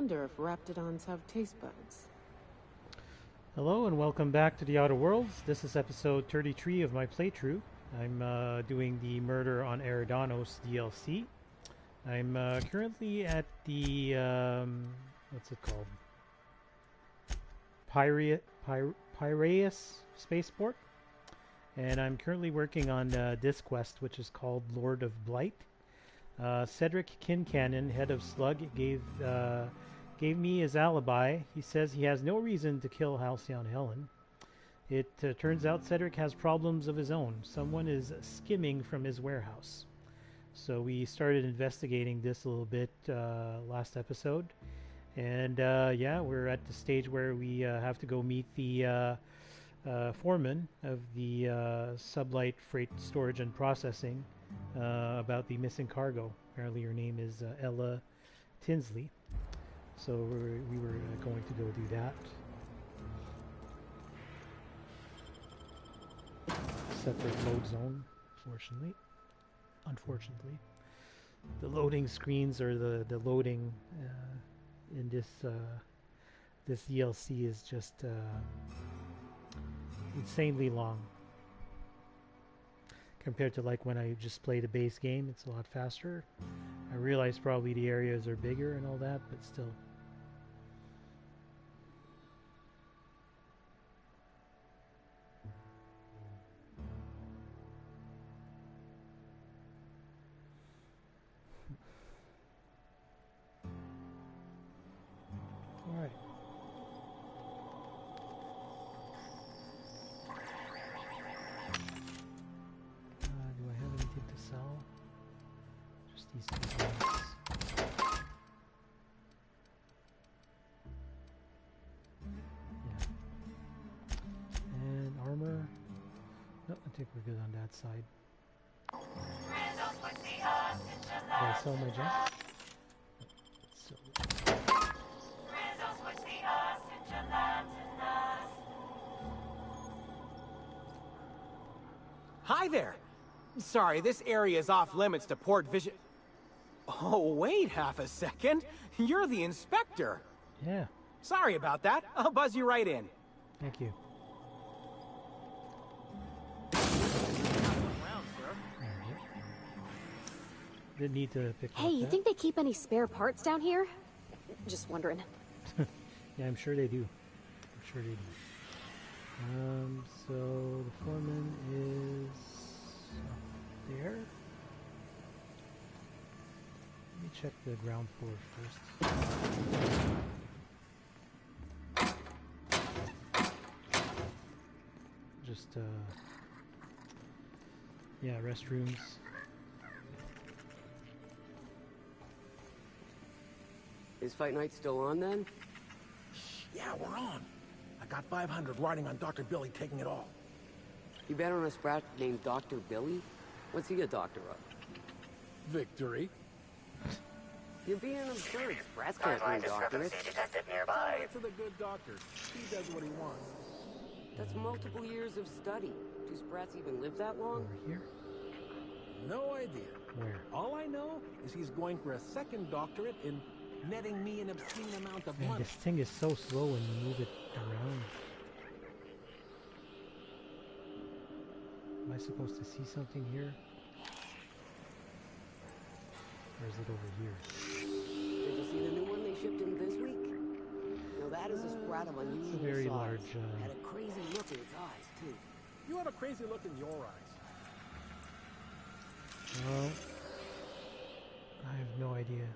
wonder if Raptidons have taste buds. Hello and welcome back to the Outer Worlds. This is episode 33 of my playthrough. I'm doing the Murder on Eridanos DLC. I'm currently at the, what's it called? Piraeus Spaceport. And I'm currently working on this quest, which is called Lord of Blight. Sedrick Kincannon, head of Slug, gave me his alibi. He says he has no reason to kill Halcyon Helen. It turns out Sedrick has problems of his own. Someone is skimming from his warehouse. So we started investigating this a little bit last episode. And yeah, we're at the stage where we have to go meet the foreman of the SubLight Storage and Processing about the missing cargo. Apparently her name is Ella Tinsley. So we were going to go do that. Separate load zone, unfortunately. The loading screens or the loading in this DLC is just insanely long. Compared to like when I just play the base game, it's a lot faster. I realize probably the areas are bigger and all that, but still. Alright. Do I have anything to sell? Just these two things. Yeah. And armor. No, I think we're good on that side. Did I sell my junk? So. Hi there! Sorry, this area is off limits to port vision. Oh, wait half a second. You're the inspector. Yeah. Sorry about that. I'll buzz you right in. Thank you. Didn't need to pick Hey, you think they keep any spare parts down here? Just wondering. Yeah, I'm sure they do. I'm sure they do. So the foreman is up there. Let me check the ground floor first. Just yeah, restrooms. Is Fight Night still on then? Yeah, we're on. I got 500 riding on Dr. Billy taking it all. You bet on a sprat named Dr. Billy? What's he a doctor of? Victory. You're being absurd. Sprats can't win doctorates. Nearby. To the good doctor. He does what he wants. That's multiple years of study. Do sprats even live that long? Over here? No idea. Where? All I know is he's going for a second doctorate in netting me an obscene amount of Man, money. this thing is so slow when you move it around. Am I supposed to see something here? Or is it over here? Did you see the new one they shipped in this week? Now that is a sprat of unusual It's a very size. large... Had a crazy look in its eyes, too. You have a crazy look in your eyes. Well, I have no idea.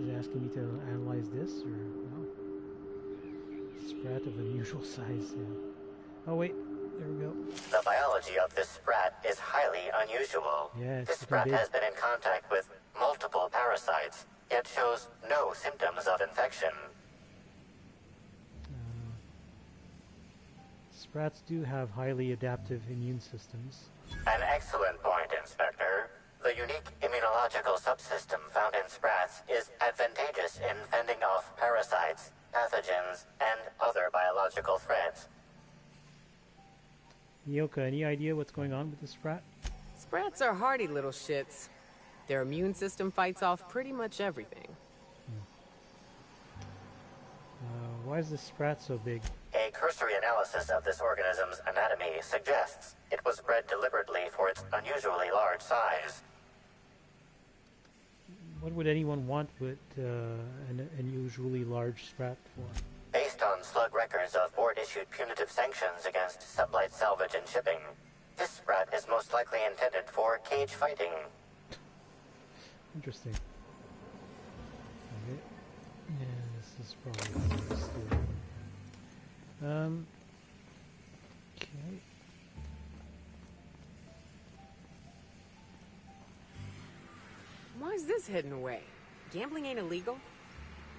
Is it asking me to analyze this, or no? Sprat of unusual size, yeah. Oh wait, there we go. The biology of this sprat is highly unusual. Yeah, it's this sprat big. has been in contact with multiple parasites, yet shows no symptoms of infection. Sprats do have highly adaptive immune systems. An excellent point, Inspector. The unique immunological subsystem found in sprats is advantageous in fending off parasites, pathogens, and other biological threats. Nyoka, any idea what's going on with the sprat? Sprats are hardy little shits. Their immune system fights off pretty much everything. Why is this sprat so big? A cursory analysis of this organism's anatomy suggests it was bred deliberately for its unusually large size. What would anyone want with an unusually large sprat for? Based on slug records of board-issued punitive sanctions against SubLight salvage and shipping, this sprat is most likely intended for cage fighting. Interesting. Okay. Yeah, this is probably understood. Okay. Why is this hidden away? Gambling ain't illegal,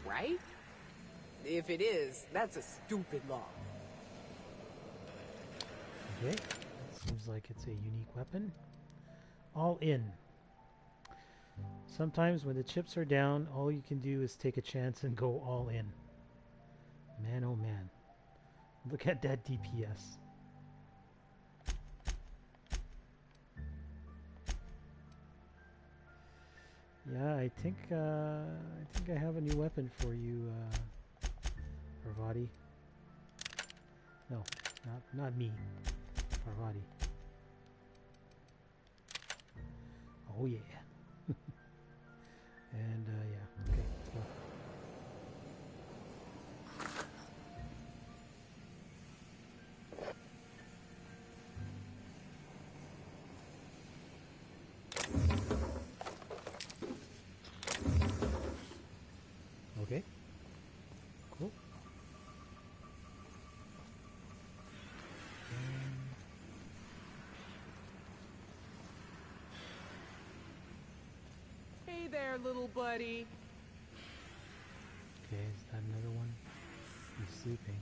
right? If it is, that's a stupid law. Okay. Seems like it's a unique weapon. All in. Sometimes when the chips are down, all you can do is take a chance and go all in. Man, oh man. Look at that DPS. Yeah, I think I have a new weapon for you, Parvati. No, not me. Parvati. Oh yeah. And yeah, okay, let's go. Okay. Cool. Hey there, little buddy. Okay, is that another one? He's sleeping.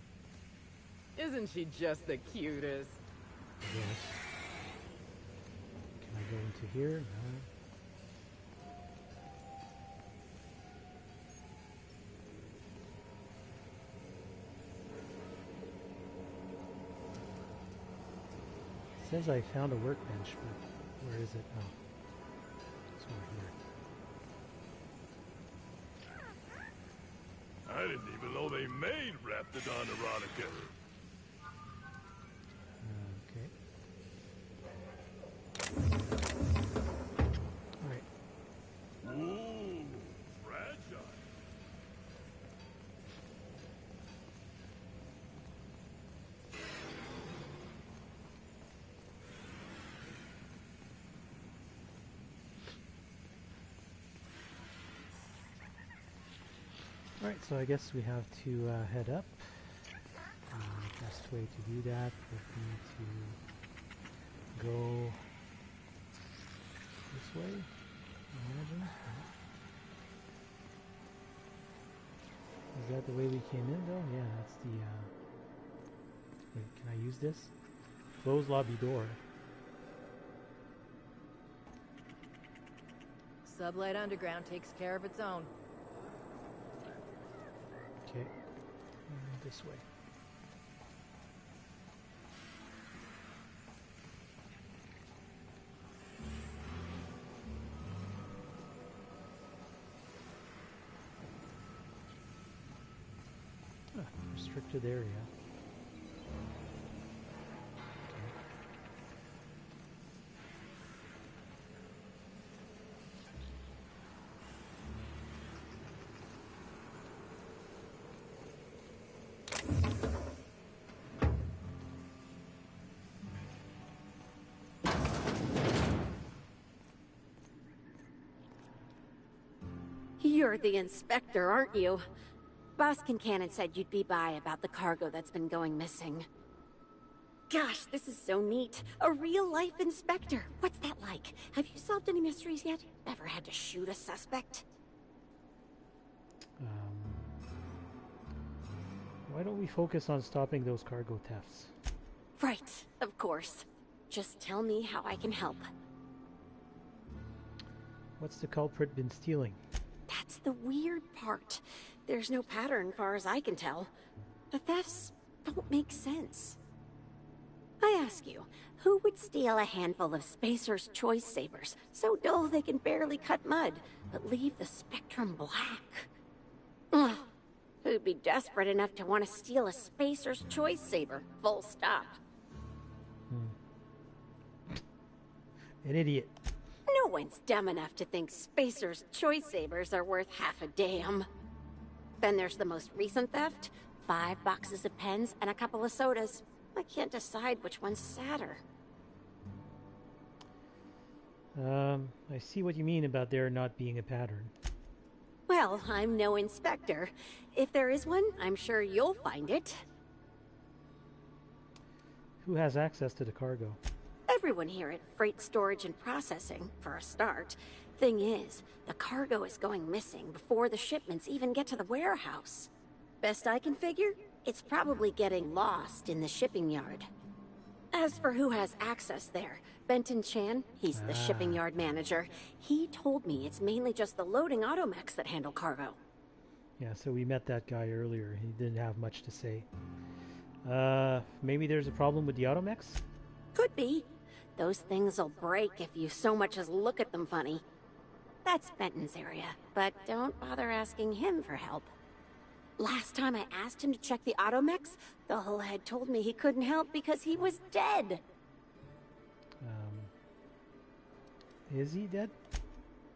Isn't she just the cutest? Yes. Can I go into here? No. It says I found a workbench, but where is it? Oh, it's over here. I didn't even know they made Raptidon erotica. Okay. Alright. Ooh, fragile. Alright, so I guess we have to head up. The best way to do that would be to go this way, I imagine. Is that the way we came in though? Yeah, that's the wait, can I use this? Close lobby door. SubLight Underground takes care of its own. Okay, this way. Restricted area. You're the inspector, aren't you? Boss Kincannon said you'd be by about the cargo that's been going missing. Gosh, this is so neat. A real-life inspector. What's that like? Have you solved any mysteries yet? Ever had to shoot a suspect? Why don't we focus on stopping those cargo thefts? Right, of course. Just tell me how I can help. What's the culprit been stealing? That's the weird part. There's no pattern, far as I can tell. The thefts don't make sense. I ask you, who would steal a handful of Spacer's Choice Sabers, so dull they can barely cut mud, but leave the spectrum black? Ugh. Who'd be desperate enough to want to steal a Spacer's Choice Saber, full stop? An idiot. No one's dumb enough to think Spacer's Choice Sabers are worth half a damn. Then there's the most recent theft. 5 boxes of pens and a couple of sodas. I can't decide which one's sadder. I see what you mean about there not being a pattern. Well, I'm no inspector. If there is one, I'm sure you'll find it. Who has access to the cargo? Everyone here at Freight Storage and Processing, for a start. Thing is, the cargo is going missing before the shipments even get to the warehouse. Best I can figure, it's probably getting lost in the shipping yard. As for who has access there, Benton Chan, he's the shipping yard manager. He told me it's mainly just the loading automechs that handle cargo. Yeah, so we met that guy earlier. He didn't have much to say. Maybe there's a problem with the automechs? Could be. Those things will break if you so much as look at them funny. That's Benton's area, but don't bother asking him for help. Last time I asked him to check the automechs, the whole head told me he couldn't help because he was dead. Is he dead?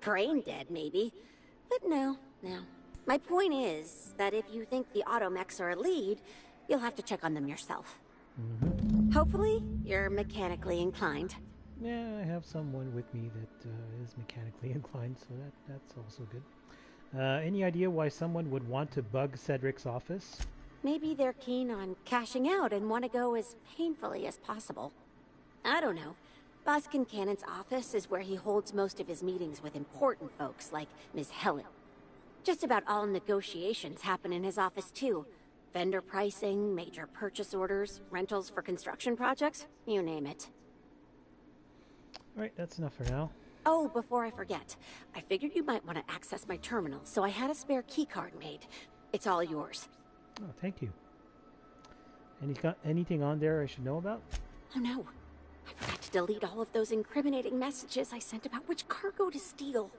Brain dead, maybe. But no. My point is that if you think the automechs are a lead, you'll have to check on them yourself. Hopefully, you're mechanically inclined. Yeah, I have someone with me that is mechanically inclined, so that's also good. Any idea why someone would want to bug Cedric's office? Maybe they're keen on cashing out and want to go as painfully as possible. I don't know. Boss Kincannon's office is where he holds most of his meetings with important folks like Ms. Helen. Just about all negotiations happen in his office too. Vendor pricing, major purchase orders, rentals for construction projects, you name it. Alright, that's enough for now. Oh, before I forget, I figured you might want to access my terminal, so I had a spare keycard made. It's all yours. Oh, thank you. Anything on there I should know about? Oh no. I forgot to delete all of those incriminating messages I sent about which cargo to steal.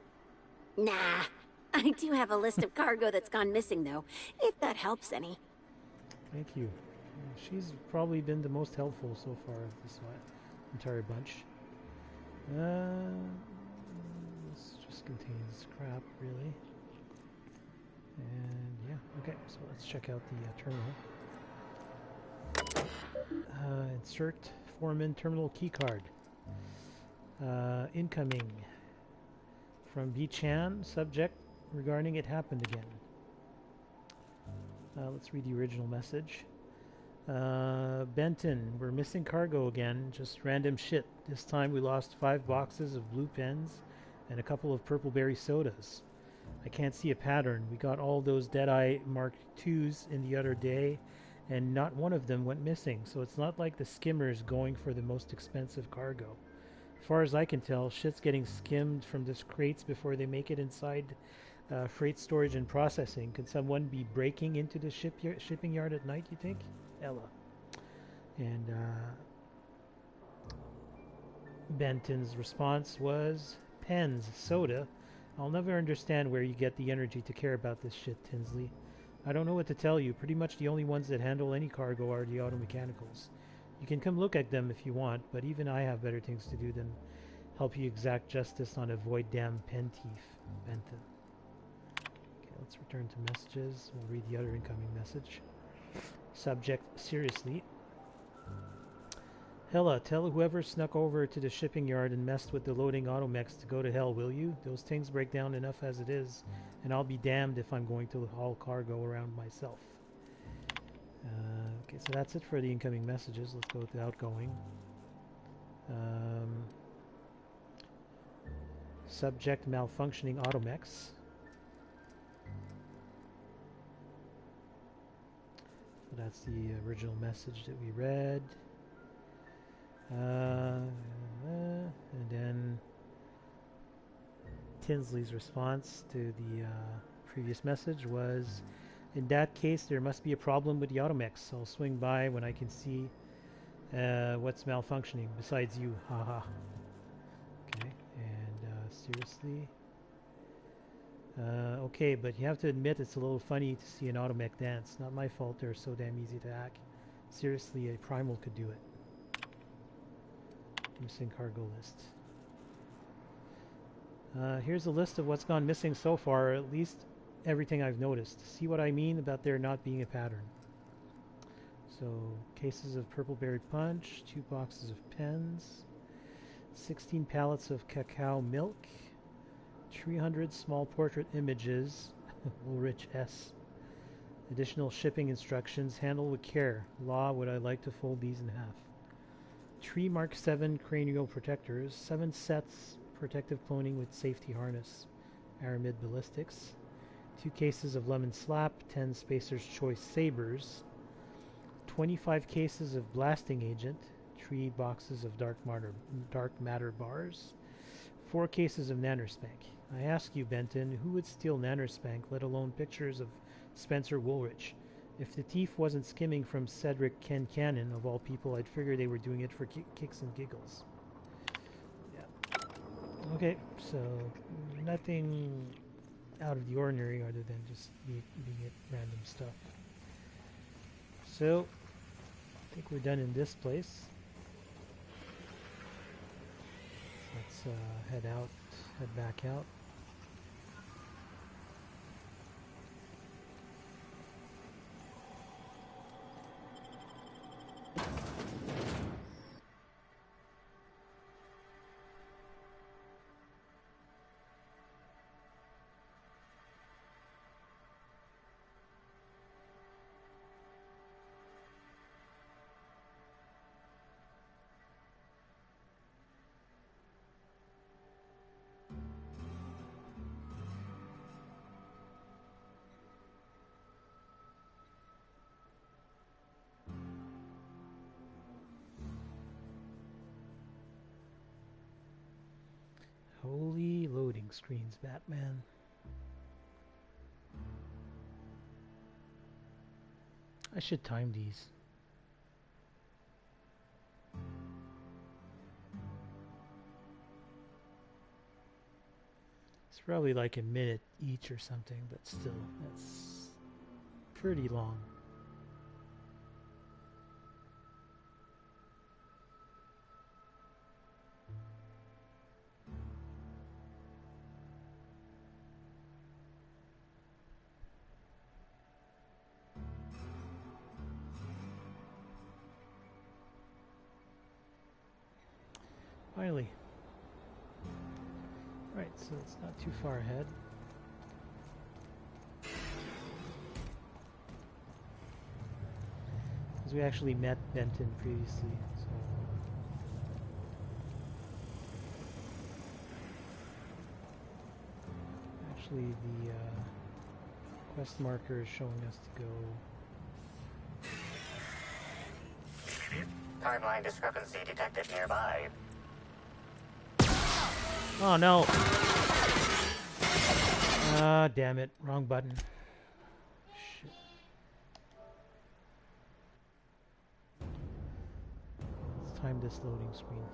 Nah. I do have a list of cargo that's gone missing, though, if that helps any. Thank you. She's probably been the most helpful so far of this entire bunch. This just contains crap, really. And yeah, okay, so let's check out the terminal. Insert Foreman terminal keycard. Incoming from B. Chan, subject regarding it happened again. Let's read the original message. Benton, we're missing cargo again. Just random shit. This time we lost 5 boxes of blue pens and a couple of Purpleberry sodas. I can't see a pattern. We got all those Deadeye Mark IIs in the other day, and not one of them went missing, so it's not like the skimmer's going for the most expensive cargo. As far as I can tell, shit's getting skimmed from the crates before they make it inside Freight Storage and Processing. Could someone be breaking into the shipping yard at night, you think? Ella. And Benton's response was, pens, soda. I'll never understand where you get the energy to care about this shit, Tinsley. I don't know what to tell you. Pretty much the only ones that handle any cargo are the automechanicals. You can come look at them if you want, but even I have better things to do than help you exact justice on a void damn pen thief, Benton. Okay, let's return to messages. We'll read the other incoming message. Subject, seriously. Hella, tell whoever snuck over to the shipping yard and messed with the loading automechs to go to hell, will you? Those things break down enough as it is, and I'll be damned if I'm going to haul cargo around myself. Okay, so that's it for the incoming messages. Let's go with the outgoing. Subject, malfunctioning automechs. So that's the original message that we read. And then Tinsley's response to the previous message was, in that case, there must be a problem with the automechs. I'll swing by when I can see What's malfunctioning besides you? Haha. Okay, and seriously. Okay, but you have to admit it's a little funny to see an automech dance. Not my fault, they're so damn easy to hack. Seriously, a primal could do it. Missing cargo list. Here's a list of what's gone missing so far, or at least everything I've noticed. See what I mean about there not being a pattern. So, cases of Purpleberry Punch, 2 boxes of pens, 16 pallets of cacao milk, 300 small portrait images, Ulrich S. Additional shipping instructions, handle with care. Law, would I like to fold these in half. 3 Mark 7 cranial protectors, 7 sets protective cloning with safety harness, Aramid ballistics, 2 cases of lemon slap, 10 Spacer's Choice sabers, 25 cases of blasting agent, 3 boxes of dark matter bars, 4 cases of nanospank. I ask you, Benton, who would steal nanospank, let alone pictures of Spencer Woolrich? If the thief wasn't skimming from Sedrick Kincannon, of all people, I'd figure they were doing it for kicks and giggles. Yeah. Okay, so nothing out of the ordinary other than just being at random stuff. So, I think we're done in this place. Let's head back out. Holy loading screens, Batman. I should time these. It's probably like a minute each or something, but still, that's pretty long. Finally. Right, so it's not too far ahead. Because we actually met Benton previously, so... Actually, the quest marker is showing us to go... Timeline discrepancy detected nearby. Oh no! Ah, damn it. Wrong button. Shit. Let's time this loading screen.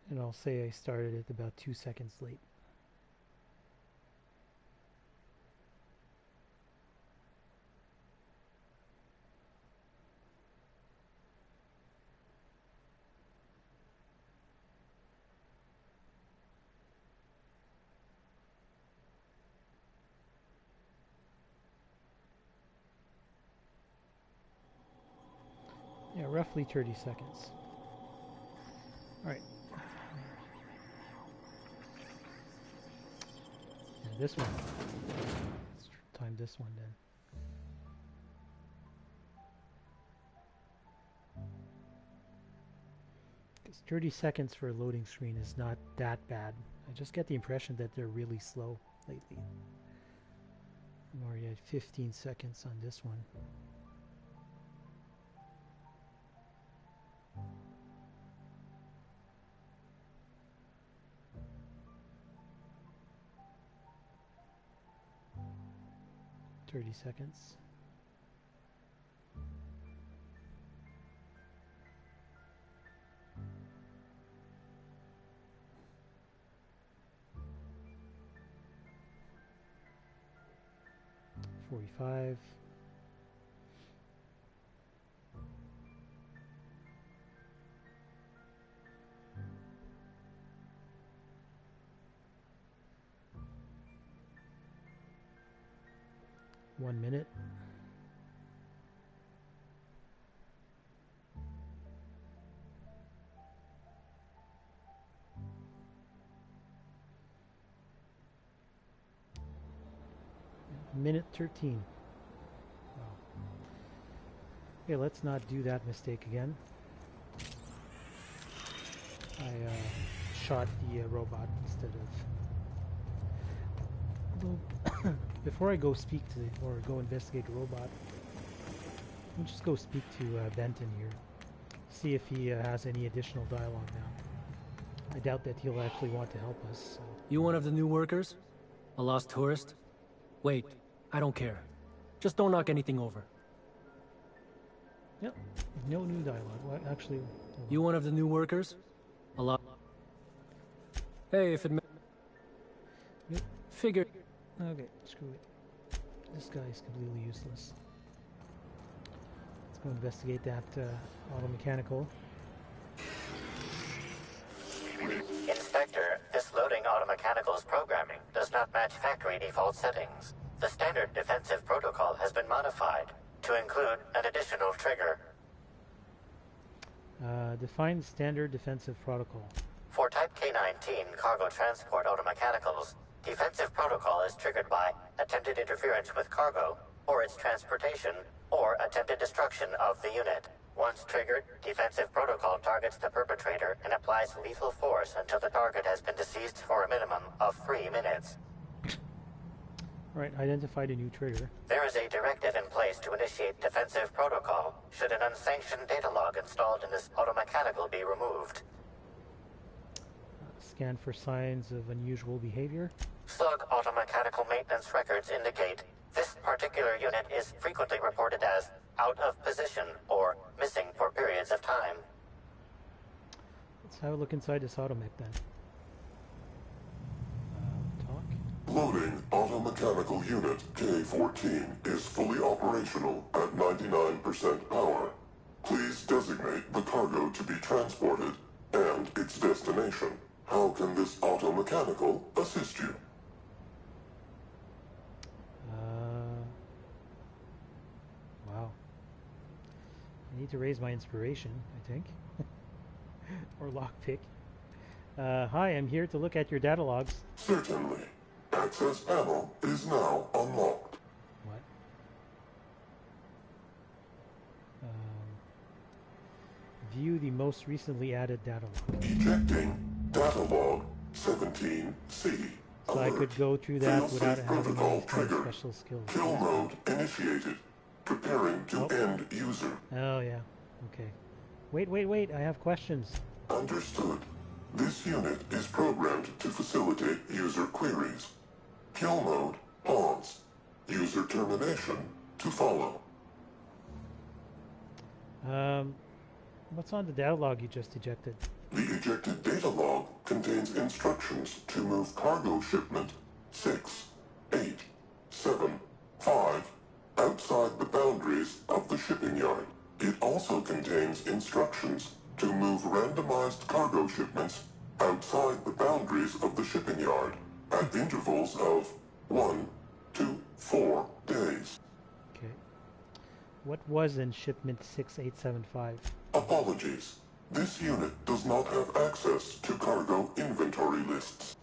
And I'll say I started it about 2 seconds late. Yeah, roughly 30 seconds. Alright. And this one. Let's time this one then. Because 30 seconds for a loading screen is not that bad. I just get the impression that they're really slow lately. I'm already at 15 seconds on this one. 30 seconds. $45. One minute. Minute 13. Wow. Okay, let's not do that mistake again. I shot the robot instead of... Although, before I go speak to or go investigate the robot, let me just go speak to Benton here. See if he has any additional dialogue now. I doubt that he'll actually want to help us. So. You one of the new workers? A lost tourist? Wait, I don't care. Just don't knock anything over. Yep, no new dialogue. Well, actually... You one of the new workers? A lot... Hey, if it... Yep. Figure... Okay, screw it. This guy is completely useless. Let's go investigate that auto mechanical. Inspector, this loading automechanical's programming does not match factory default settings. The standard defensive protocol has been modified to include an additional trigger. Define standard defensive protocol. For Type K-19 cargo transport automechanicals, defensive protocol is triggered by attempted interference with cargo, or its transportation, or attempted destruction of the unit. Once triggered, defensive protocol targets the perpetrator and applies lethal force until the target has been deceased for a minimum of 3 minutes. Alright, identified a new trigger. There is a directive in place to initiate defensive protocol should an unsanctioned data log installed in this automechanical be removed. Scan for signs of unusual behavior. Slug automechanical maintenance records indicate this particular unit is frequently reported as out of position or missing for periods of time. Let's have a look inside this automech then. Talk. Loading automechanical unit K-14 is fully operational at 99% power. Please designate the cargo to be transported and its destination. How can this automechanical assist you? Wow. I need to raise my inspiration, I think. Or lockpick. Hi, I'm here to look at your data logs. Certainly. Access panel is now unlocked. What? View the most recently added data log. Ejecting data log 17C. So I could go through that without having any kind of special skills. Kill mode initiated. Preparing to end user. Oh yeah. Okay. Wait. I have questions. Understood. This unit is programmed to facilitate user queries. Kill mode pause. User termination to follow. What's on the data log you just ejected? The ejected data log contains instructions to move cargo shipment 6, 8, 7, 5 outside the boundaries of the shipping yard. It also contains instructions to move randomized cargo shipments outside the boundaries of the shipping yard at intervals of 1 to 4 days. Okay. What was in shipment 6875? Apologies. This unit does not have access to cargo inventory lists.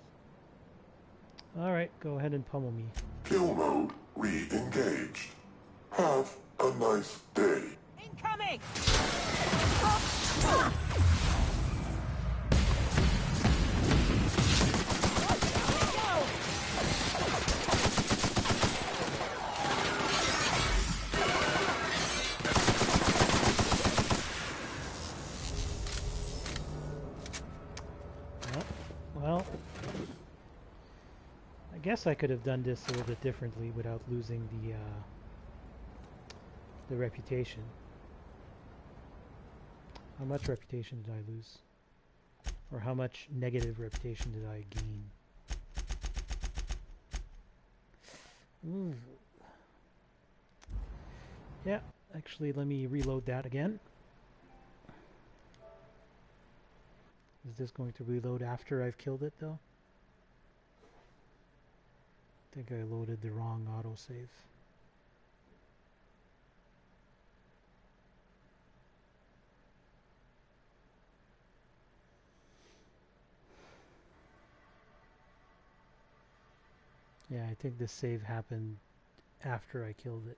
Alright, go ahead and pummel me. Kill mode re-engaged. Have a nice day. Incoming! guess I could have done this a little bit differently without losing the reputation. How much reputation did I lose? Or how much negative reputation did I gain? Ooh. Yeah, actually, let me reload that again. Is this going to reload after I've killed it, though? I think I loaded the wrong autosave. Yeah, I think this save happened after I killed it.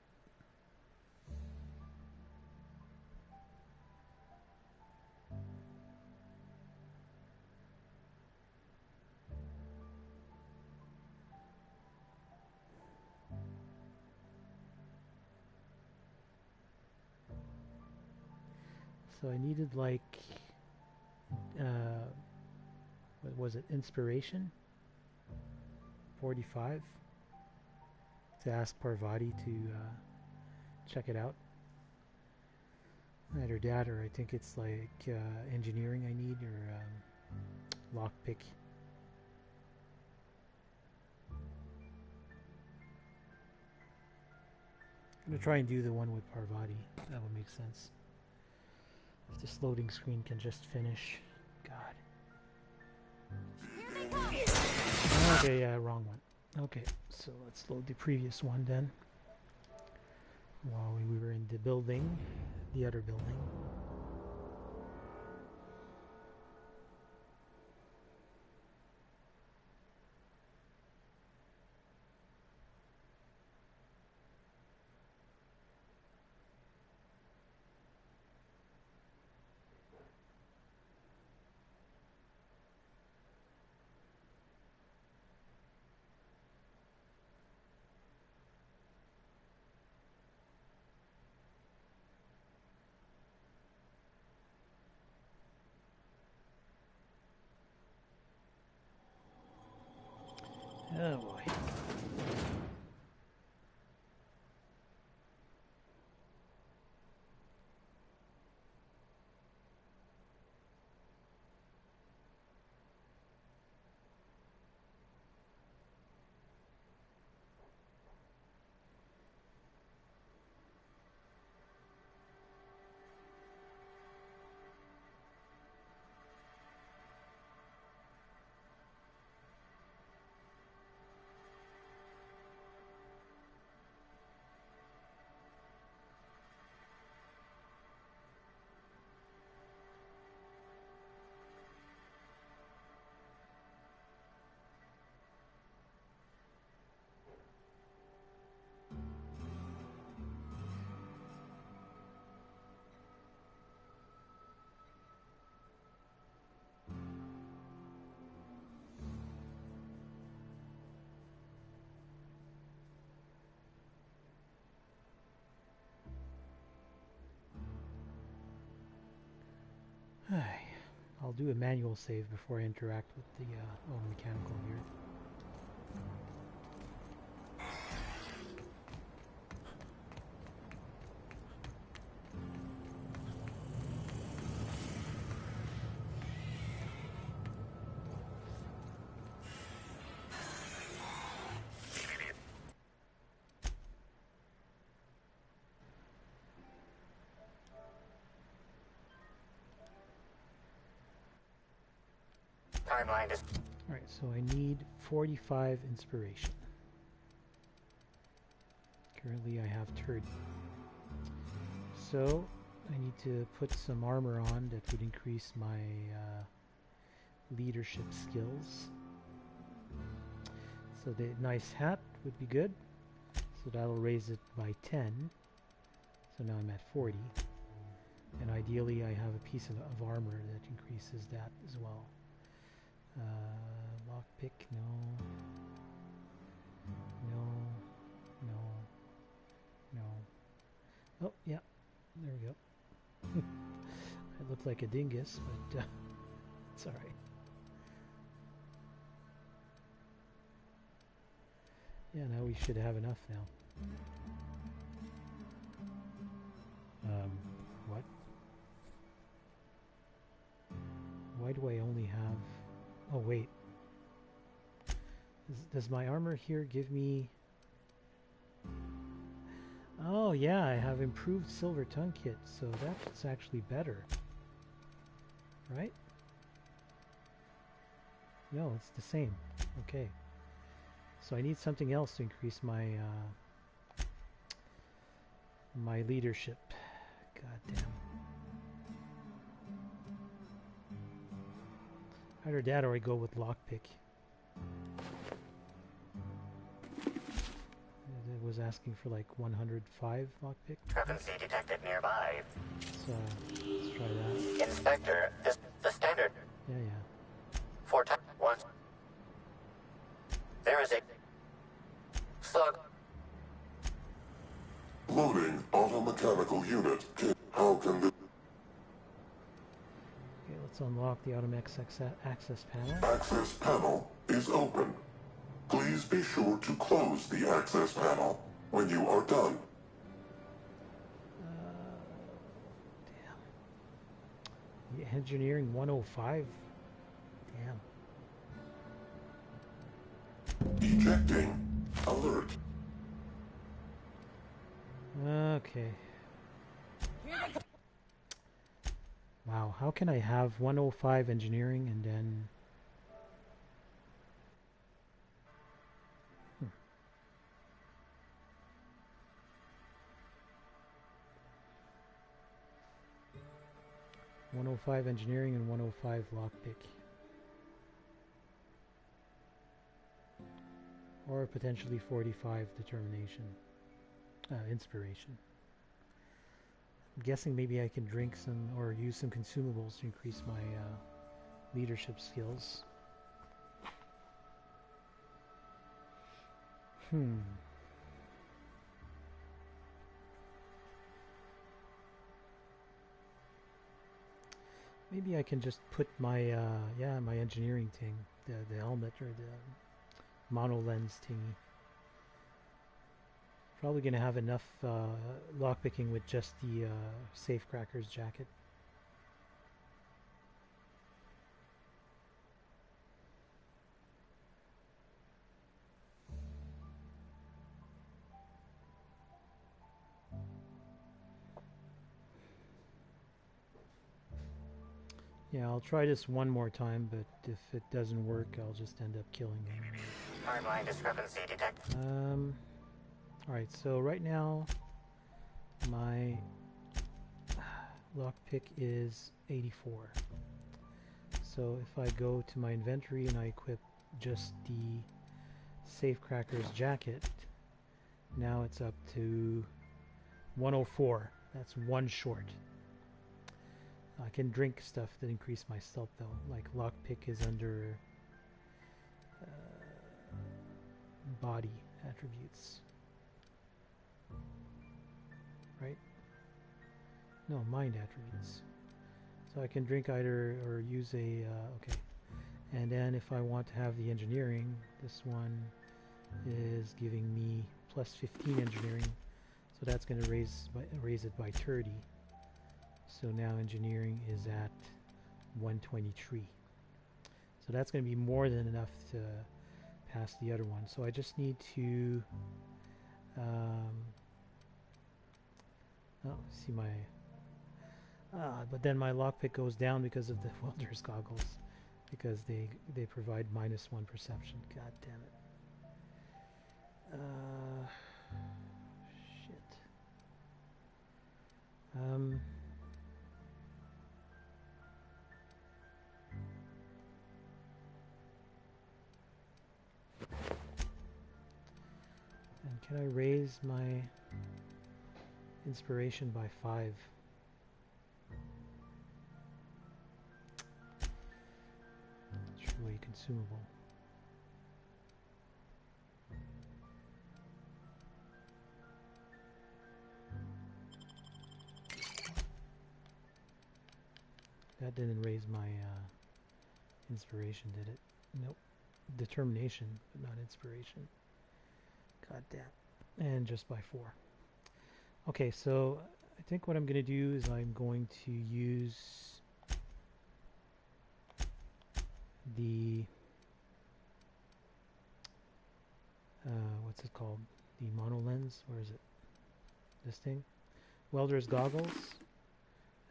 So I needed like, what was it, inspiration? 45? To ask Parvati to check it out. Either that or I think it's like engineering I need, or lockpick. I'm going to try and do the one with Parvati. That would make sense. If this loading screen can just finish. God. Okay, yeah, wrong one. Okay, so let's load the previous one then. While we were in the building, the other building. Oh boy. I'll do a manual save before I interact with the mechanical here. Alright, so I need 45 inspiration. Currently I have 30. So I need to put some armor on that would increase my leadership skills. So the nice hat would be good. So that'll raise it by 10. So now I'm at 40. And ideally I have a piece of armor that increases that as well. Lockpick, no. Oh, yeah. There we go. I look like a dingus, but it's alright. Yeah, now we should have enough now. What? Why do I only have... Oh, wait. Does my armor here give me... Oh, yeah, I have improved silver tongue kit, so that's actually better. Right? No, it's the same. Okay. So I need something else to increase my my leadership. God damn. Either that or I go with lockpick. It was asking for like 105 lockpick. Discrepancy detected nearby. So let's try that. Inspector, this the standard. Yeah, yeah. 4 times once. There is a slug. Loading automechanical unit. How can this... Okay, let's unlock the automatic access panel. Access panel is open. Please be sure to close the access panel when you are done. Damn. The engineering 105. Damn. Ejecting. Alert. Okay. Wow, how can I have 105 engineering and then... 105 engineering and 105 lockpick. Or potentially 45 determination. Inspiration. I'm guessing maybe I can drink some or use some consumables to increase my leadership skills. Maybe I can just put my my engineering thing, the helmet or the mono lens thingy. Probably gonna have enough lockpicking with just the safecracker's jacket. Yeah, I'll try this one more time, but if it doesn't work, I'll just end up killing him. Timeline discrepancy detected. Alright, so right now my lockpick is 84. So if I go to my inventory and I equip just the safecracker's jacket, now it's up to 104. That's one short. I can drink stuff that increase my stealth though, like lockpick is under body attributes. Right? No, mind attributes. So I can drink either or use a, okay. And then if I want to have the engineering, this one is giving me plus 15 engineering. So that's going to raise it by 30. So now engineering is at 123. So that's going to be more than enough to pass the other one. So I just need to see my but then my lockpick goes down because of the welder's goggles, because they provide -1 perception. God damn it. Shit. And can I raise my inspiration by 5? It's really consumable. That didn't raise my inspiration, did it? Nope. Determination, but not inspiration. God damn. And just by 4. Okay, so I think what I'm going to do is I'm going to use the what's it called? The mono lens. Where is it? This thing. Welder's goggles.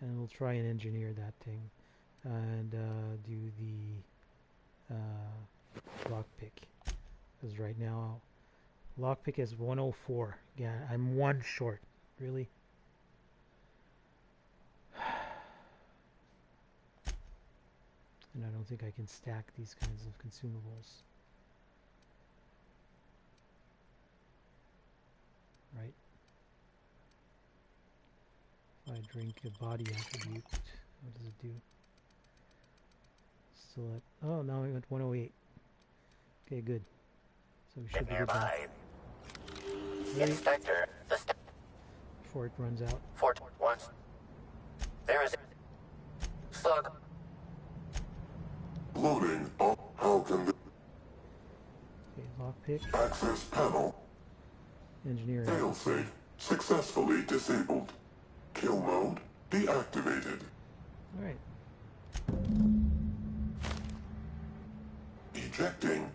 And we'll try and engineer that thing. And do the lockpick. Because right now, lockpick is 104. Yeah, I'm 1 short. Really? And I don't think I can stack these kinds of consumables. Right? If I drink a body attribute, what does it do? Still at, oh, now I'm at 108. Okay, good. So we should be good now. Inspector, before it runs out. Fort once. There is a slug. Loading. How can the lockpick. Access panel. Engineering. Failsafe successfully disabled. Kill mode deactivated. Alright. Ejecting.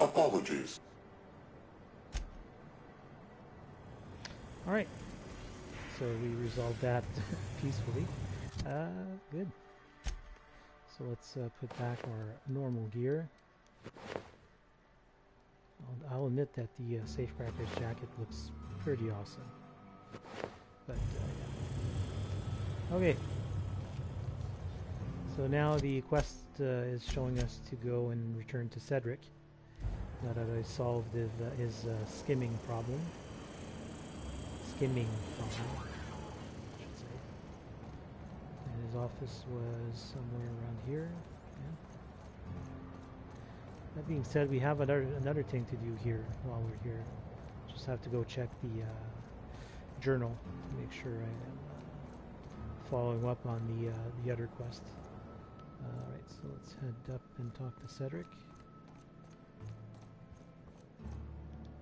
Apologies. Alright. So we resolved that peacefully. Good. So let's put back our normal gear. I'll admit that the Safecracker's jacket looks pretty awesome. But, yeah. Okay. So now the quest is showing us to go and return to Sedrick. Now that I solved his skimming problem. Skimming problem, I should say. And his office was somewhere around here. Yeah. That being said, we have another thing to do here while we're here. Just have to go check the journal to make sure I am following up on the other quest. Alright, so let's head up and talk to Sedrick.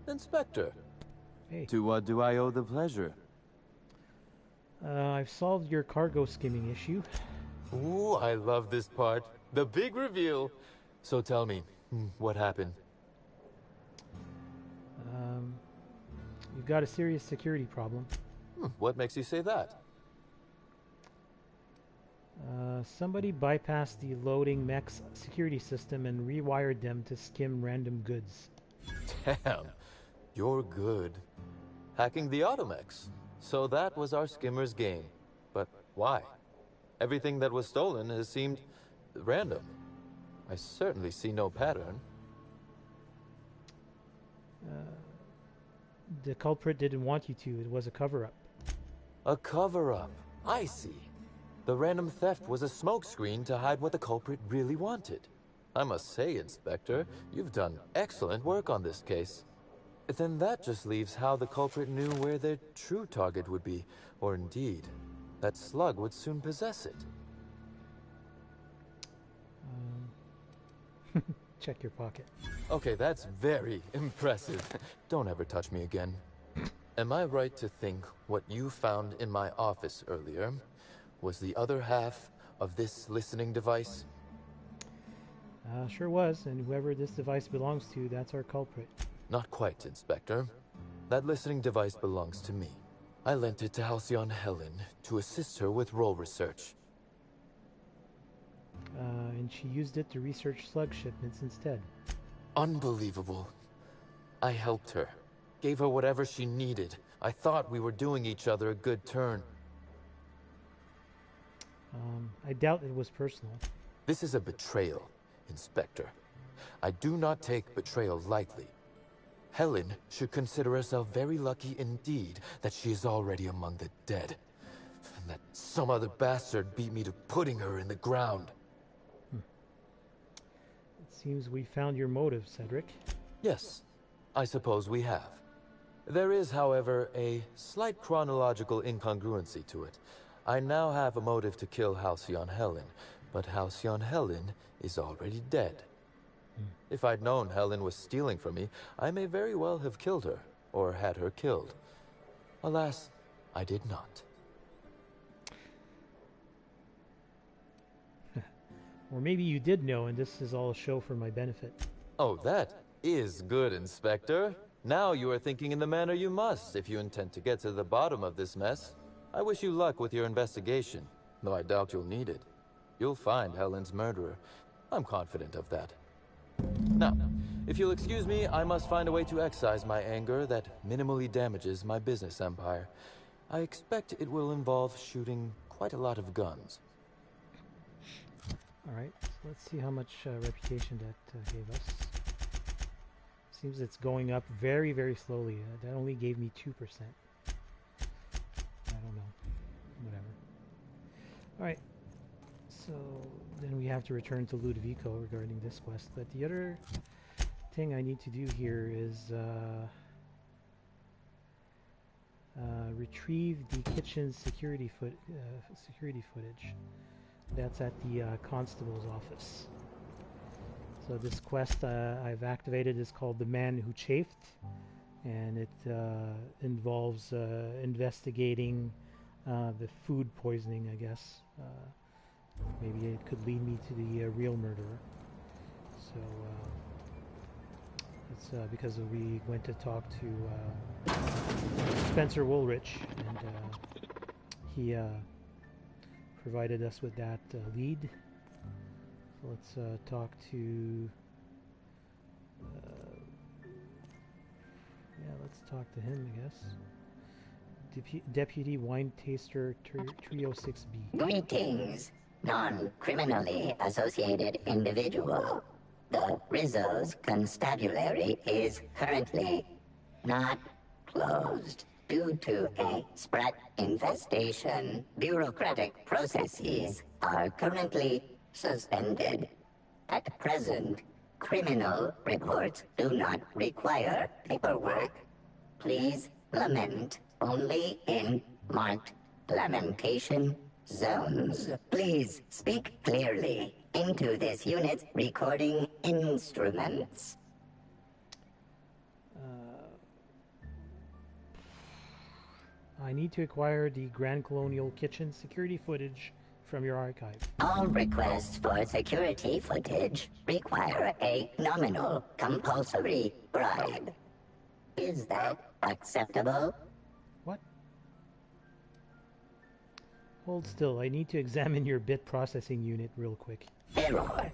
Inspector. Hey. To what do I owe the pleasure? I've solved your cargo skimming issue. Ooh, I love this part. The big reveal. So tell me, what happened? You've got a serious security problem. What makes you say that? Somebody bypassed the loading mech's security system and rewired them to skim random goods. Damn, you're good. Hacking the automechs. So that was our skimmer's game. But why? Everything that was stolen has seemed random. I certainly see no pattern. The culprit didn't want you to. It was a cover-up. A cover-up. I see. The random theft was a smokescreen to hide what the culprit really wanted. I must say, Inspector, you've done excellent work on this case. Then that just leaves how the culprit knew where their true target would be, or indeed, that slug would soon possess it. Check your pocket. Okay, that's very impressive. Don't ever touch me again. Am I right to think what you found in my office earlier was the other half of this listening device? Sure was, and whoever this device belongs to, that's our culprit. Not quite, Inspector. That listening device belongs to me. I lent it to Halcyon Helen to assist her with role research. And she used it to research slug shipments instead. Unbelievable. I helped her. Gave her whatever she needed. I thought we were doing each other a good turn. I doubt it was personal. This is a betrayal, Inspector. I do not take betrayal lightly. Helen should consider herself very lucky indeed that she is already among the dead. And that some other bastard beat me to putting her in the ground. It seems we found your motive, Sedrick. Yes, I suppose we have. There is, however, a slight chronological incongruency to it. I now have a motive to kill Halcyon Helen, But Halcyon Helen is already dead. If I'd known Helen was stealing from me, I may very well have killed her, or had her killed. Alas, I did not. Or maybe you did know, and this is all a show for my benefit. Oh, that is good, Inspector. Now you are thinking in the manner you must if you intend to get to the bottom of this mess. I wish you luck with your investigation, though I doubt you'll need it. You'll find Helen's murderer. I'm confident of that. Now, if you'll excuse me, I must find a way to excise my anger that minimally damages my business empire. I expect it will involve shooting quite a lot of guns. Alright, so let's see how much reputation that gave us. Seems it's going up very, very slowly. That only gave me 2%. I don't know. Whatever. Alright, so then we have to return to Ludovico regarding this quest. But the other thing I need to do here is retrieve the kitchen security footage. That's at the constable's office. So this quest I've activated is called The Man Who Chafed, and it involves investigating the food poisoning, I guess. Maybe it could lead me to the real murderer. So it's because we went to talk to Spencer Woolrich, and he provided us with that lead. So let's talk to let's talk to him, I guess. Deputy Wine Taster Trio 6B. Greetings, non-criminally associated individual. The Rizzo's constabulary is currently not closed. Due to a sprat infestation, bureaucratic processes are currently suspended. At present, criminal reports do not require paperwork. Please lament only in marked lamentation zones. Please speak clearly into this unit's recording instruments. I need to acquire the Grand Colonial Kitchen security footage from your archive. All requests for security footage require a nominal compulsory bribe. Is that acceptable? What? Hold still. I need to examine your bit processing unit real quick. Error.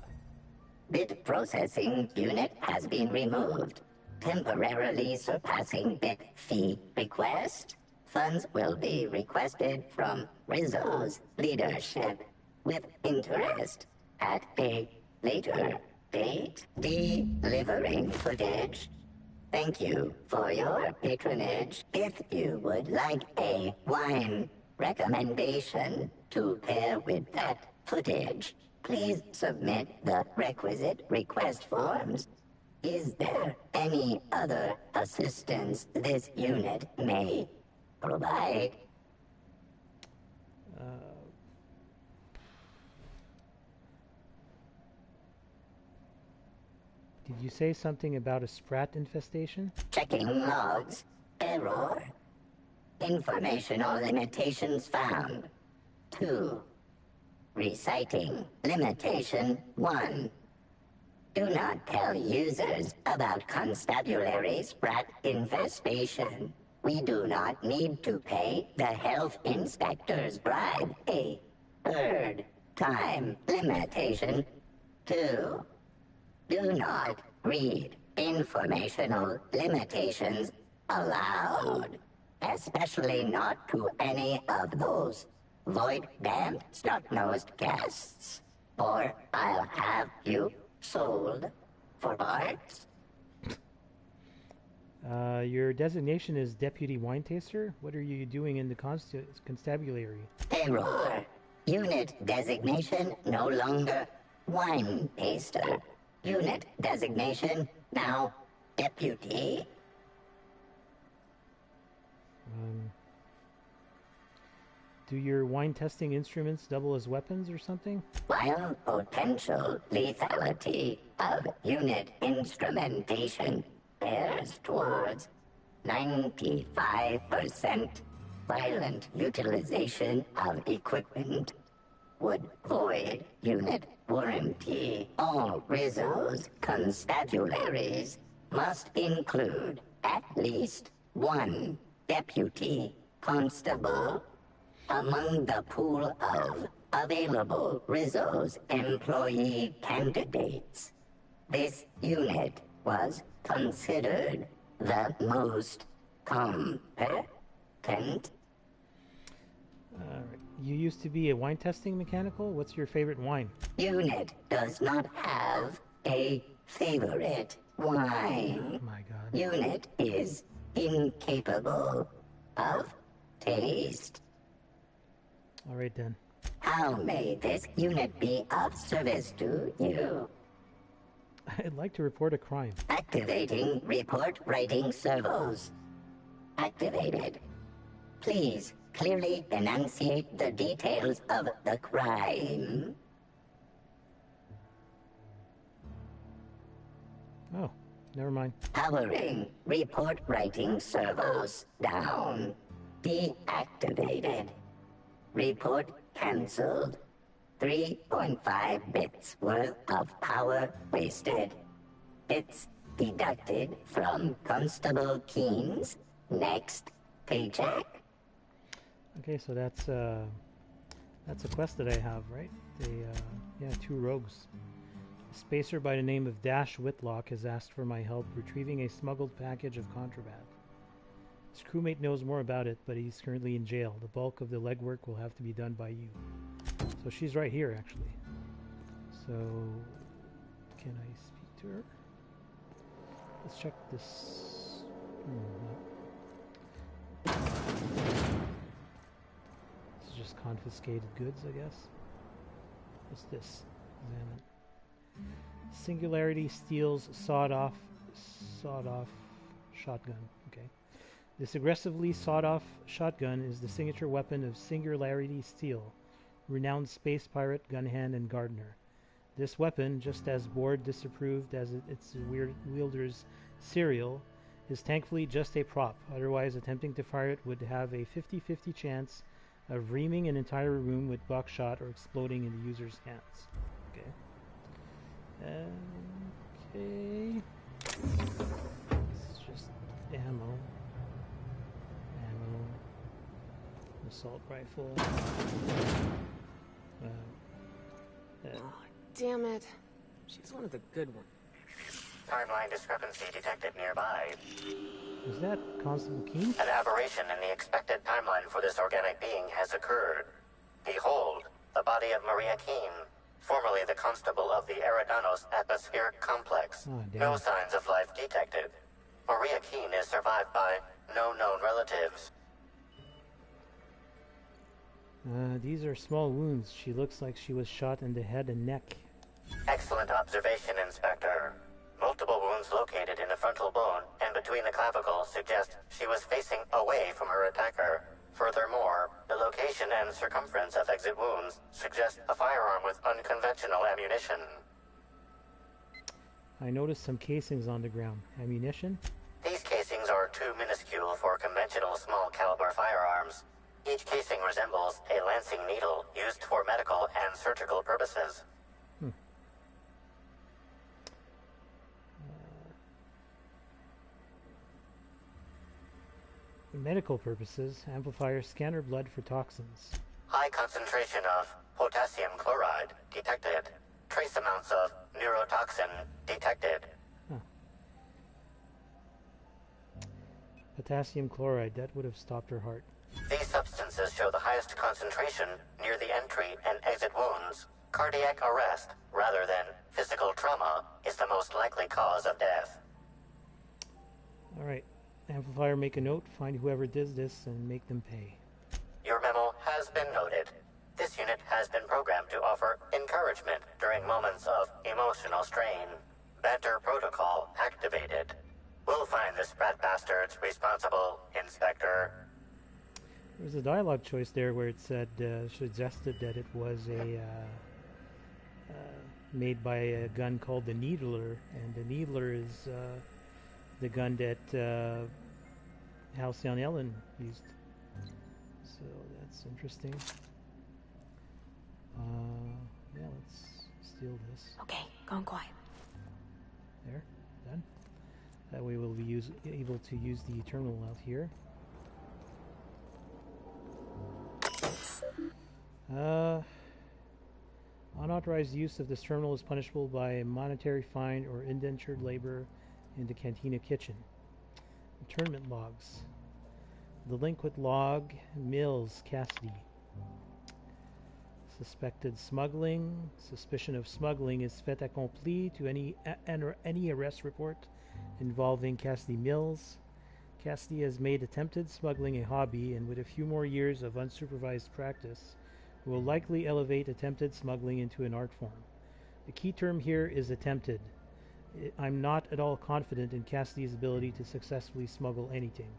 Bit processing unit has been removed. Temporarily surpassing bit fee request. Funds will be requested from Rizzo's leadership with interest at a later date. Delivering footage. Thank you for your patronage. If you would like a wine recommendation to pair with that footage, please submit the requisite request forms. Is there any other assistance this unit may provide? Did you say something about a sprat infestation? Checking logs. Error. Informational limitations found. 2. Reciting limitation 1. Do not tell users about constabulary sprat infestation. We do not need to pay the health inspector's bribe. A third time limitation 2. Do not read informational limitations aloud, especially not to any of those void-damned stuck-nosed guests, or I'll have you sold for parts. Your designation is Deputy Wine Taster? What are you doing in the constabulary? Error. Unit designation no longer Wine Taster. Unit designation now Deputy. Do your wine testing instruments double as weapons or something? While potential lethality of unit instrumentation bears towards 95% violent utilization of equipment, would void unit warranty. All Rizzo's constabularies must include at least one deputy constable among the pool of available Rizzo's employee candidates. This unit was considered the most competent. You used to be a wine testing mechanical? What's your favorite wine? Unit does not have a favorite wine. Oh my god. Unit is incapable of taste. Alright then. How may this unit be of service to you? I'd like to report a crime. Activating report writing servos. Activated. Please clearly enunciate the details of the crime. Oh, never mind. Powering report writing servos down. Deactivated. Report cancelled. 3.5 bits worth of power wasted. Bits deducted from Constable Keen's next paycheck. Okay, so that's a quest that I have, right? Yeah, 2 rogues. A spacer by the name of Dash Whitlock has asked for my help retrieving a smuggled package of contraband. His crewmate knows more about it, but he's currently in jail. The bulk of the legwork will have to be done by you. So she's right here, actually. So, can I speak to her? Let's check this. This is just confiscated goods, I guess. What's this? Examine. Singularity steals sawed-off shotgun. Okay. This aggressively sawed-off shotgun is the signature weapon of Singularity Steel, renowned space pirate, gun hand, and gardener. This weapon, just as board disapproved as its wielder's serial, is thankfully just a prop. Otherwise, attempting to fire it would have a 50-50 chance of reaming an entire room with buckshot or exploding in the user's hands. Okay. Okay. This is just ammo. Assault rifle. Oh, damn it. She's one of the good ones. Timeline discrepancy detected nearby. Is that Constable Keen? An aberration in the expected timeline for this organic being has occurred. Behold, the body of Maria Keen, formerly the constable of the Eridanos atmospheric complex. Oh, no signs of life detected. Maria Keen is survived by no known relatives. These are small wounds. She looks like she was shot in the head and neck. Excellent observation, Inspector. Multiple wounds located in the frontal bone and between the clavicles suggest she was facing away from her attacker. Furthermore, the location and circumference of exit wounds suggest a firearm with unconventional ammunition. I noticed some casings on the ground. Ammunition? These casings are too minuscule for conventional small caliber firearms. Each casing resembles a lancing needle used for medical and surgical purposes. For medical purposes, amplifier scanner blood for toxins. High concentration of potassium chloride detected. Trace amounts of neurotoxin detected. Potassium chloride, that would have stopped her heart. These substances show the highest concentration near the entry and exit wounds. Cardiac arrest, rather than physical trauma, is the most likely cause of death. Alright. Amplifier, make a note, find whoever did this, and make them pay. Your memo has been noted. This unit has been programmed to offer encouragement during moments of emotional strain. Banter protocol activated. We'll find the sprat bastards responsible, Inspector. There's a dialogue choice there where it said, suggested that it was a made by a gun called the Needler, and the Needler is the gun that Halcyon Helen used. So that's interesting. Yeah, let's steal this. Okay, going quiet. There, done. That way we'll be able to use the terminal out here. Unauthorized use of this terminal is punishable by a monetary fine or indentured labor in the cantina kitchen. Internment logs. Delinquent log, Mills, Cassidy. Suspected smuggling. Suspicion of smuggling is fait accompli to any arrest report involving Cassidy Mills. Cassidy has made attempted smuggling a hobby, and with a few more years of unsupervised practice, will likely elevate attempted smuggling into an art form. The key term here is attempted. I'm not at all confident in Cassidy's ability to successfully smuggle anything.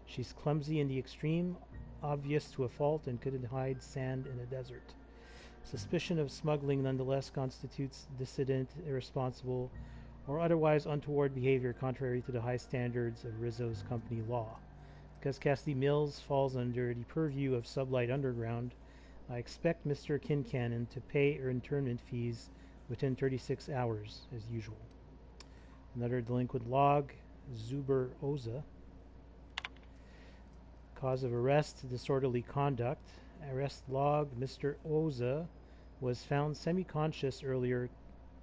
She's clumsy in the extreme, obvious to a fault, and couldn't hide sand in a desert. Suspicion of smuggling nonetheless constitutes dissident, irresponsible, or otherwise untoward behavior contrary to the high standards of Rizzo's company law. Because Cassidy Mills falls under the purview of SubLight Underground, I expect Mr. Kincannon to pay her internment fees within 36 hours, as usual. Another delinquent log, Zuber Oza. Cause of arrest, disorderly conduct. Arrest log, Mr. Oza was found semi-conscious earlier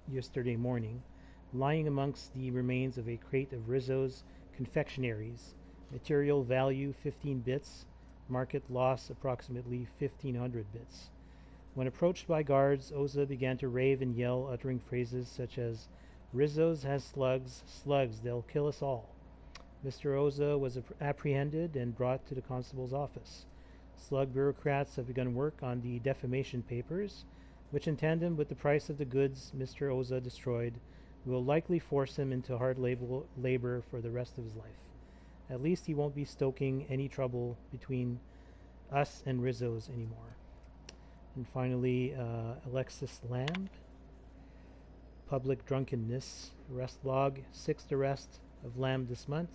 yesterday morning, lying amongst the remains of a crate of Rizzo's confectionaries. Material value 15 bits. Market loss approximately 1,500 bits. When approached by guards, Oza began to rave and yell, uttering phrases such as, "Rizzo's has slugs, slugs, they'll kill us all." Mr. Oza was apprehended and brought to the constable's office. Slug bureaucrats have begun work on the defamation papers, which in tandem with the price of the goods Mr. Oza destroyed, will likely force him into hard labor for the rest of his life. At least he won't be stoking any trouble between us and Rizzo's anymore. And finally, Alexis Lamb. Public drunkenness. Arrest log. 6th arrest of Lamb this month.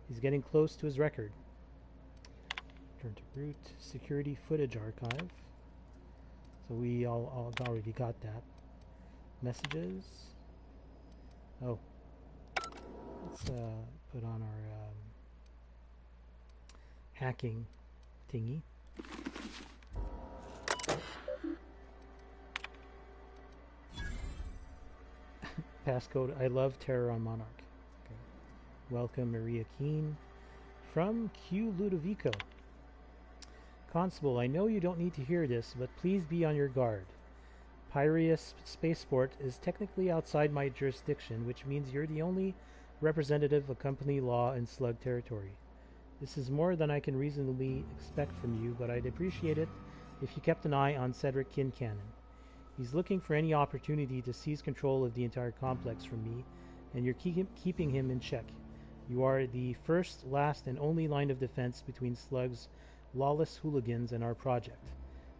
He's getting close to his record. Turn to root. Security footage archive. So we all already got that. Messages. Oh. Let's put on our hacking thingy. Passcode, I love Terror on Monarch. Okay. Welcome, Maria Keene. From Q Ludovico. Constable, I know you don't need to hear this, but please be on your guard. Piraeus Spaceport is technically outside my jurisdiction, which means you're the only representative of company law in Slug territory. This is more than I can reasonably expect from you, but I'd appreciate it if you kept an eye on Sedrick Kincannon. He's looking for any opportunity to seize control of the entire complex from me, and you're keeping him in check. You are the first, last, and only line of defense between Slug's lawless hooligans and our project.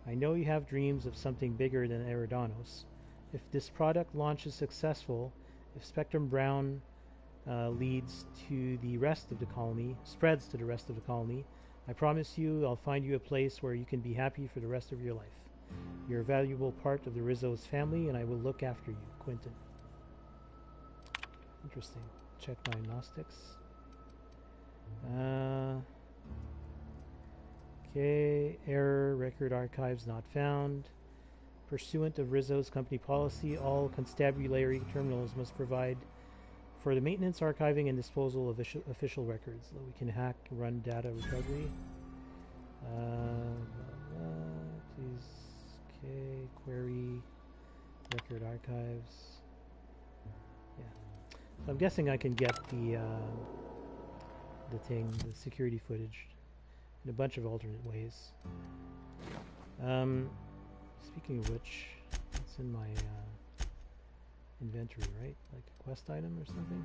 I know you have dreams of something bigger than Eridanos. If this product launch is successful, if Spectrum Brown leads to the rest of the colony, spreads to the rest of the colony, I promise you I'll find you a place where you can be happy for the rest of your life. You're a valuable part of the Rizzo's family, and I will look after you, Quentin. Interesting. Check my Gnostics. Okay, error, record archives not found. Pursuant of Rizzo's company policy, all constabulary terminals must provide for the maintenance, archiving, and disposal of official records. We can hack, run data recovery. Please, okay, query, record archives. Yeah. So I'm guessing I can get the security footage in a bunch of alternate ways. Speaking of which, it's in my inventory, right? Like a quest item or something?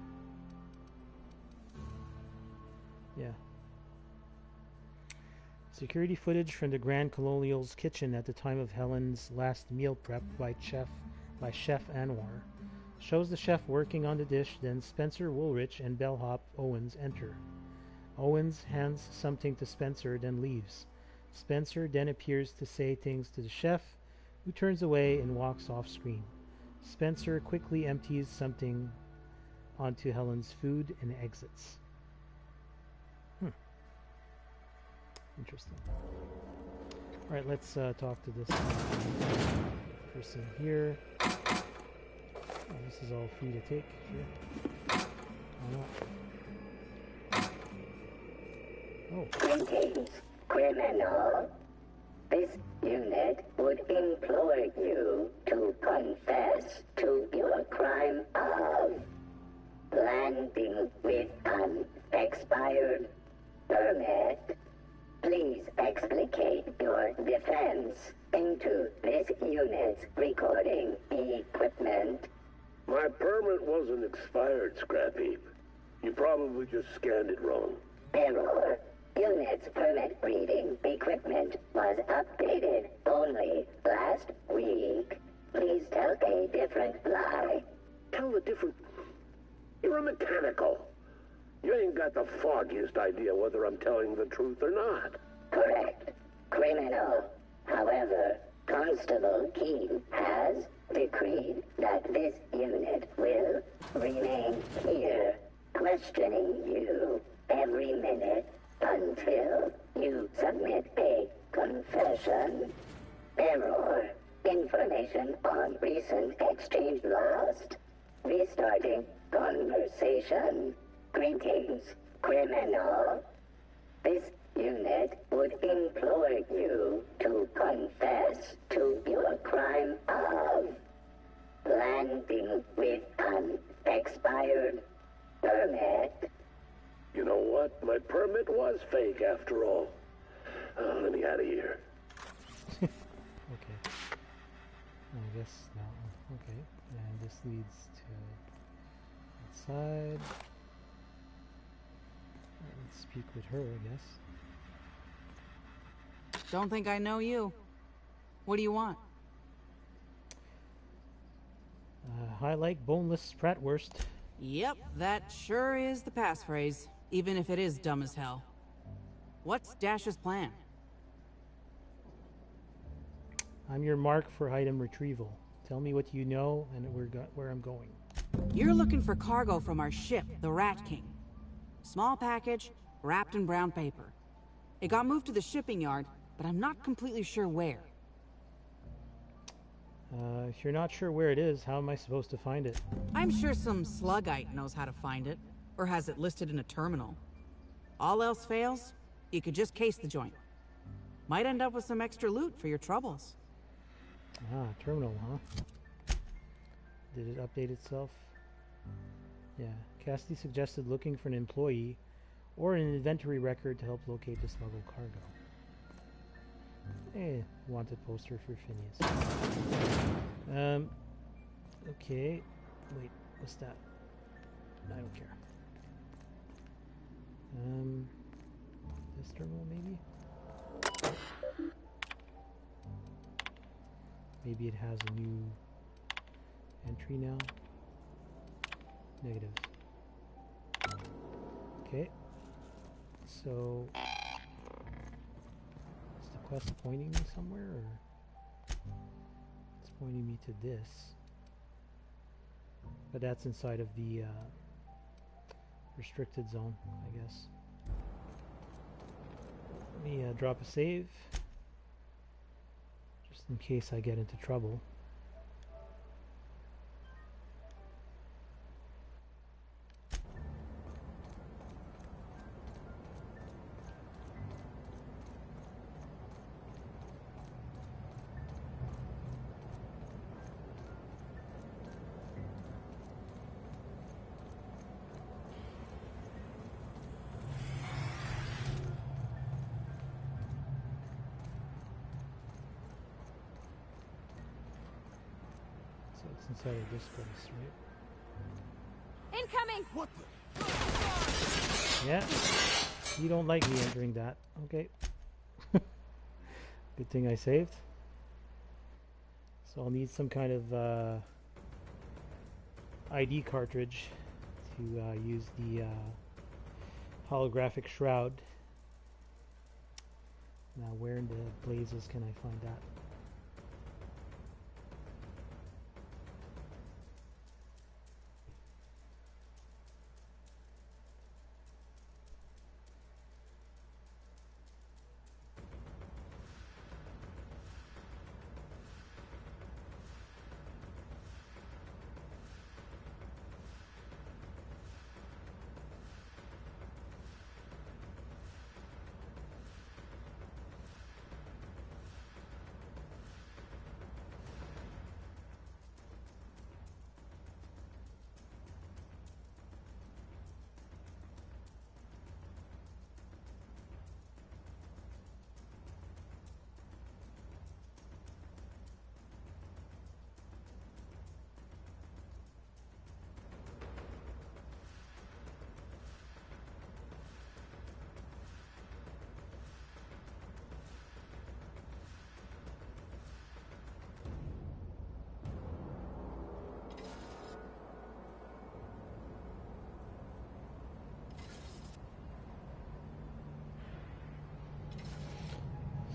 Security footage from the Grand Colonial's kitchen at the time of Helen's last meal prep by Chef Anwar shows the chef working on the dish. Then Spencer Woolrich and bellhop Owens enter. Owens hands something to Spencer, then leaves. Spencer then appears to say things to the chef, who turns away and walks off screen. Spencer quickly empties something onto Helen's food and exits. Interesting. Alright, let's talk to this person here. Oh, this is all free to take. Sure. Why not? Oh. Greetings, criminal. This unit would implore you to confess to your crime of landing with an expired permit. Please explicate your defense into this unit's recording equipment. My permit wasn't expired, Scrap Heap. You probably just scanned it wrong. Error. Unit's permit reading equipment was updated only last week. Please tell a different lie. Tell a different... You're a mechanical. You ain't got the foggiest idea whether I'm telling the truth or not. Correct. Criminal. However, Constable Keene has decreed that this unit will remain here, questioning you every minute until you submit a confession. Error. Information on recent exchange lost. Restarting conversation. Greetings, criminal. This unit would implore you to confess to your crime of landing with an expired permit. You know what? My permit was fake after all. Let me out of here. Okay. I guess no. Okay. And this leads to outside. Let's speak with her, I guess. Don't think I know you. What do you want? I like boneless bratwurst. Yep, that sure is the passphrase, even if it is dumb as hell. What's Dash's plan? I'm your mark for item retrieval. Tell me what you know and where I'm going. You're looking for cargo from our ship, the Rat King. Small package, wrapped in brown paper. It got moved to the shipping yard, but I'm not completely sure where. If you're not sure where it is, how am I supposed to find it? I'm sure some sluggite knows how to find it, or has it listed in a terminal. All else fails, you could just case the joint. Might end up with some extra loot for your troubles. Ah, terminal, huh? Did it update itself? Yeah. Cassidy suggested looking for an employee or an inventory record to help locate the smuggled cargo. Wanted poster for Phineas. Okay. Wait, what's that? I don't care. This terminal maybe? Maybe it has a new entry now. Negative. Okay. So is the quest pointing me somewhere, or it's pointing me to this? But that's inside of the restricted zone, I guess. Let me drop a save, just in case I get into trouble. Inside of this place, right? Incoming! What the? Yeah. You don't like me entering that. Okay. Good thing I saved. So I'll need some kind of ID cartridge to use the holographic shroud. Now where in the blazes can I find that?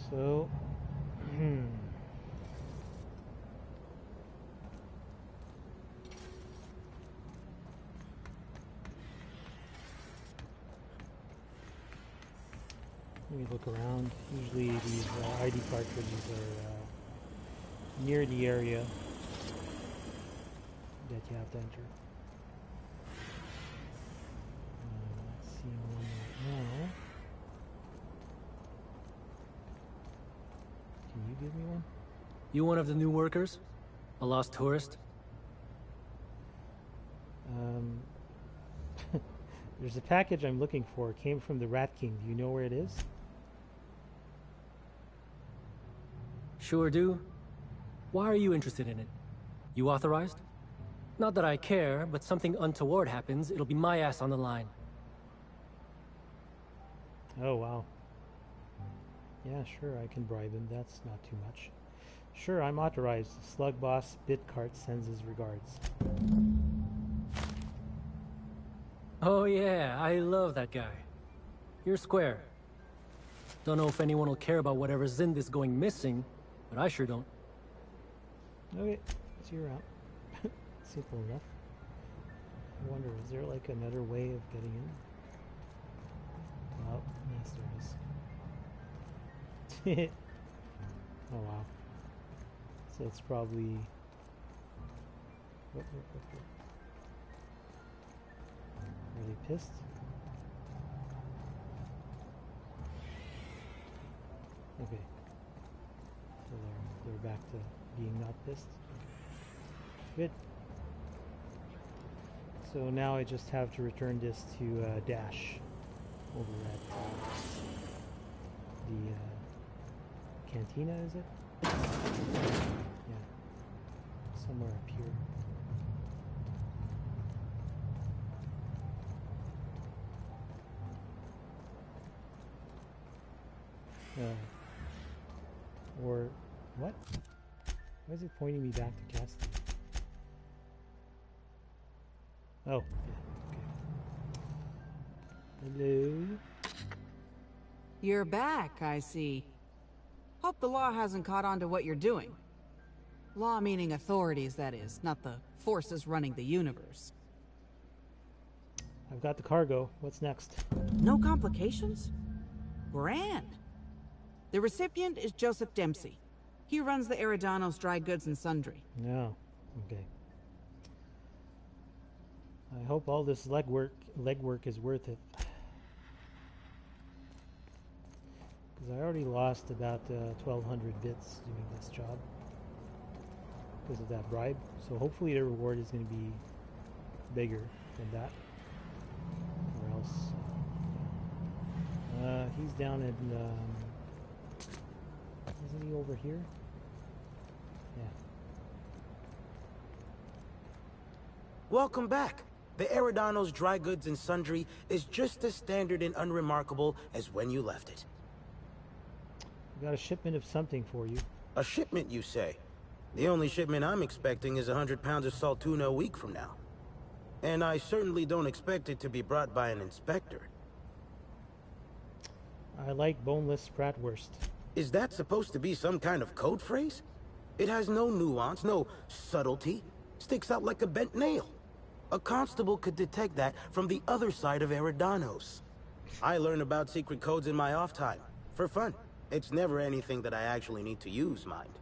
So, let me look around. Usually these ID cartridges are near the area that you have to enter. Let's see one right now. Can you give me one? You one of the new workers? A lost tourist? There's a package I'm looking for. It came from the Rat King. Do you know where it is? Sure do. Why are you interested in it? You authorized? Not that I care, but something untoward happens, it'll be my ass on the line. Oh, wow. Yeah, sure, I can bribe him. That's not too much. Sure, I'm authorized. Slug Boss Bitcart sends his regards. Oh yeah, I love that guy. You're square. Don't know if anyone will care about whatever's Zindis going missing, but I sure don't. Okay, so you're out. Simple enough. I wonder, is there like another way of getting in? Oh, yes there is. Oh wow. So it's probably... Are they pissed? Okay. So they're back to being not pissed. Good. So now I just have to return this to Dash over at the cantina, is it? Yeah. Somewhere up here. Or what? Why is it pointing me back to casting? Oh, yeah, okay. Hello? You're back, I see. Hope the law hasn't caught on to what you're doing. Law meaning authorities, that is, not the forces running the universe. I've got the cargo. What's next? No complications? Grand. The recipient is Joseph Dempsey. He runs the Eridanos Dry Goods and Sundry. No. Okay. I hope all this legwork is worth it. Because I already lost about 1,200 bits doing this job. Because of that bribe. So hopefully the reward is going to be bigger than that. Or else... he's down in... isn't he over here? Yeah. Welcome back. The Eridanos Dry Goods and Sundry is just as standard and unremarkable as when you left it. Got a shipment of something for you. A shipment, you say? The only shipment I'm expecting is 100 pounds of salt tuna a week from now. And I certainly don't expect it to be brought by an inspector. I like boneless bratwurst. Is that supposed to be some kind of code phrase? It has no nuance, no subtlety. Sticks out like a bent nail. A constable could detect that from the other side of Eridanos. I learn about secret codes in my off time. For fun. It's never anything that I actually need to use, mind.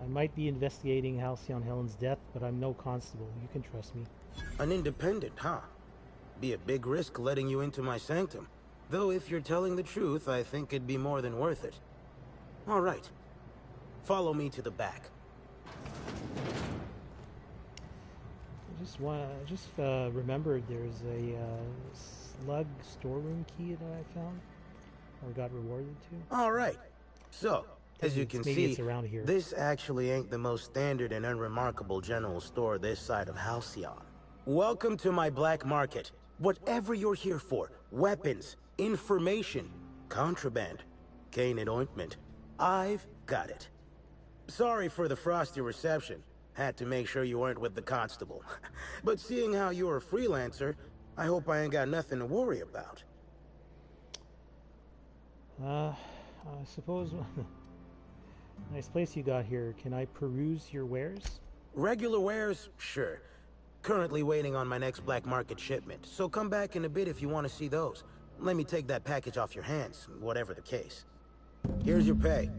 I might be investigating Halcyon Helen's death, but I'm no constable. You can trust me. An independent, huh? Be a big risk letting you into my sanctum. Though if you're telling the truth, I think it'd be more than worth it. All right. Follow me to the back. I just remembered there's a slug storeroom key that I found, or got rewarded to. All right. So, as you can see, it's around here. This actually ain't the most standard and unremarkable general store this side of Halcyon. Welcome to my black market. Whatever you're here for, weapons, information, contraband, cane and ointment, I've got it. Sorry for the frosty reception. Had to make sure you weren't with the constable. But seeing how you're a freelancer, I hope I ain't got nothing to worry about. I suppose... Nice place you got here. Can I peruse your wares? Regular wares? Sure. Currently waiting on my next black market shipment, so come back in a bit if you want to see those. Let me take that package off your hands, whatever the case. Here's your pay.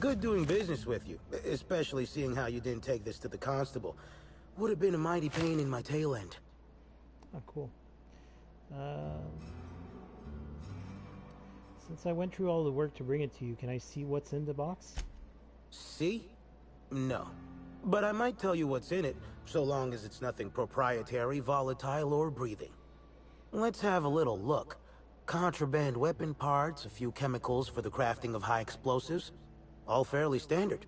Good doing business with you, especially seeing how you didn't take this to the constable. Would have been a mighty pain in my tail end. Oh, cool. Since I went through all the work to bring it to you, can I see what's in the box? See? No. But I might tell you what's in it, so long as it's nothing proprietary, volatile, or breathing. Let's have a little look. Contraband weapon parts, a few chemicals for the crafting of high explosives. All fairly standard.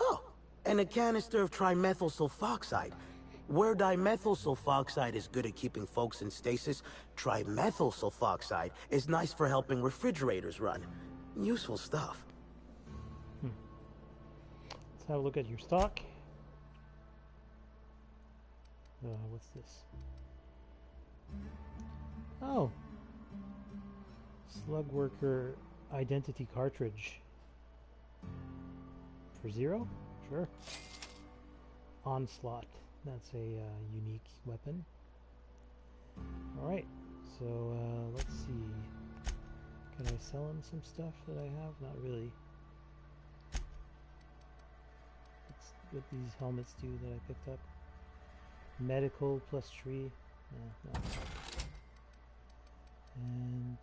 Oh, and a canister of trimethyl sulfoxide. Where dimethyl sulfoxide is good at keeping folks in stasis, trimethyl sulfoxide is nice for helping refrigerators run. Useful stuff. Let's have a look at your stock. What's this? Oh. Slug Worker Identity Cartridge. For 0? Sure. Onslaught. That's a unique weapon. Alright, so let's see. Can I sell him some stuff that I have? Not really. What's what these helmets do that I picked up? Medical +3. No. And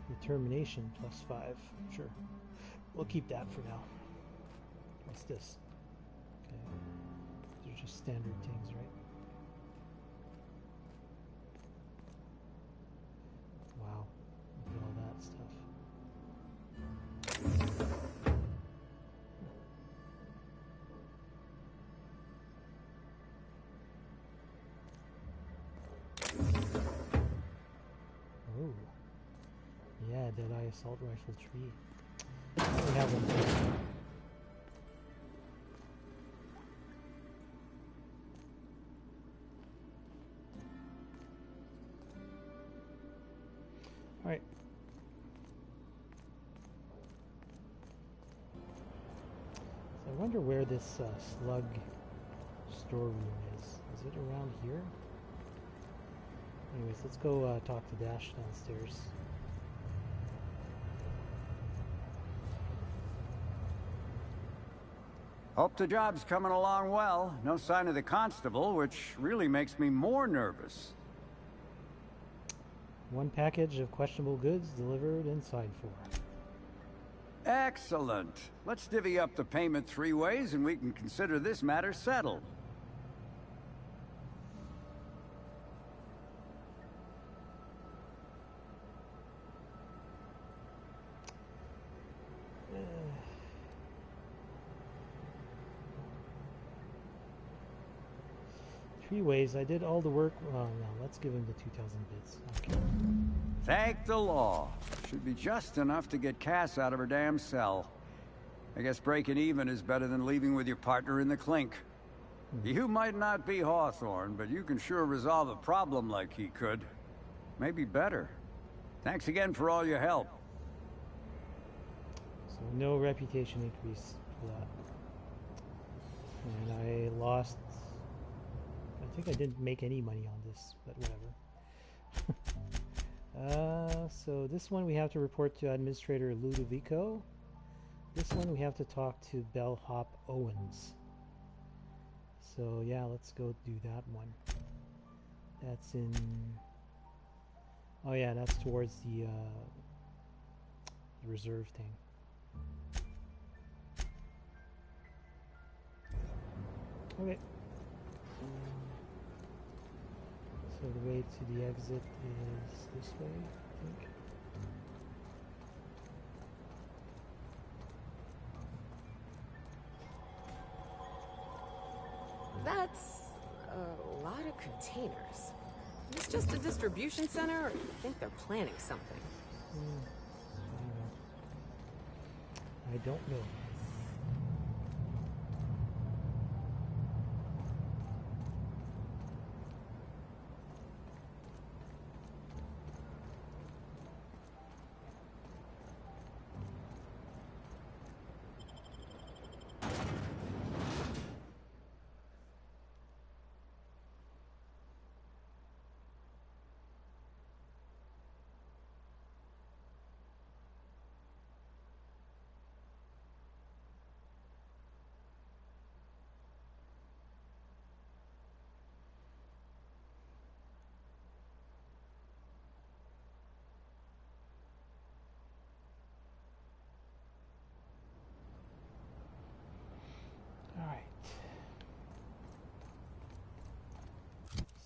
determination +5. Sure. We'll keep that for now. What's this? Okay. They're just standard things, right? Wow. Look at all that stuff. Oh. Yeah, Deadeye Assault Rifle tree. We have one there. Alright. So I wonder where this slug storeroom is. Is it around here? Anyways, let's go talk to Dash downstairs. Hope the job's coming along well. No sign of the constable, which really makes me more nervous. One package of questionable goods delivered inside 4. Excellent. Let's divvy up the payment 3 ways and we can consider this matter settled. Freeways, I did all the work. Oh no, let's give him the 2,000 bits. Okay. Thank the law. Should be just enough to get Cass out of her damn cell. I guess breaking even is better than leaving with your partner in the clink. You might not be Hawthorne, but you can sure resolve a problem like he could. Maybe better. Thanks again for all your help. So no reputation increase for that. And I lost... I think I didn't make any money on this, but whatever. So this one we have to report to Administrator Ludovico. This one we have to talk to Bellhop Owens. So yeah, let's go do that one. That's in... Oh yeah, that's towards the reserve thing. Okay. So the way to the exit is this way, I think. That's a lot of containers. Is this just a distribution center, or do you think they're planning something? I don't know.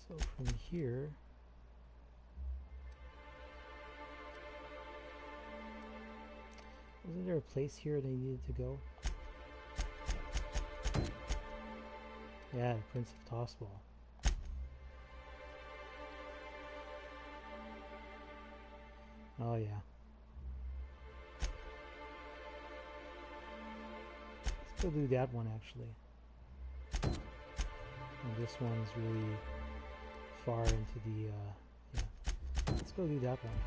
So from here, wasn't there a place here they needed to go? Yeah, the Prince of Tossball. Oh yeah. Let's go do that one actually. And this one's really far into the, yeah. Let's go do that one.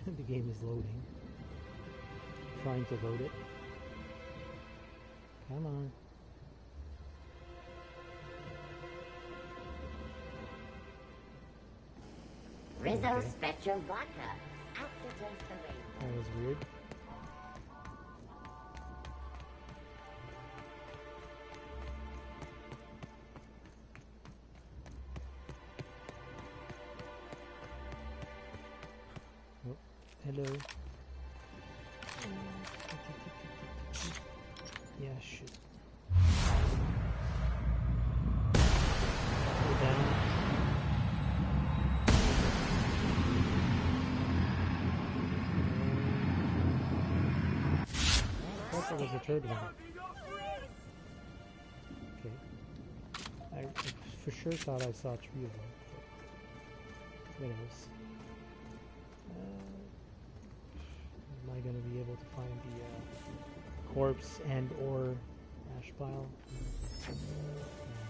The game is loading. Trying to load it. Come on. Rizzo Spectrum Vodka. Aftertaste the rain. That was weird. Hello. Yeah, shit. Go down. I thought there was a third one. Okay. I for sure thought I saw 3 of them. What else? Am I going to be able to find the corpse and or ash pile? I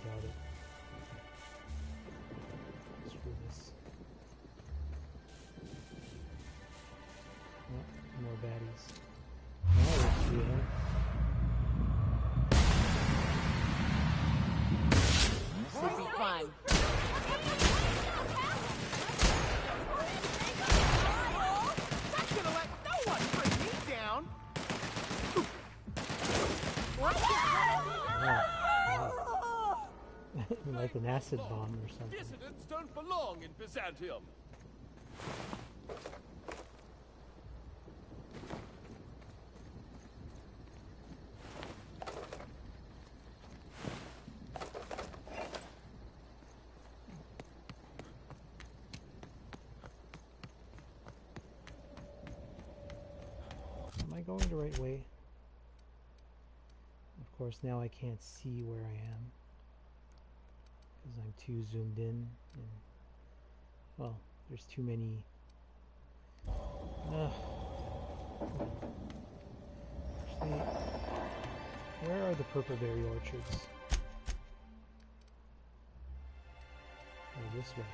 doubt it. Screw this. Oh, more baddies. Now there's 3 of them. Should be fine. Oh. like an acid bomb or something. Dissidents don't belong in Byzantium. Am I going the right way? Of course, now I can't see where I am because I'm too zoomed in, and well, there's too many. Actually, where are the Purpleberry Orchards? Oh, this way.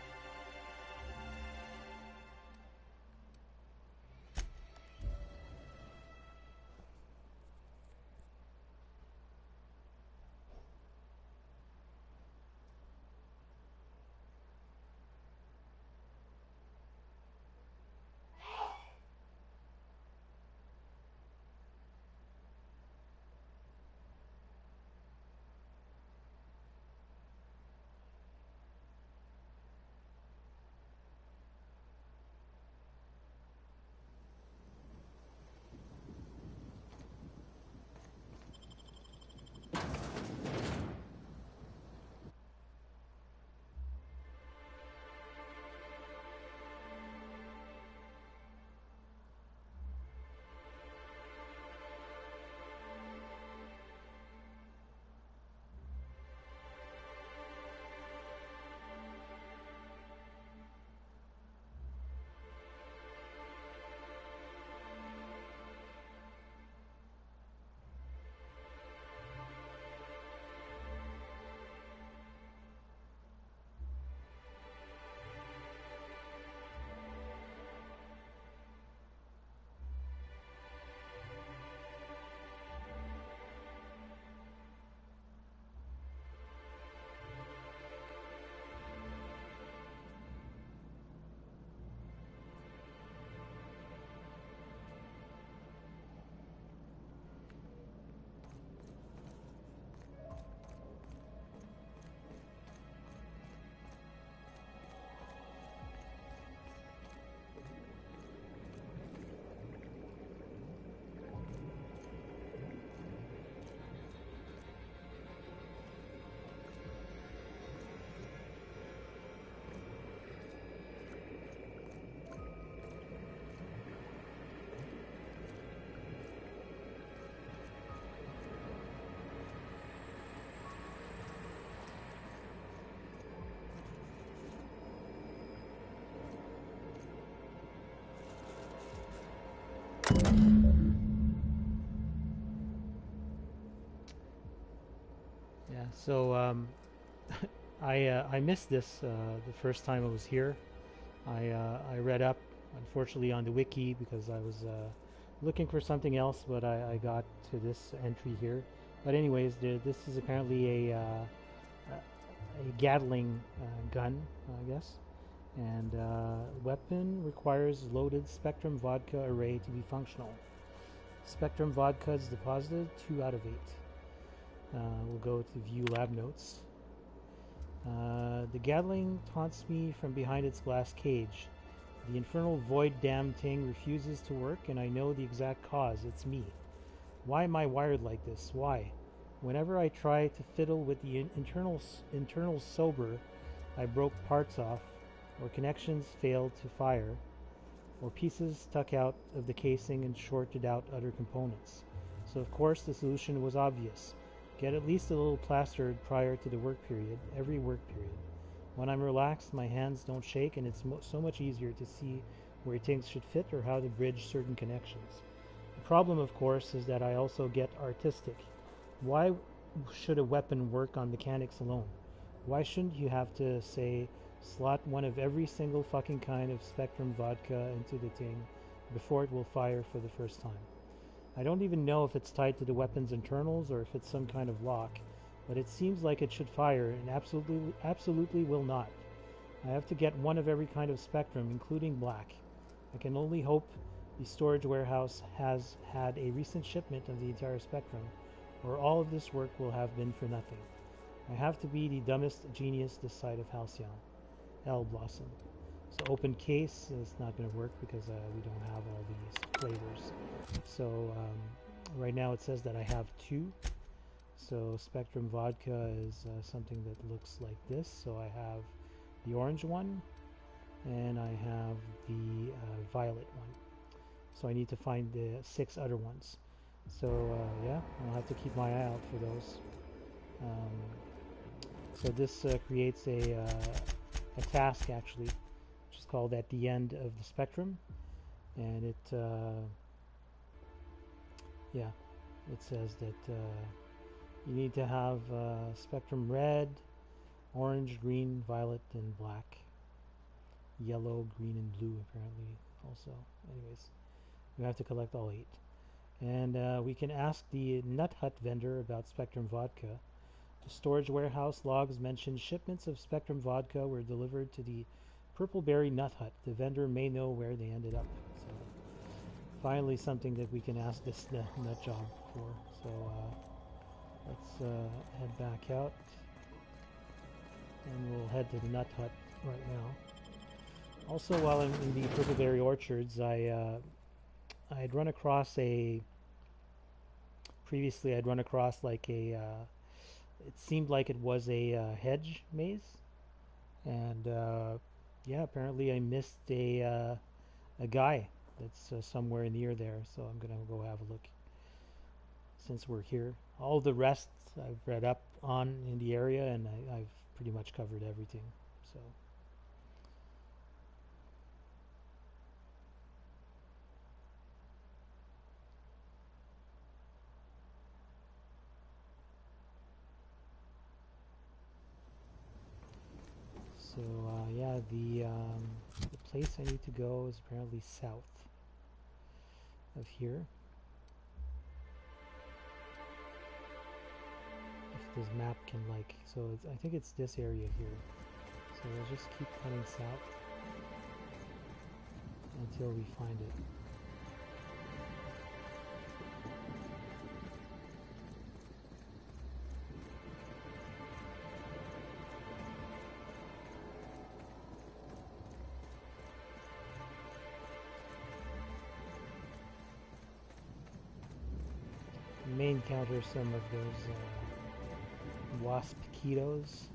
Yeah, so I missed this the first time I was here. I read up, unfortunately, on the wiki because I was looking for something else, but I got to this entry here. But anyways, this is apparently a Gatling gun, I guess, and weapon requires loaded Spectrum Vodka array to be functional. Spectrum Vodka is deposited 2 out of 8. We'll go to view lab notes. The Gatling taunts me from behind its glass cage. The infernal void damn thing refuses to work, and I know the exact cause. It's me. Why am I wired like this? Why? Whenever I try to fiddle with the internal sober, I broke parts off, or connections failed to fire, or pieces stuck out of the casing and shorted out other components. So of course the solution was obvious. Get at least a little plastered prior to the work period, every work period. When I'm relaxed, my hands don't shake, and it's so much easier to see where things should fit or how to bridge certain connections. The problem, of course, is that I also get artistic. Why should a weapon work on mechanics alone? Why shouldn't you have to, say, slot one of every single fucking kind of Spectrum Vodka into the thing before it will fire for the first time? I don't even know if it's tied to the weapon's internals or if it's some kind of lock, but it seems like it should fire and absolutely will not. I have to get one of every kind of Spectrum, including black. I can only hope the storage warehouse has had a recent shipment of the entire Spectrum, or all of this work will have been for nothing. I have to be the dumbest genius this side of Halcyon. L Blossom. So open case is not going to work because we don't have all these flavors. So right now it says that I have 2. So Spectrum Vodka is something that looks like this. So I have the orange one and I have the violet one. So I need to find the 6 other ones. So yeah, I'll have to keep my eye out for those. So this creates a task actually, which is called at the end of the spectrum, and it yeah, it says that you need to have spectrum red, orange, green, violet, and black, yellow, green, and blue apparently also. Anyways, we have to collect all 8, and we can ask the Nut Hut vendor about Spectrum Vodka. The storage warehouse logs mention shipments of Spectrum Vodka were delivered to the Purpleberry Nut Hut. The vendor may know where they ended up. So finally something that we can ask this nut job for. So let's head back out. And we'll head to the Nut Hut right now. Also, while I'm in the Purpleberry Orchards, I'd run across previously I'd run across like a it seemed like it was a hedge maze, and yeah, apparently I missed a guy that's somewhere near there, so I'm gonna go have a look since we're here. All the rest I've read up on in the area, and I've pretty much covered everything, so yeah, the place I need to go is apparently south of here. If this map can so I think it's this area here. So we'll just keep heading south until we find it. You may encounter some of those wasp-ketos.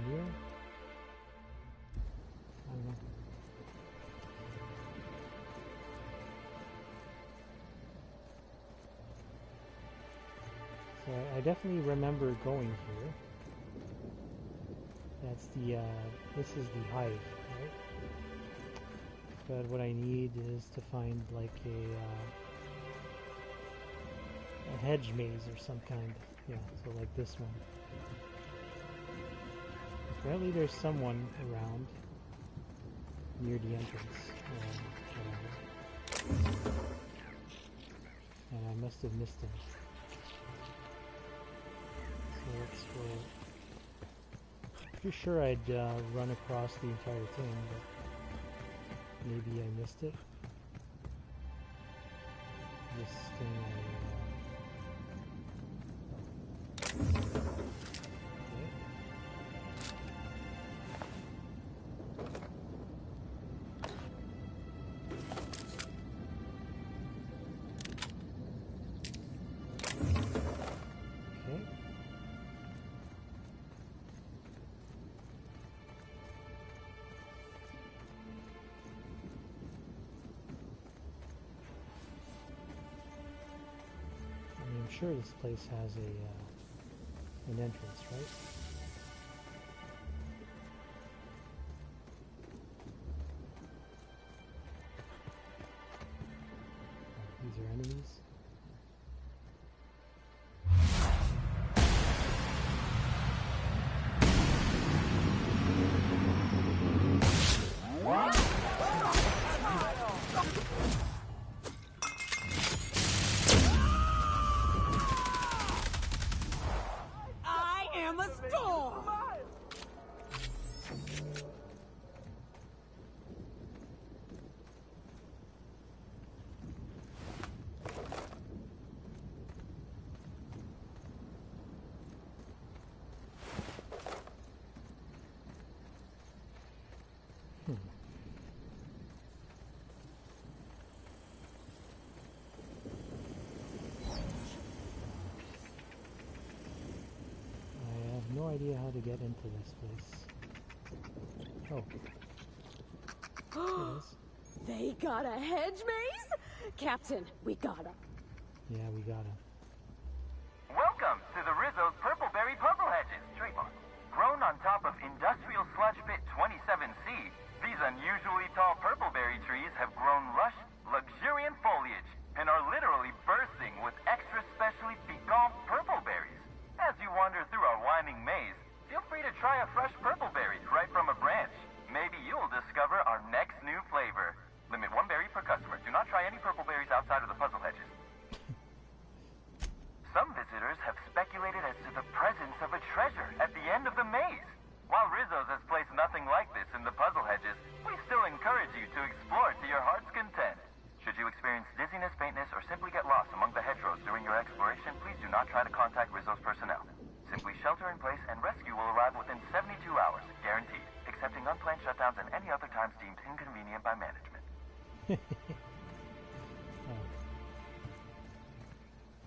Here? I don't know. So I definitely remember going here. That's the, this is the hive, right? But what I need is to find like a hedge maze or some kind. Yeah, so like this one. Apparently there's someone around near the entrance. And I must have missed him. So let's go. Pretty sure I'd run across the entire thing, but maybe I missed it. This thing I'm sure this place has an entrance, right? These are enemies. idea how to get into this place. Oh. There it is. They got a hedge maze? Captain, we gotta. Yeah, we gotta. Welcome to the Rizzo's Purpleberry Puzzlehedges, trademark. Grown on top of industrial sludge pit 27C, these unusually tall purpleberry trees have grown lush, luxuriant foliage and are literally bursting with extra specially piquant purpleberries. As you wander through our winding maze, feel free to try a fresh purpleberry right from a branch. Maybe you'll discover our next new flavor. Limit 1 berry per customer. Do not try any purpleberries outside of the puzzle hedges. Some visitors have speculated as to the presence of a treasure at the end of the maze. While Rizzo's has placed nothing like this in the puzzle hedges, we still encourage you to explore to your heart's content. Should you experience dizziness, faintness, or simply get lost among the hedgerows during your exploration, please do not try to contact Rizzo's personnel. Simply shelter in place and rescue will arrive within 72 hours, guaranteed, excepting unplanned shutdowns and any other times deemed inconvenient by management.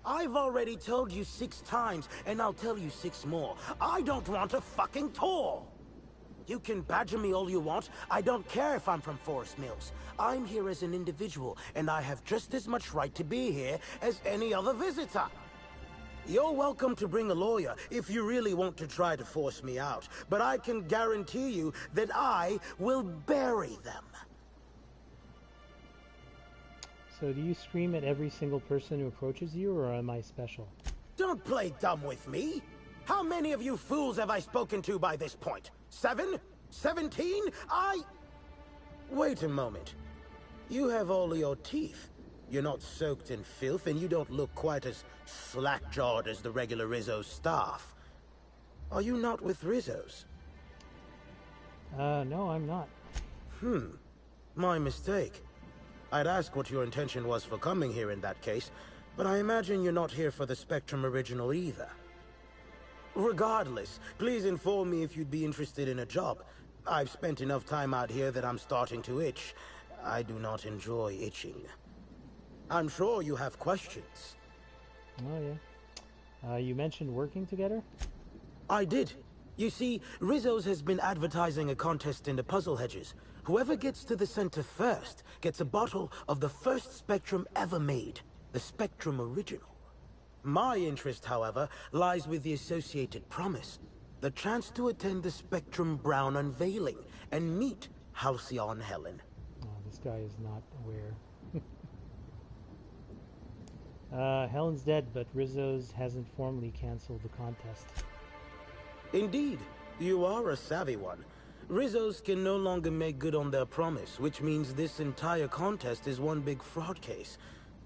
I've already told you 6 times, and I'll tell you 6 more. I don't want a fucking tour! You can badger me all you want. I don't care if I'm from Forest Mills. I'm here as an individual, and I have just as much right to be here as any other visitor. You're welcome to bring a lawyer if you really want to try to force me out, but I can guarantee you that I will bury them. So do you scream at every single person who approaches you, or am I special? Don't play dumb with me! How many of you fools have I spoken to by this point? 7? 17? Wait a moment. You have all your teeth. You're not soaked in filth, and you don't look quite as slack-jawed as the regular Rizzo's staff. Are you not with Rizzo's? No, I'm not. My mistake. I'd ask what your intention was for coming here in that case, but I imagine you're not here for the Spectrum original either. Regardless, please inform me if you'd be interested in a job. I've spent enough time out here that I'm starting to itch. I do not enjoy itching. I'm sure you have questions. Oh, yeah. You mentioned working together? I did. You see, Rizzo's has been advertising a contest in the puzzle hedges. Whoever gets to the center first gets a bottle of the first Spectrum ever made, the Spectrum original. My interest, however, lies with the associated promise, the chance to attend the Spectrum Brown unveiling and meet Halcyon Helen. Oh, this guy is not aware. Helen's dead, but Rizzo's hasn't formally canceled the contest. Indeed, you are a savvy one. Rizzo's can no longer make good on their promise, which means this entire contest is one big fraud case.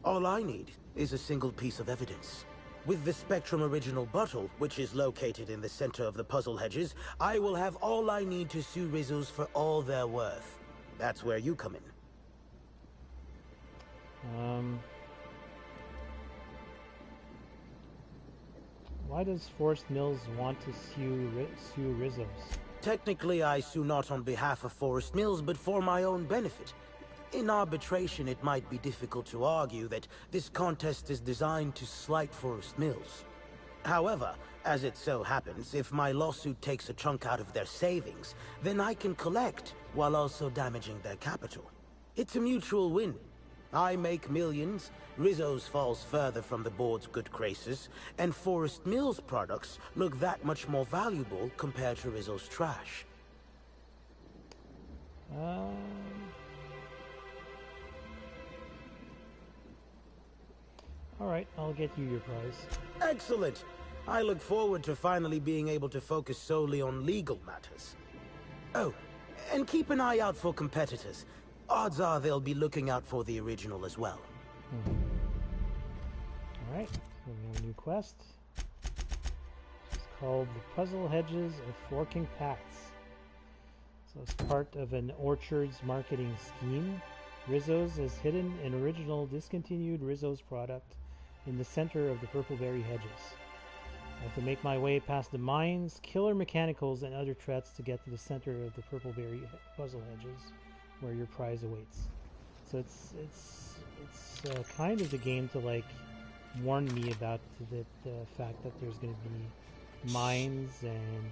All I need is a single piece of evidence. With the Spectrum original bottle, which is located in the center of the puzzle hedges, I will have all I need to sue Rizzo's for all they're worth. That's where you come in. Why does Forest Mills want to sue Rizzo's? Technically, I sue not on behalf of Forest Mills, but for my own benefit. In arbitration, it might be difficult to argue that this contest is designed to slight Forest Mills. However, as it so happens, if my lawsuit takes a chunk out of their savings, then I can collect, while also damaging their capital. It's a mutual win. I make millions, Rizzo's falls further from the board's good graces, and Forest Mills products look that much more valuable compared to Rizzo's trash. Alright, I'll get you your prize. Excellent! I look forward to finally being able to focus solely on legal matters. Oh, and keep an eye out for competitors. Odds are they'll be looking out for the original as well. Alright, so we have a new quest. It's called the Puzzlehedges of Forking Paths. So it's part of an Orchards marketing scheme. Rizzo's has hidden an original discontinued Rizzo's product in the center of the Purpleberry hedges. I have to make my way past the mines, killer mechanicals, and other threats to get to the center of the Purpleberry Puzzlehedges, where your prize awaits. So it's kind of the game to like warn me about the fact that there's going to be mines and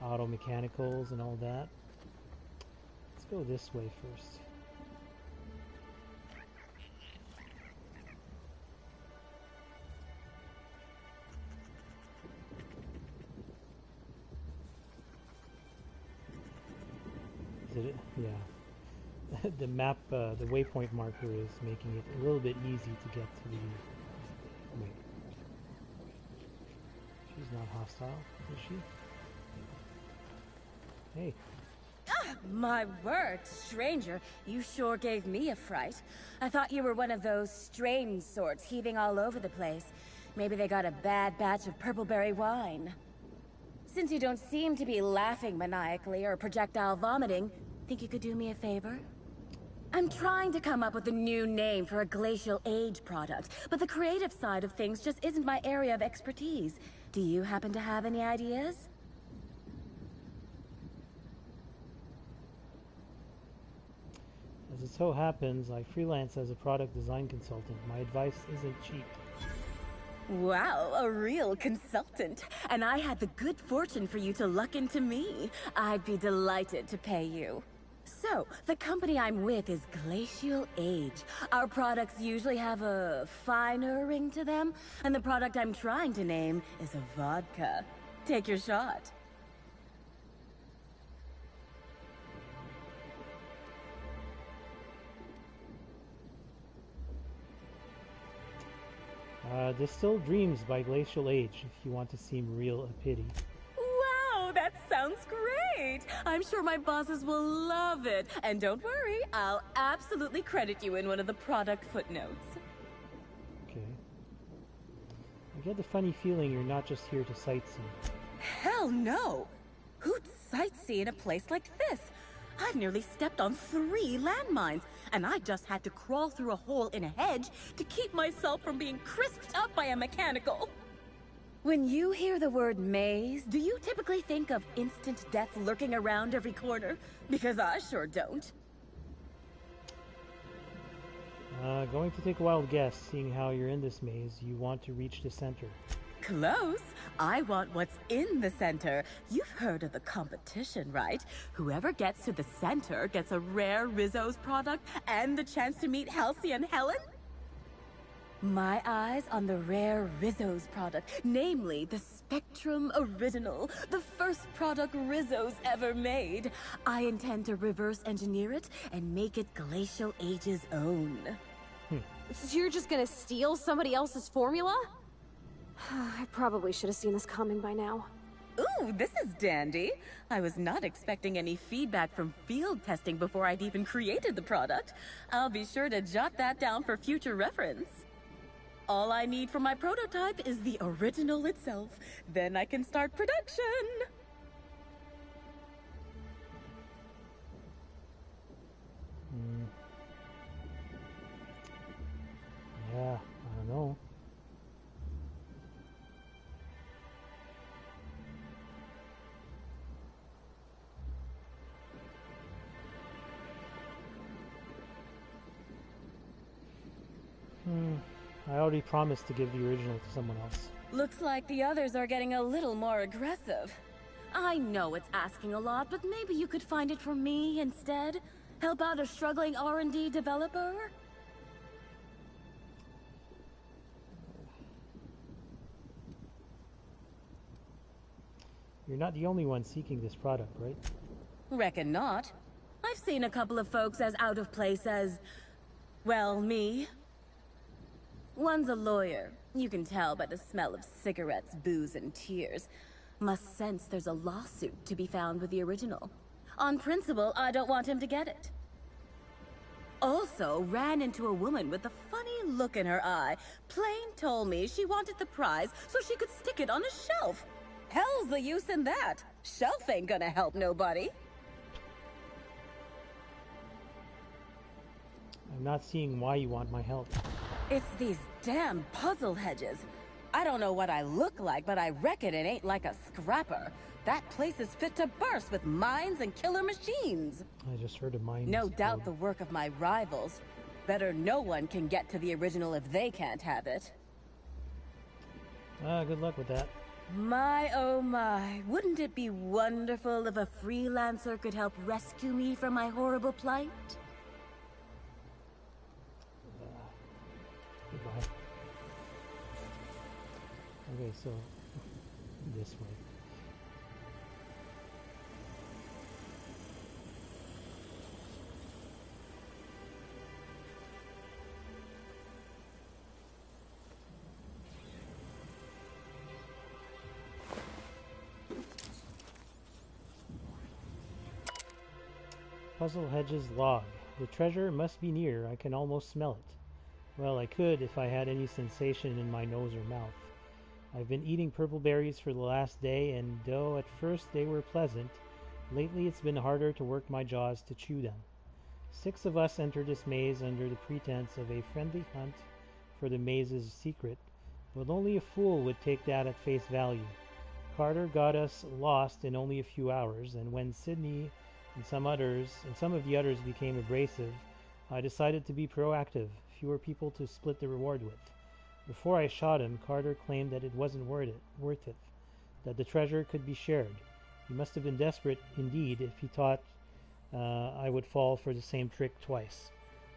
auto mechanicals and all that. Let's go this way first. Is it? Yeah. The map, the waypoint marker is making it a little bit easy to get to the... Wait. She's not hostile, is she? Hey. My word, stranger, you sure gave me a fright. I thought you were one of those strange sorts heaving all over the place. Maybe they got a bad batch of purpleberry wine. Since you don't seem to be laughing maniacally or projectile vomiting, think you could do me a favor? I'm trying to come up with a new name for a glacial age product, but the creative side of things just isn't my area of expertise. Do you happen to have any ideas? As it so happens, I freelance as a product design consultant. My advice isn't cheap. Wow, a real consultant. And I had the good fortune for you to luck into me. I'd be delighted to pay you. So, the company I'm with is Glacial Age. Our products usually have a finer ring to them, and the product I'm trying to name is a vodka. Take your shot. Distilled Dreams by Glacial Age, if you want to seem real a pity. Wow, that sounds great! I'm sure my bosses will love it. And don't worry, I'll absolutely credit you in one of the product footnotes. Okay. I get the funny feeling you're not just here to sightsee. Hell no! Who'd sightsee in a place like this? I've nearly stepped on 3 landmines, and I just had to crawl through a hole in a hedge to keep myself from being crisped up by a mechanical. When you hear the word maze, do you typically think of instant death lurking around every corner? Because I sure don't. Going to take a wild guess, seeing how you're in this maze. You want to reach the center. Close. I want what's in the center. You've heard of the competition, right? Whoever gets to the center gets a rare Rizzo's product and the chance to meet Halcyon Helen? My eyes on the rare Rizzo's product, namely the Spectrum Original, the first product Rizzo's ever made. I intend to reverse engineer it and make it Glacial Age's own. So you're just gonna steal somebody else's formula? I probably should have seen this coming by now. Ooh, this is dandy. I was not expecting any feedback from field testing before I'd even created the product. I'll be sure to jot that down for future reference. All I need for my prototype is the original itself. Then I can start production. Yeah, I don't know. I already promised to give the original to someone else. Looks like the others are getting a little more aggressive. I know it's asking a lot, but maybe you could find it for me instead? Help out a struggling R&D developer? You're not the only one seeking this product, right? Reckon not. I've seen a couple of folks as out of place as... well, me. One's a lawyer. You can tell by the smell of cigarettes, booze, and tears. Must sense there's a lawsuit to be found with the original. On principle, I don't want him to get it. Also, ran into a woman with a funny look in her eye. Plain told me she wanted the prize so she could stick it on a shelf. Hell's the use in that. Shelf ain't gonna help nobody. I'm not seeing why you want my help. It's these damn puzzle hedges. I don't know what I look like, but I reckon it ain't like a scrapper. That place is fit to burst with mines and killer machines. I just heard of mines. No doubt the work of my rivals. Better no one can get to the original if they can't have it. Good luck with that. My oh my, wouldn't it be wonderful if a freelancer could help rescue me from my horrible plight? Goodbye. Okay, so this way. Puzzlehedges log. The treasure must be near. I can almost smell it. Well, I could if I had any sensation in my nose or mouth. I've been eating purple berries for the last day, and though at first they were pleasant, lately it's been harder to work my jaws to chew them. 6 of us entered this maze under the pretense of a friendly hunt for the maze's secret, but only a fool would take that at face value. Carter got us lost in only a few hours, and when Sydney and some of the others became abrasive, I decided to be proactive, fewer people to split the reward with. Before I shot him, Carter claimed that it wasn't worth it, that the treasure could be shared. He must have been desperate indeed if he thought I would fall for the same trick twice.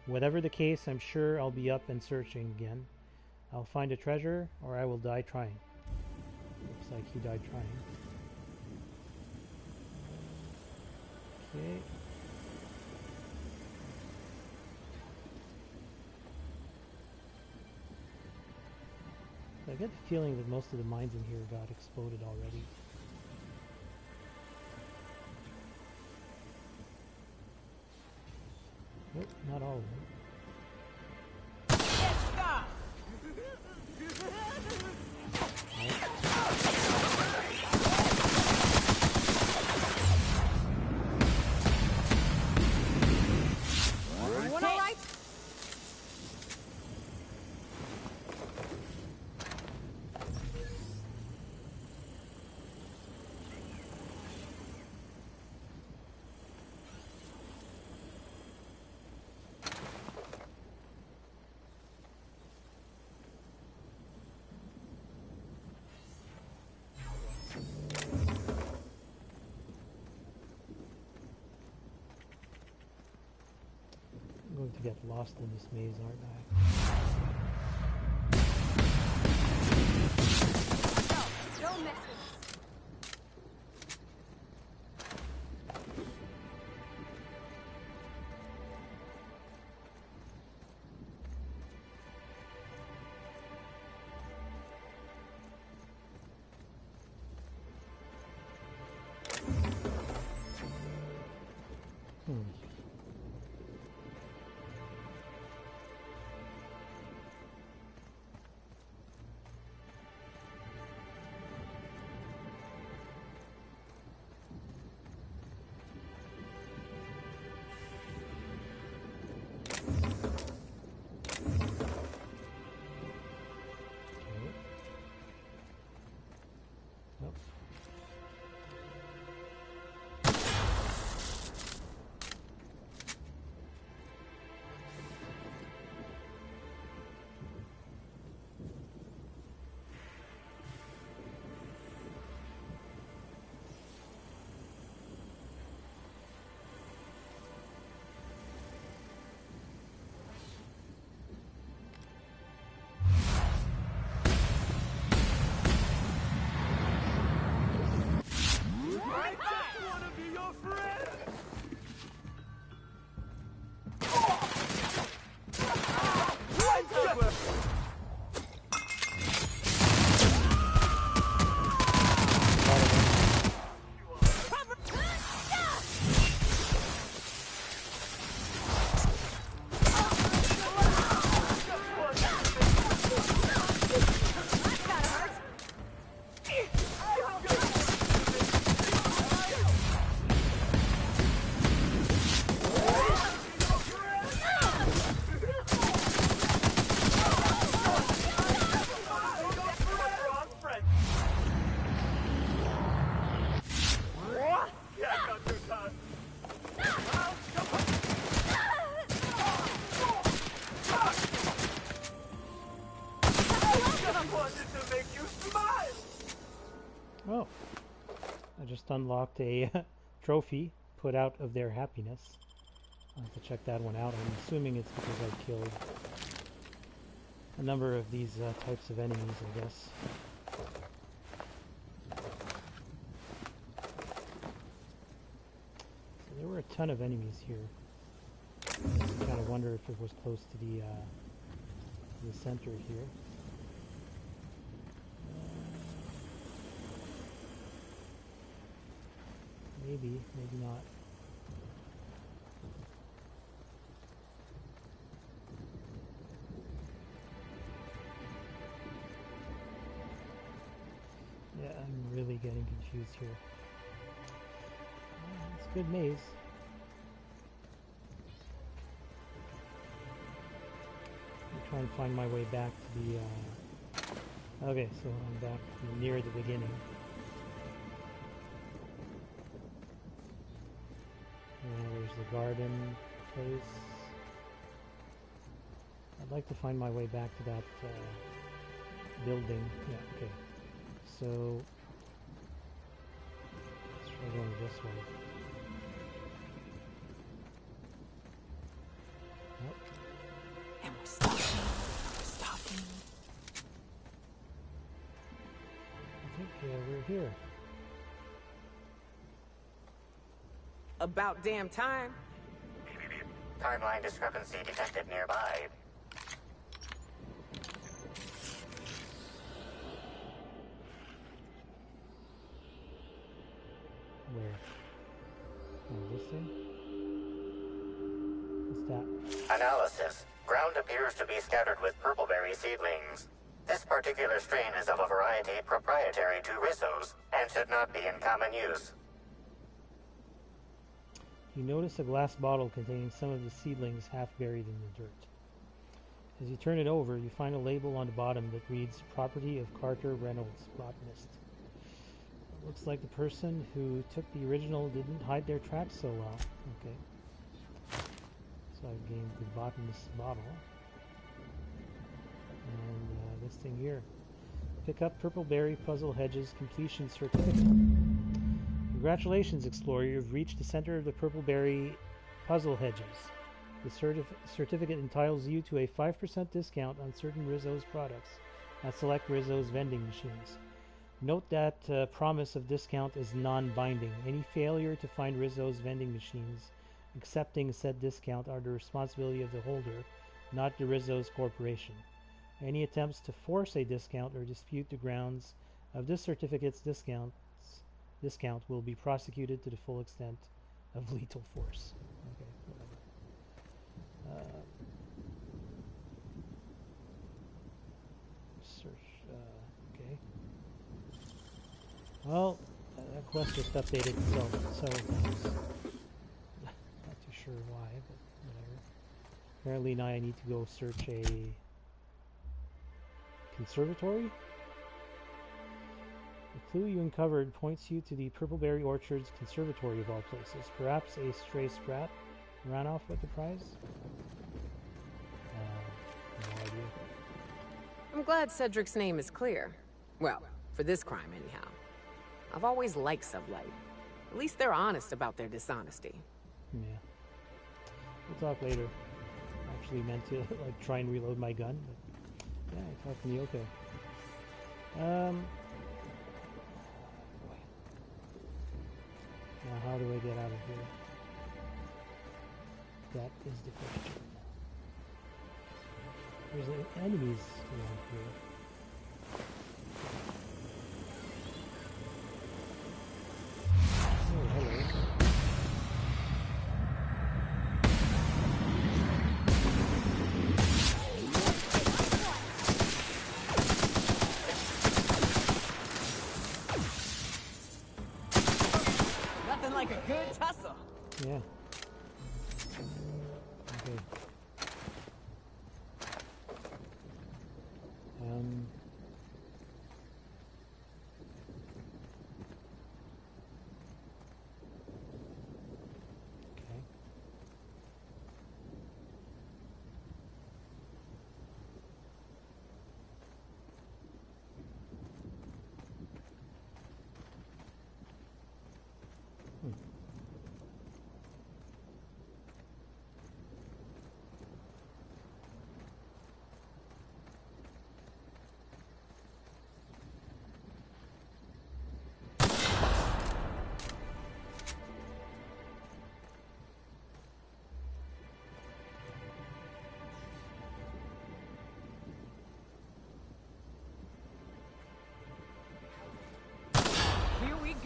Whatever the case, I'm sure I'll be up and searching again. I'll find a treasure, or I will die trying. Looks like he died trying. Okay. I get the feeling that most of the mines in here got exploded already. Nope, not all of them. To get lost in this maze, aren't I? Don't mess with us. Oh, I just unlocked a trophy, put out of their happiness. I'll have to check that one out. I'm assuming it's because I killed a number of these types of enemies, I guess. So there were a ton of enemies here. I kind of wonder if it was close to the center here. Maybe, maybe not. Yeah, I'm really getting confused here. It's a good maze. I'm trying to find my way back to the... Okay, so I'm back near the beginning. There's the garden place. I'd like to find my way back to that building. Yeah, okay. So, let's try going this way. Nope. And we're stopping. We're stopping. I think we're here. About damn time. Timeline discrepancy detected nearby. Where? Oh, this thing? What's that? Analysis. Ground appears to be scattered with purpleberry seedlings. This particular strain is of a variety proprietary to Rizzo's and should not be in common use. You notice a glass bottle containing some of the seedlings half buried in the dirt. As you turn it over, you find a label on the bottom that reads, Property of Carter Reynolds, botanist. It looks like the person who took the original didn't hide their tracks so well. Okay. So I've gained the botanist's bottle. And this thing here. Pick up Purpleberry Puzzlehedges completion certificate. Congratulations, Explorer. You've reached the center of the Purpleberry Puzzlehedges. The certificate entitles you to a 5% discount on certain Rizzo's products at select Rizzo's vending machines. Note that promise of discount is non-binding. Any failure to find Rizzo's vending machines accepting said discount are the responsibility of the holder, not the Rizzo's Corporation. Any attempts to force a discount or dispute the grounds of this certificate's discount will be prosecuted to the full extent of lethal force. Okay, whatever. Search. Okay. Well, that quest just updated itself several times. Not too sure why, but whatever. Apparently now I need to go search a conservatory. The clue you uncovered points you to the Purpleberry Orchards Conservatory of all places. Perhaps a stray sprat ran off with the prize? No idea. I'm glad Cedric's name is clear. Well, for this crime anyhow. I've always liked SubLight. At least they're honest about their dishonesty. Yeah. We'll talk later. I actually meant to like try and reload my gun, but yeah, I talked to Yoko. Now how do I get out of here? That is the question. There's enemies around here. Oh, hello. Nothing like a good tussle. Yeah. Okay. Okay.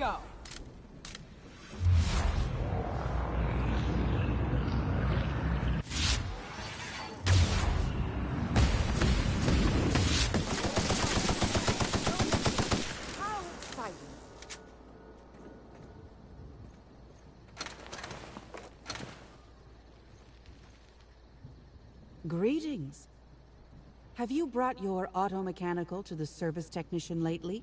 go. How exciting. Greetings. Have you brought your auto-mechanical to the service technician lately?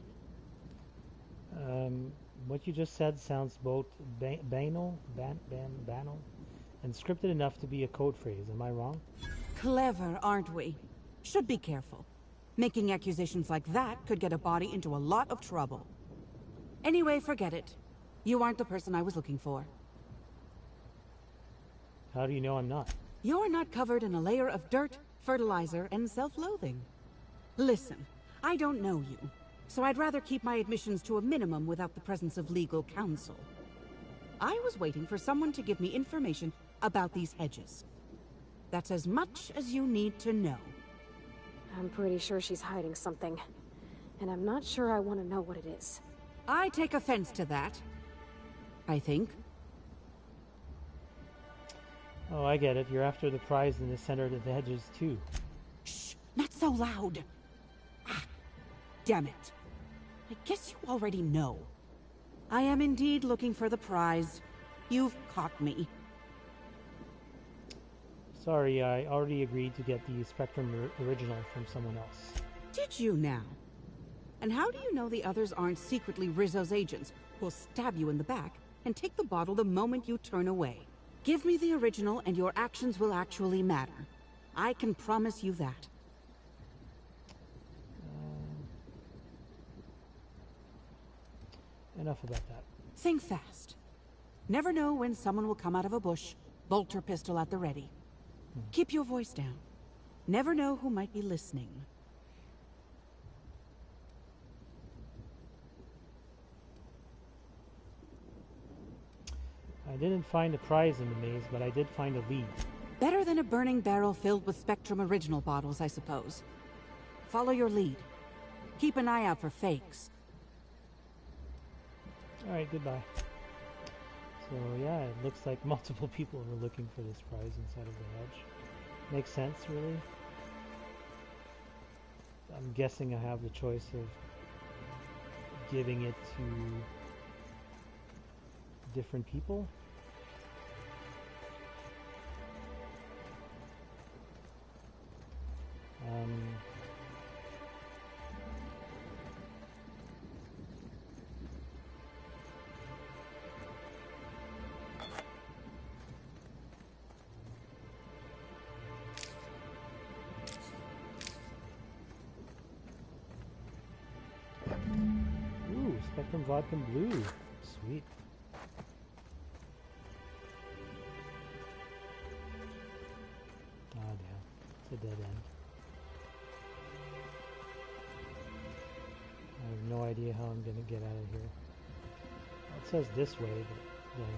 What you just said sounds both banal, and scripted enough to be a code phrase. Am I wrong? Clever, aren't we? Should be careful. Making accusations like that could get a body into a lot of trouble. Anyway, forget it. You aren't the person I was looking for. How do you know I'm not? You're not covered in a layer of dirt, fertilizer, and self-loathing. Listen, I don't know you, so I'd rather keep my admissions to a minimum without the presence of legal counsel. I was waiting for someone to give me information about these hedges. That's as much as you need to know. I'm pretty sure she's hiding something, and I'm not sure I want to know what it is. I take offense to that, I think. Oh, I get it. You're after the prize in the center of the hedges, too. Shh! Not so loud! Ah, damn it. I guess you already know. I am indeed looking for the prize. You've caught me. Sorry, I already agreed to get the Spectrum original from someone else. Did you now? And how do you know the others aren't secretly Rizzo's agents who'll stab you in the back and take the bottle the moment you turn away? Give me the original and your actions will actually matter. I can promise you that. Enough about that. Think fast. Never know when someone will come out of a bush, bolt or pistol at the ready. Keep your voice down. Never know who might be listening. I didn't find a prize in the maze, but I did find a lead. Better than a burning barrel filled with Spectrum original bottles, I suppose. Follow your lead. Keep an eye out for fakes. Alright, goodbye. So yeah, it looks like multiple people were looking for this prize inside of the hedge. Makes sense, really. I'm guessing I have the choice of giving it to different people. Ooh, Spectrum Vodka Blue. Sweet. Oh damn, it's a dead end. I have no idea how I'm gonna get out of here. Well, it says this way, but then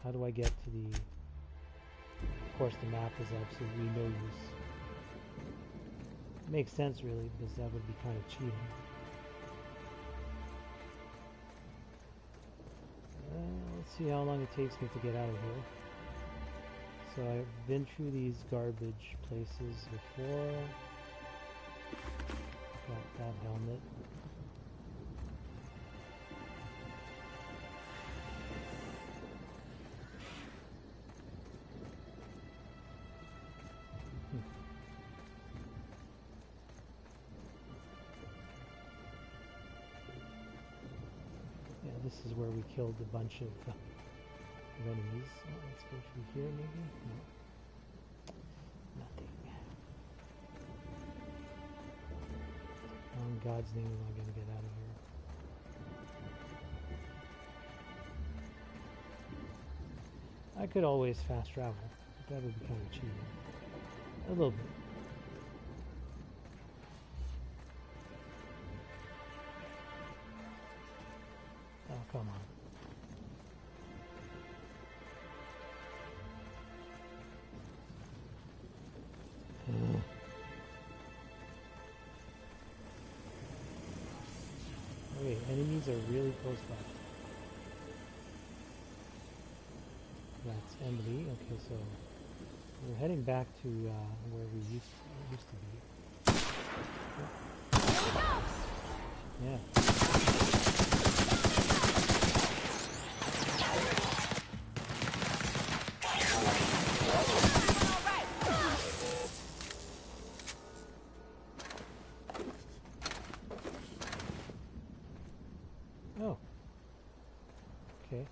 how do I get to the... Of course the map is absolutely no use. Makes sense really, because that would be kind of cheating. Let's see how long it takes me to get out of here. So I've been through these garbage places before. Got that helmet. Yeah, this is where we killed a bunch of enemies. Let's go through here maybe? No. Nothing. How in God's name am I going to get out of here? I could always fast travel, but that would be kind of cheating. A little bit. Oh, come on. Okay, enemies are really close by. That's Emily. Okay, so we're heading back to where we used to be. Yeah. Oh. Okay.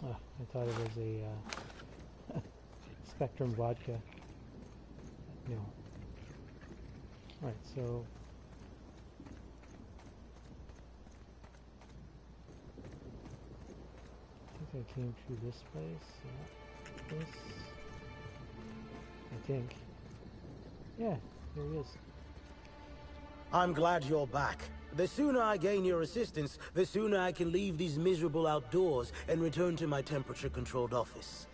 Oh, I thought it was a Spectrum Vodka. No. Alright, so I think I came through this place. This. I think. Yeah, there he is. I'm glad you're back. The sooner I gain your assistance, the sooner I can leave these miserable outdoors and return to my temperature-controlled office.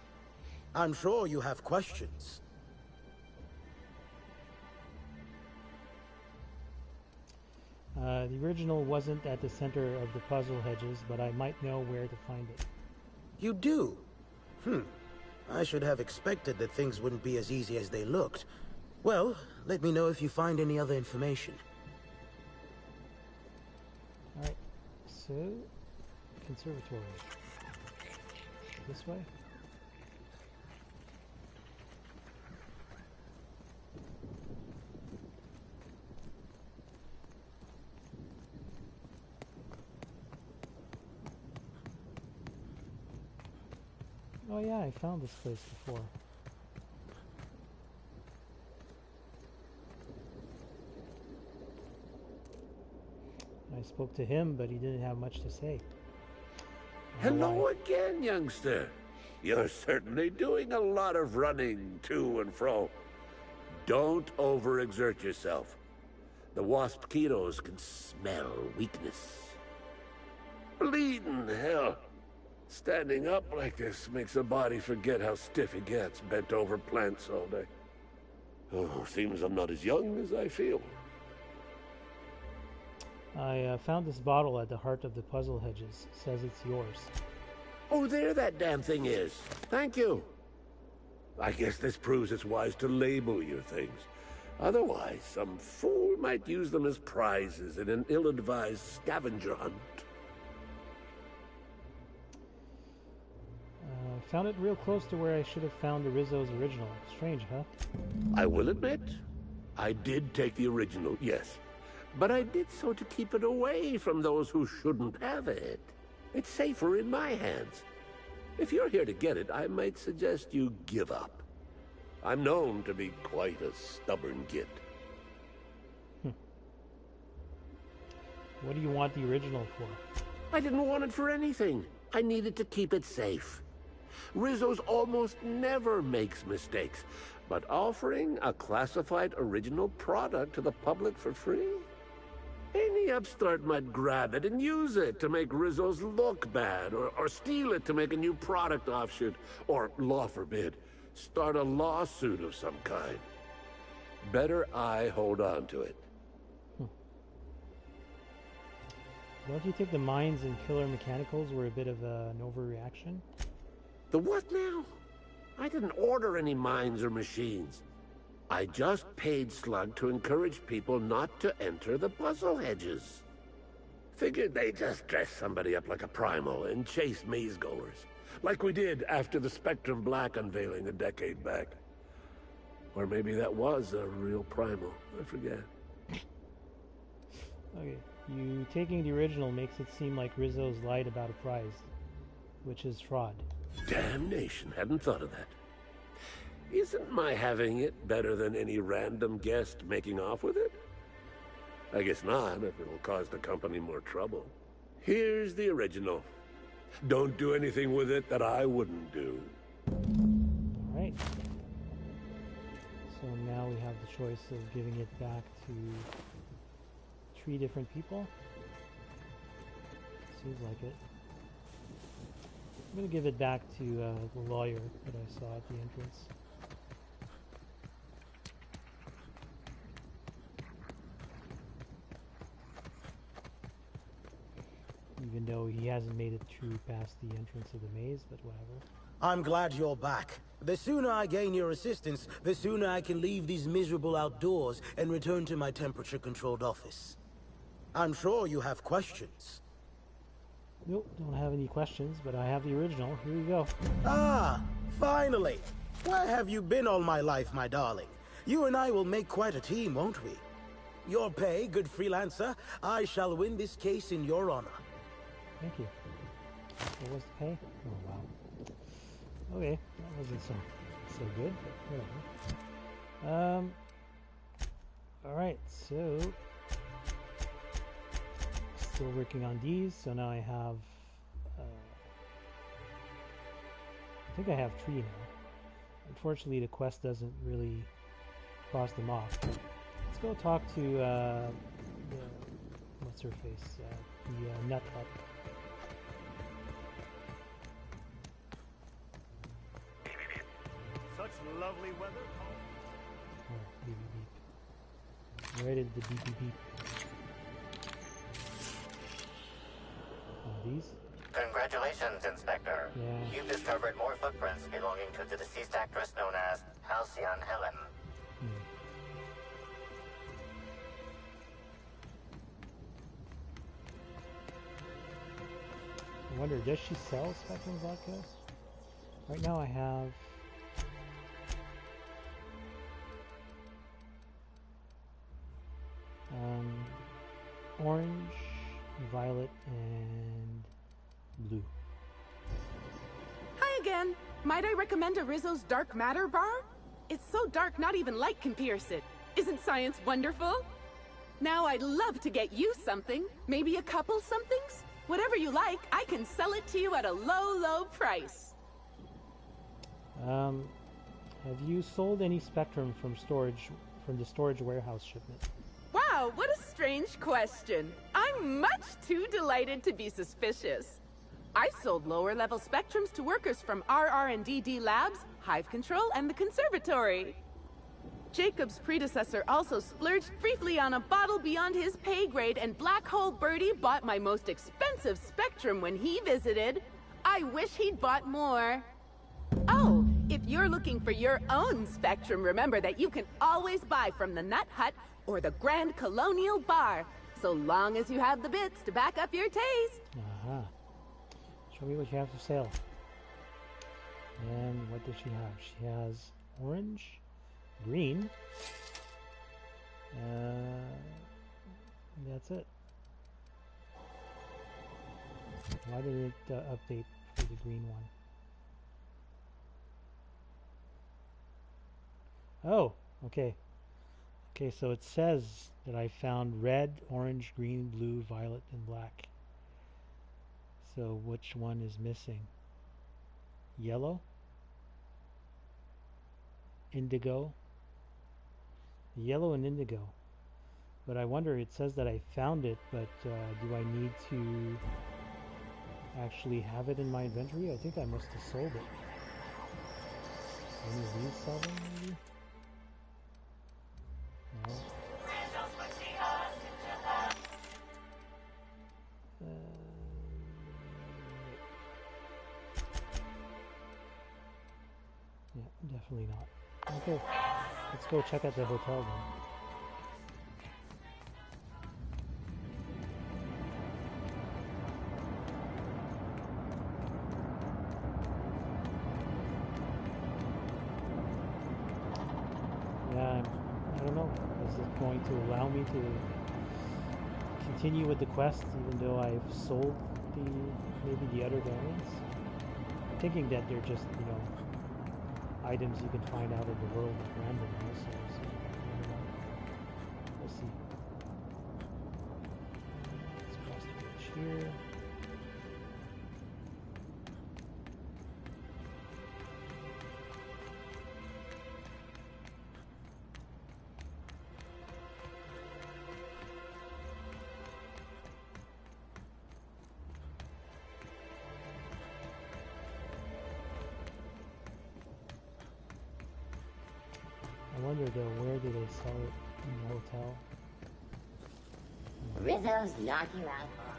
I'm sure you have questions. The original wasn't at the center of the Puzzlehedges, but I might know where to find it. You do? I should have expected that things wouldn't be as easy as they looked. Well, let me know if you find any other information. Alright, so, conservatory. This way? Oh yeah, I found this place before. I spoke to him, but he didn't have much to say. Hello again, youngster. You're certainly doing a lot of running to and fro. Don't overexert yourself. The wasp ketos can smell weakness. Bleeding hell. Standing up like this makes the body forget how stiff it gets, bent over plants all day. Oh, seems I'm not as young as I feel. I found this bottle at the heart of the Puzzlehedges. Says it's yours. Oh, there that damn thing is. Thank you. I guess this proves it's wise to label your things. Otherwise, some fool might use them as prizes in an ill-advised scavenger hunt. Found it real close to where I should have found the Rizzo's original. Strange, huh? I will admit, I did take the original, yes. But I did so to keep it away from those who shouldn't have it. It's safer in my hands. If you're here to get it, I might suggest you give up. I'm known to be quite a stubborn git. What do you want the original for? I didn't want it for anything. I needed to keep it safe. Rizzo's almost never makes mistakes, but offering a classified original product to the public for free? Any upstart might grab it and use it to make Rizzo's look bad, or steal it to make a new product offshoot, or, law forbid, start a lawsuit of some kind. Better I hold on to it. Don't you think the mines and killer mechanicals were a bit of an overreaction? The what now? I didn't order any mines or machines. I just paid Slug to encourage people not to enter the Puzzlehedges. Figured they'd just dress somebody up like a primal and chase maze-goers, like we did after the Spectrum Black unveiling a decade back. Or maybe that was a real primal, I forget. Okay, you taking the original makes it seem like Rizzo's lied about a prize, which is fraud. Damnation, hadn't thought of that. Isn't my having it better than any random guest making off with it? I guess not, if it'll cause the company more trouble. Here's the original. Don't do anything with it that I wouldn't do. Alright. So now we have the choice of giving it back to 3 different people. Seems like it. I'm gonna give it back to the lawyer that I saw at the entrance. Even though he hasn't made it through past the entrance of the maze, but whatever. I'm glad you're back. The sooner I gain your assistance, the sooner I can leave these miserable outdoors and return to my temperature-controlled office. I'm sure you have questions. Nope, don't have any questions, but I have the original. Here you go. Ah, finally! Where have you been all my life, my darling? You and I will make quite a team, won't we? Your pay, good freelancer. I shall win this case in your honor. Thank you. What was the pay? Oh, wow. Okay, that wasn't so good, but whatever. Alright, so still working on these, so now I have I think I have 3 now. Unfortunately, the quest doesn't really cross them off. Let's go talk to what's her face? The nut hut. Such lovely weather. Oh, beep beep beep. Where did the beep beep beep? Oh, these? Congratulations, Inspector. Yeah. You've discovered more footprints belonging to the deceased actress known as Halcyon Helen. I wonder, does she sell Spectrum Vodka? Right now I have... orange, violet, and blue. Hi again. Might I recommend a Rizzo's Dark Matter bar? It's so dark not even light can pierce it. Isn't science wonderful? Now I'd love to get you something. Maybe a couple somethings? Whatever you like, I can sell it to you at a low, low price. Have you sold any Spectrum from the storage warehouse shipment? Wow, what a strange question. I'm much too delighted to be suspicious. I sold lower-level Spectrums to workers from RR&DD Labs, Hive Control, and the Conservatory. Jacob's predecessor also splurged briefly on a bottle beyond his pay grade, and Black Hole Birdie bought my most expensive Spectrum when he visited. I wish he'd bought more. Oh, if you're looking for your own Spectrum, remember that you can always buy from the Nut Hut or the Grand Colonial Bar, so long as you have the bits to back up your taste. Uh-huh. Show me what you have for sale. And what does she have? She has orange, green. That's it. Why did it update for the green one? Oh, okay. Okay, so it says that I found red, orange, green, blue, violet, and black. So which one is missing? Yellow? Indigo? Yellow and indigo. But I wonder, it says that I found it, but do I need to actually have it in my inventory? I think I must have sold it. Any of these sell them, maybe? No. Yeah, definitely not. Okay, let's go check out the hotel then. Yeah, I don't know. Is it going to allow me to continue with the quest even though I've sold maybe the other variants? I'm thinking that they're just, you know, items you can find out in the world randomly, so we'll see. Let's cross the bridge here. wonder though, where do they sell it? In the hotel? Rizzo's Knock You Out Bar.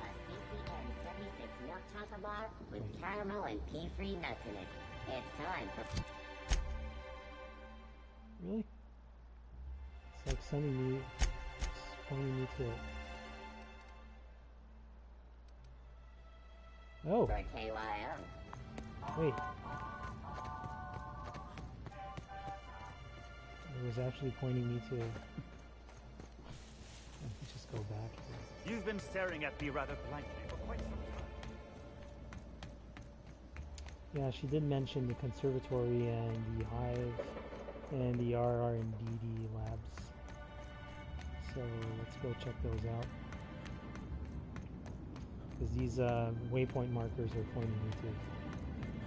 A CCN 76 milk chocolate bar with caramel and pea-free nuts in it. It's time for... Really? It's like sending me, pointing me to it. Oh. For KYO. Wait. It was actually pointing me to... Let me just go back here. You've been staring at me rather blankly for quite some time. Yeah, she did mention the conservatory and the hive and the RR&DD labs. So let's go check those out. Because these waypoint markers are pointing me to...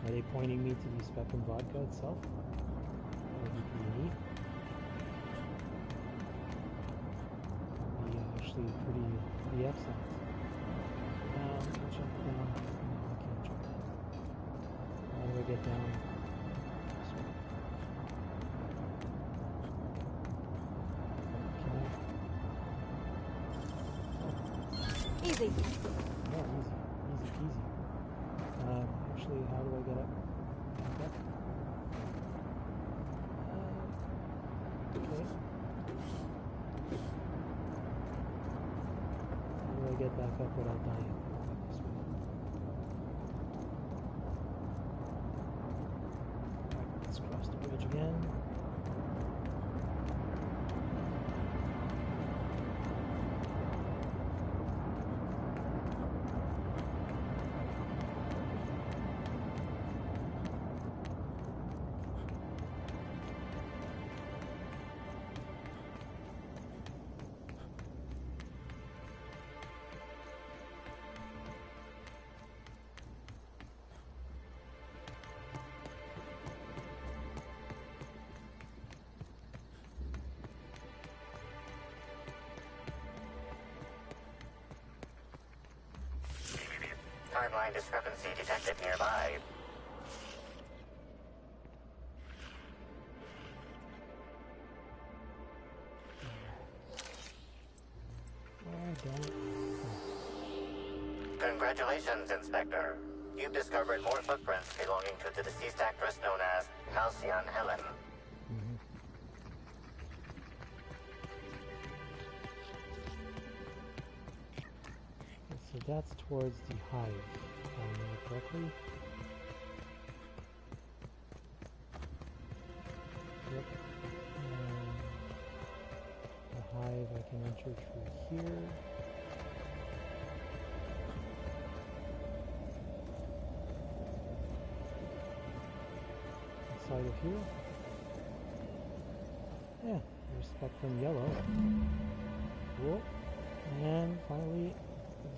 Are they pointing me to the Spectrum Vodka itself? That would be pretty neat. That would be actually pretty excellent. Now, let's go check down. No, I can't check down. How do I get down? This way. Can I? Easy. Yeah, easy. Easy peasy. Actually, how do I get up? Back up? Okay. How do I get back up without dying? This way. Alright, let's cross the bridge again. Timeline discrepancy detected nearby. Congratulations, Inspector. You've discovered more footprints belonging to the deceased actress known as Halcyon Helen. So that's towards the hive, if I remember correctly. Yep. The hive I can enter through here. Inside of here. Yeah, there's Spectrum Yellow. Cool. And finally,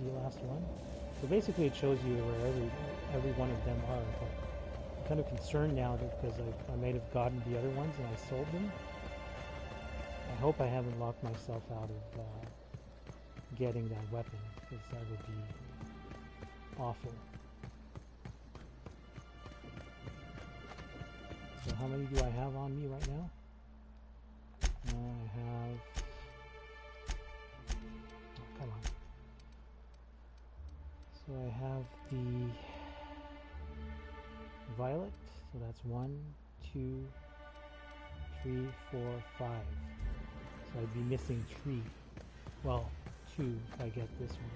the last one. So basically it shows you where every one of them are. But I'm kind of concerned now that because I might have gotten the other ones and I sold them. I hope I haven't locked myself out of getting that weapon, because that would be awful. So how many do I have on me right now? I have... Oh, come on. So I have the violet, so that's 1, 2, 3, 4, 5. So I'd be missing 3. Well, 2 if I get this one.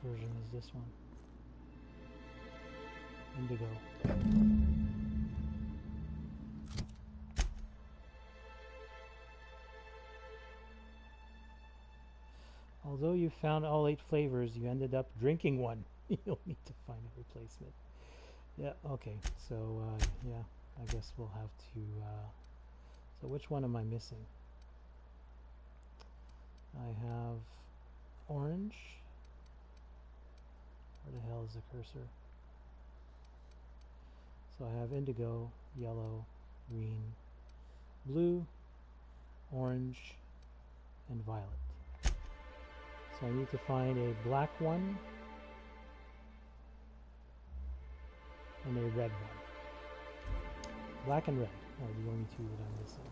Which version is this one? Indigo. Although you found all 8 flavors, you ended up drinking one. You'll need to find a replacement. Yeah, okay. So, yeah, I guess we'll have to... so which one am I missing? I have orange. Where the hell is the cursor? So I have indigo, yellow, green, blue, orange, and violet. So I need to find a black one and a red one. Black and red are the only two that I'm missing.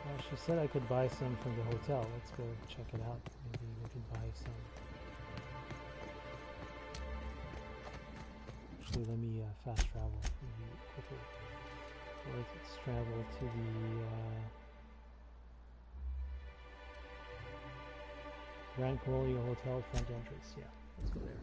Well, she said I could buy some from the hotel. Let's go check it out. Maybe we can buy some. Actually, let me fast travel quickly. Let's travel to the Grand Colonial Hotel front entrance. Yeah, let's go there.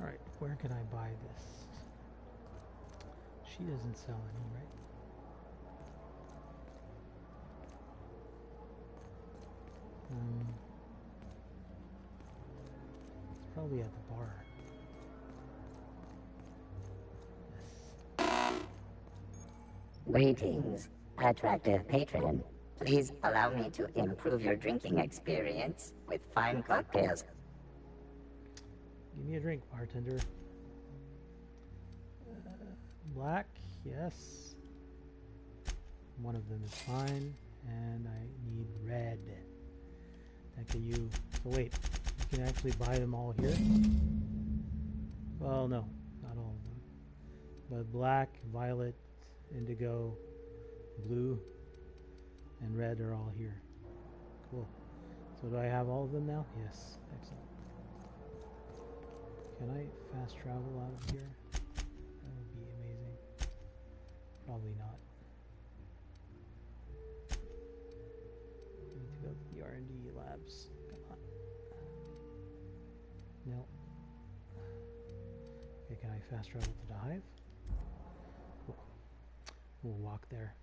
Alright, where can I buy this? She doesn't sell any, right? It's probably at the bar. Greetings, attractive patron. Please allow me to improve your drinking experience with fine cocktails. Give me a drink, bartender. Black, yes. One of them is fine. And I need red. Thank you. So wait, you can actually buy them all here? Well, no, not all of them. But black, violet, indigo, blue, and red are all here. Cool. So do I have all of them now? Yes. Excellent. Can I fast travel out of here? That would be amazing. Probably not. Need to go to the R&D labs. Come on. No. Okay, can I fast travel to the hive? Cool. We'll walk there.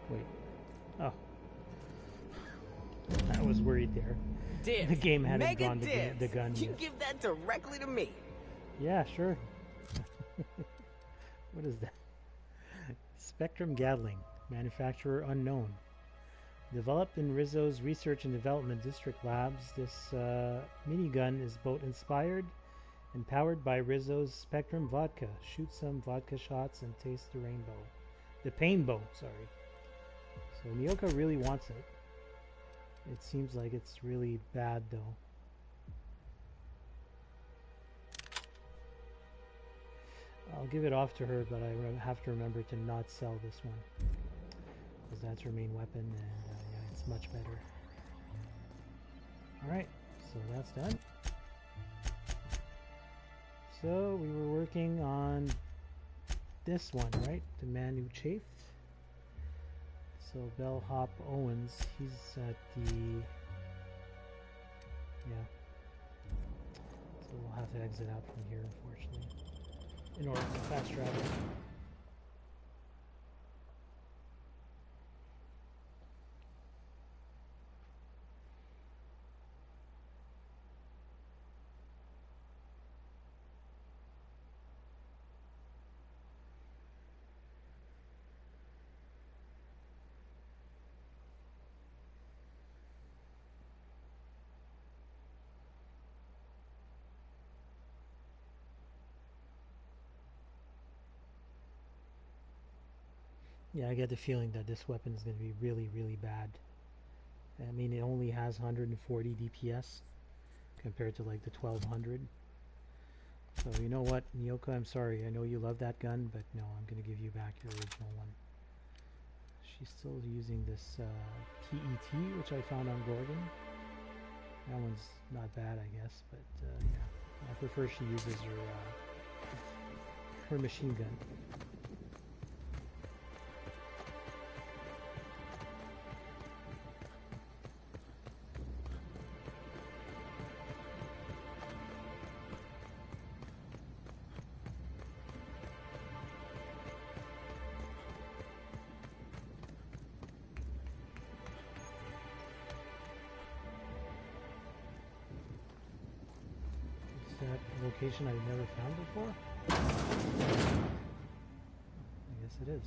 Wait. Oh. I was worried there. Dibs. The game hadn't Mega drawn dibs. the gun You yet. give that directly to me. Yeah, sure. What is that? Spectrum Gatling, manufacturer unknown. Developed in Rizzo's Research and Development District Labs, this minigun is both inspired and powered by Rizzo's Spectrum Vodka. Shoot some vodka shots and taste the rainbow. The painbow, sorry. So Nyoka really wants it. It seems like it's really bad, though. I'll give it off to her, but I have to remember to not sell this one, because that's her main weapon, and yeah, it's much better. Alright, so that's done. So we were working on this one, right? The Man Who Chafed. So Bellhop Owens, he's at the... yeah. So we'll have to exit out from here, unfortunately, in order to fast travel. Yeah, I get the feeling that this weapon is going to be really, really bad. I mean, it only has 140 DPS compared to like the 1200. So you know what, Nyoka, I'm sorry. I know you love that gun, but no, I'm going to give you back your original one. She's still using this PET, which I found on Gorgon. That one's not bad, I guess, but yeah, I prefer she uses her machine gun. Location I've never found before? I guess it is.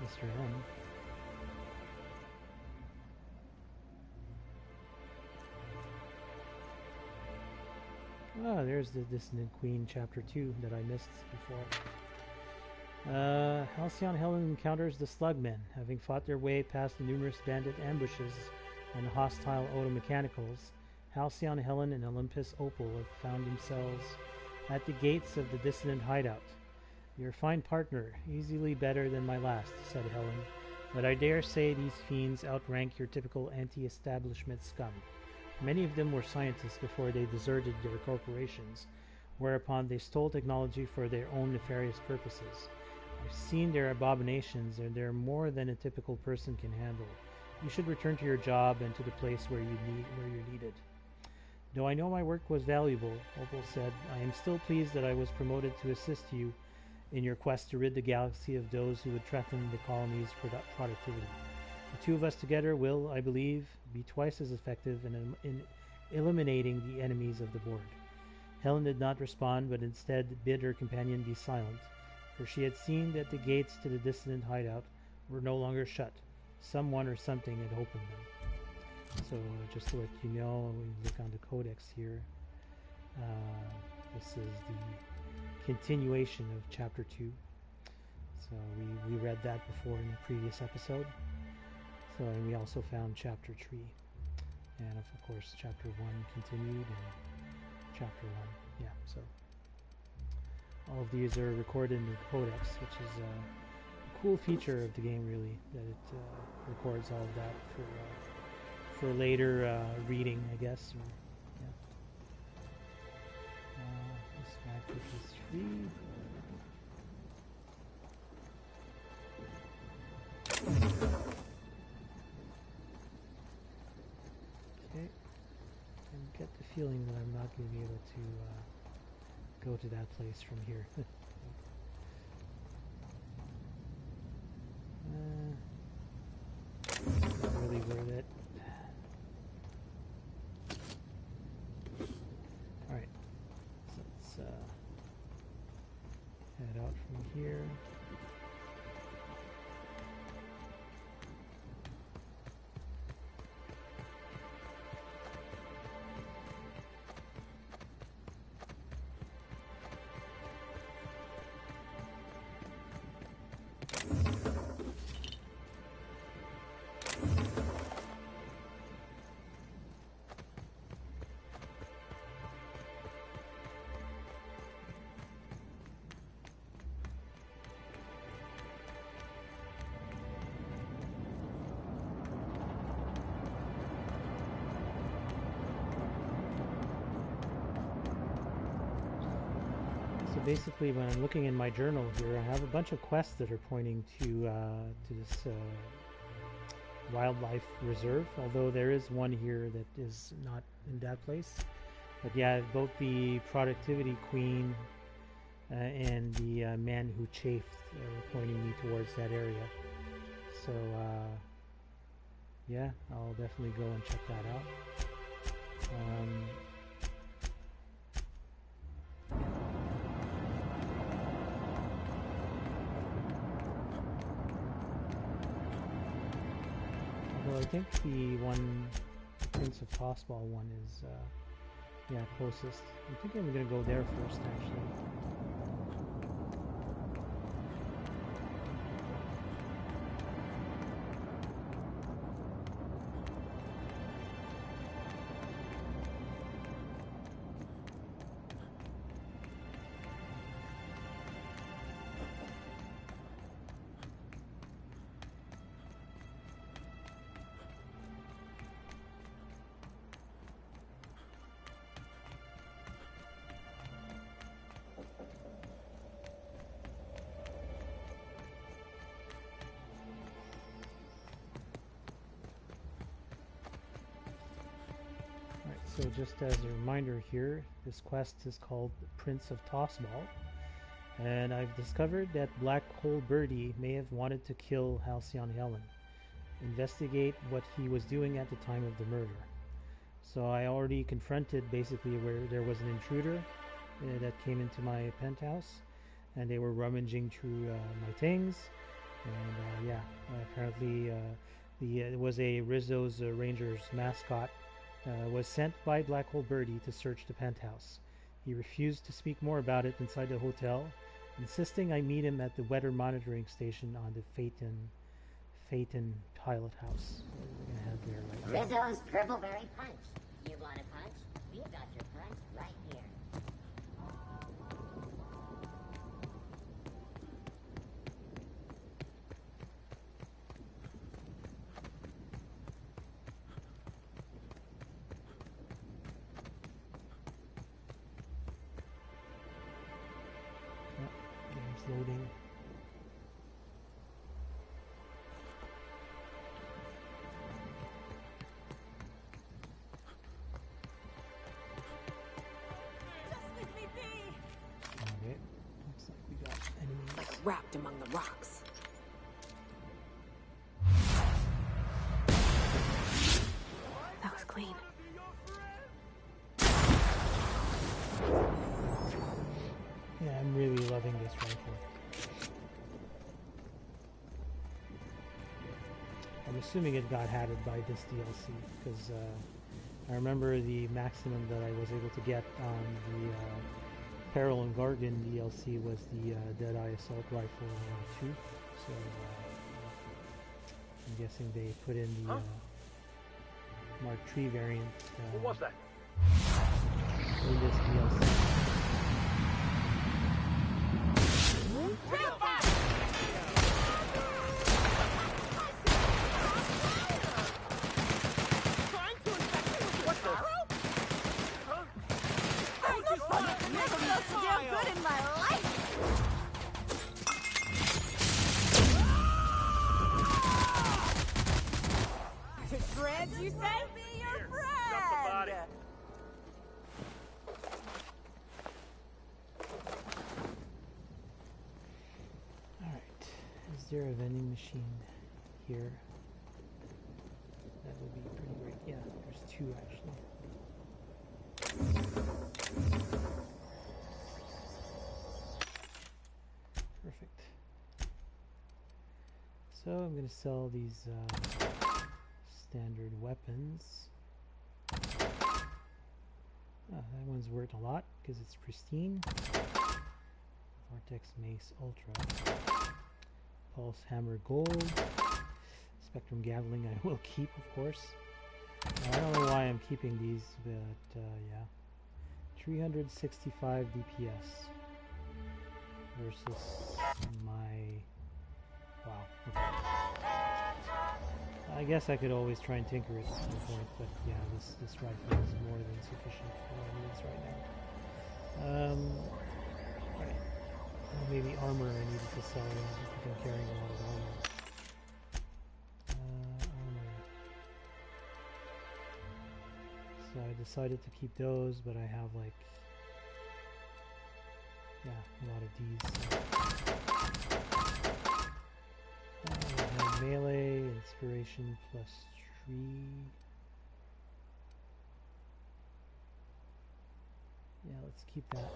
Mr. M. Ah, there's the Dissonant Queen Chapter 2 that I missed before. Halcyon Helen encounters the Slugmen. Having fought their way past the numerous bandit ambushes and hostile automechanicals, Halcyon Helen and Olympus Opal have found themselves at the gates of the Dissonant hideout. Your fine partner, easily better than my last, said Helen, but I dare say these fiends outrank your typical anti-establishment scum. Many of them were scientists before they deserted their corporations, whereupon they stole technology for their own nefarious purposes. I've seen their abominations, and they're more than a typical person can handle. You should return to your job and to the place where you're needed. Though I know my work was valuable, Opal said, I am still pleased that I was promoted to assist you in your quest to rid the galaxy of those who would threaten the colony's productivity. The two of us together will, I believe, be twice as effective in eliminating the enemies of the board. Helen did not respond, but instead bid her companion be silent, for she had seen that the gates to the Dissonant hideout were no longer shut. Someone or something had opened them. So just to let you know, we look on the codex here. This is the continuation of Chapter 2. So we read that before in the previous episode. So and we also found Chapter 3. And of course Chapter 1 continued and Chapter 1. Yeah, so all of these are recorded in the codex, which is a cool feature of the game, really, that it records all of that for later reading, I guess. Or, yeah. This map is 3. Okay. I get the feeling that I'm not going to be able to go to that place from here. here. So basically, when I'm looking in my journal here, I have a bunch of quests that are pointing to this wildlife reserve. Although there is one here that is not in that place. But yeah, both the productivity queen and the man who chafed are pointing me towards that area. So yeah, I'll definitely go and check that out. Although I think the Prince of Tossball one is, yeah, closest. I think I'm gonna go there first, actually. So just as a reminder here, this quest is called Prince of Tossball, and I've discovered that Black Hole Birdie may have wanted to kill Halcyon Helen. Investigate what he was doing at the time of the murder. So I already confronted basically where there was an intruder that came into my penthouse, and they were rummaging through my things, and yeah, apparently it was a Rizzo's Rangers mascot. Was sent by Black Hole Birdie to search the penthouse. He refused to speak more about it inside the hotel, insisting I meet him at the weather monitoring station on the Phaeton pilot house. We're gonna head there right now. Rizzo's Purpleberry Punch. You want a punch? We've got your punch right here. Loading. Okay, looks like we got enemies. Like wrapped among the rocks. That was clean. Yeah, I'm really loving this rifle. I'm assuming it got added by this DLC, because I remember the maximum that I was able to get on the Peril and Gargan DLC was the Deadeye Assault Rifle 2, so I'm guessing they put in the Mark III variant What was that? in this DLC. You say? Be your friend! Alright, is there a vending machine here? That would be pretty great. Yeah, there's two actually. Perfect. So I'm going to sell these standard weapons. That one's worth a lot because it's pristine. Vortex Mace Ultra. Pulse Hammer Gold. Spectrum Gatling I will keep, of course. I don't know why I'm keeping these, but yeah. 365 DPS versus my... Wow. Okay. I guess I could always try and tinker it at some point, but yeah, this rifle is more than sufficient for my needs right now. Right. Well, maybe armor I needed to sell. I think I'm carrying a lot of armor. Armor. So I decided to keep those, but I have like, yeah, a lot of these. I have melee, inspiration plus 3. Yeah, let's keep that.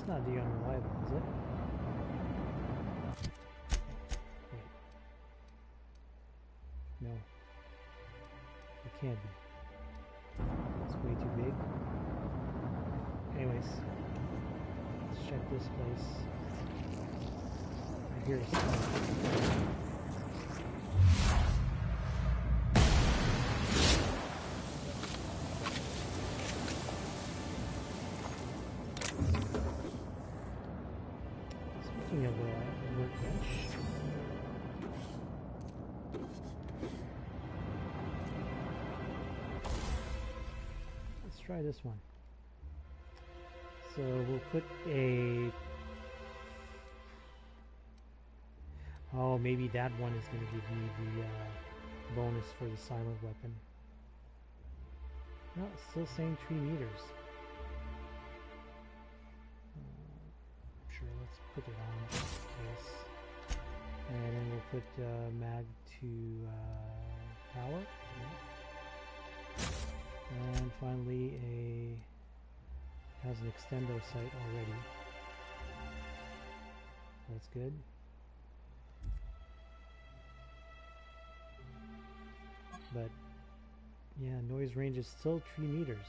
Not the unreliable, is it? Wait. No. It can't be. It's way too big. Anyways, let's check this place. I hear something. Of a workbench. Let's try this one. So we'll put a... Oh, maybe that one is going to give me the bonus for the silent weapon. No, it's still saying 3 meters. Sure, let's put it on this. And then we'll put mag to power. Yeah. And finally has an extendo sight already. That's good. But yeah, noise range is still 3 meters.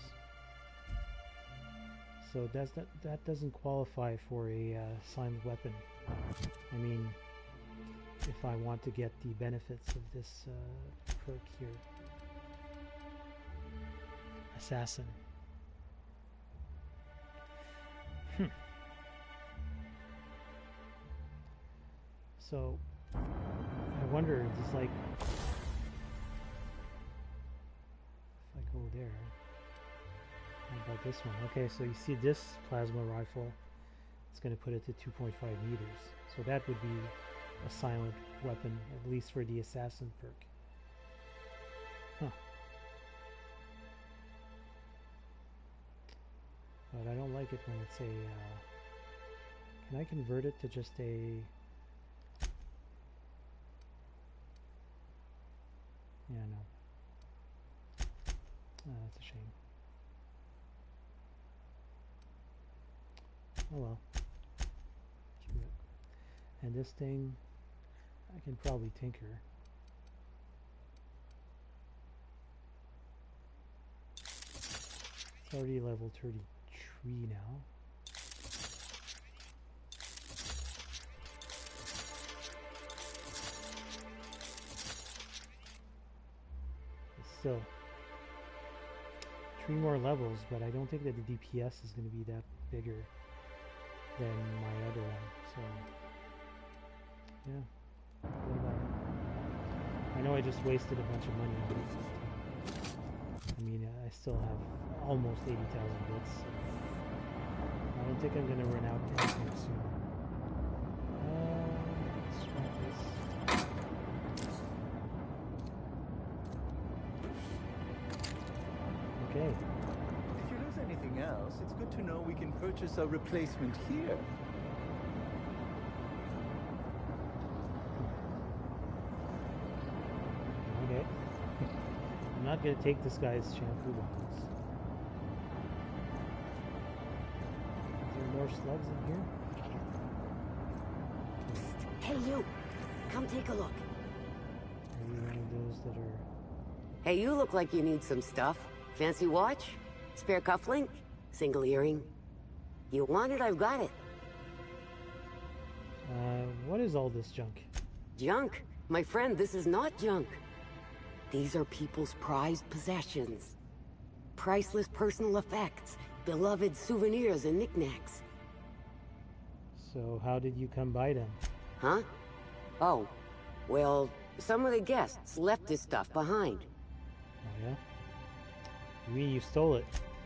So that doesn't qualify for a silent weapon. I mean, if I want to get the benefits of this perk here. Assassin. So, I wonder, just like, if I go there, how about this one? Okay, so you see this plasma rifle, it's going to put it to 2.5 meters. So that would be a silent weapon, at least for the assassin perk. Huh. But I don't like it when it's a... can I convert it to just a... Yeah, no. That's a shame. Oh well. Screw it. And this thing, I can probably tinker. It's already level 33 now. Still 3 more levels, but I don't think that the DPS is going to be that bigger than my other one, so Yeah. What about it? I know I just wasted a bunch of money on it. I mean, I still have almost 80,000 bits. So I don't think I'm going to run out anytime soon. Let's try this. Okay. If you lose anything else, it's good to know we can purchase a replacement here. Okay. I'm not going to take this guy's shampoo bottles. Is there more slugs in here? Hey, you! Come take a look. Are you one of those that are... Hey, you look like you need some stuff. Fancy watch? Spare cufflink? Single earring? You want it, I've got it. What is all this junk? Junk? My friend, this is not junk. These are people's prized possessions. Priceless personal effects, beloved souvenirs and knickknacks. So how did you come by them? Huh? Oh, well, some of the guests left this stuff behind. Oh yeah? You mean you stole it?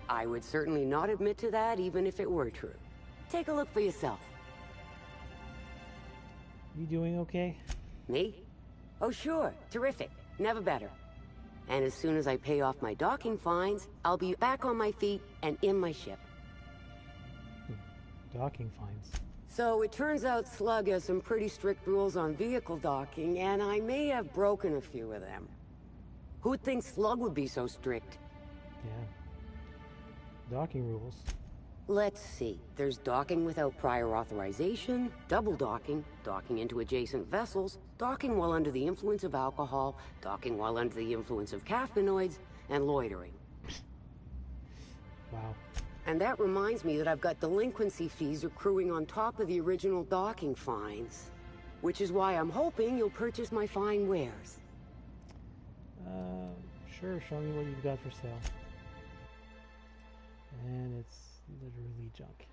I would certainly not admit to that, even if it were true. Take a look for yourself. You doing okay? Me? Oh sure, terrific. Never better. And as soon as I pay off my docking fines, I'll be back on my feet and in my ship. Docking fines? So it turns out Slug has some pretty strict rules on vehicle docking, and I may have broken a few of them. Who'd think Slug would be so strict? Yeah. Docking rules. Let's see. There's docking without prior authorization, double docking, docking into adjacent vessels, docking while under the influence of alcohol, docking while under the influence of caffeinoids, and loitering. Wow. And that reminds me that I've got delinquency fees accruing on top of the original docking fines. Which is why I'm hoping you'll purchase my fine wares. Sure, show me what you've got for sale. And it's literally junk.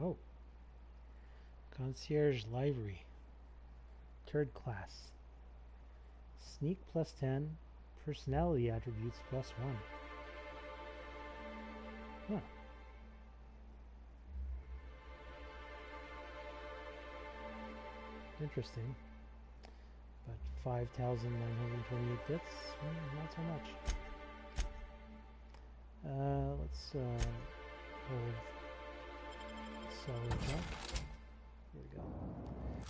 Oh. Concierge Livery. Third class. Sneak +10. Personality attributes +1. Huh. Interesting. But 5,928 bits? Not so much. Let's hold solid jump. There we go.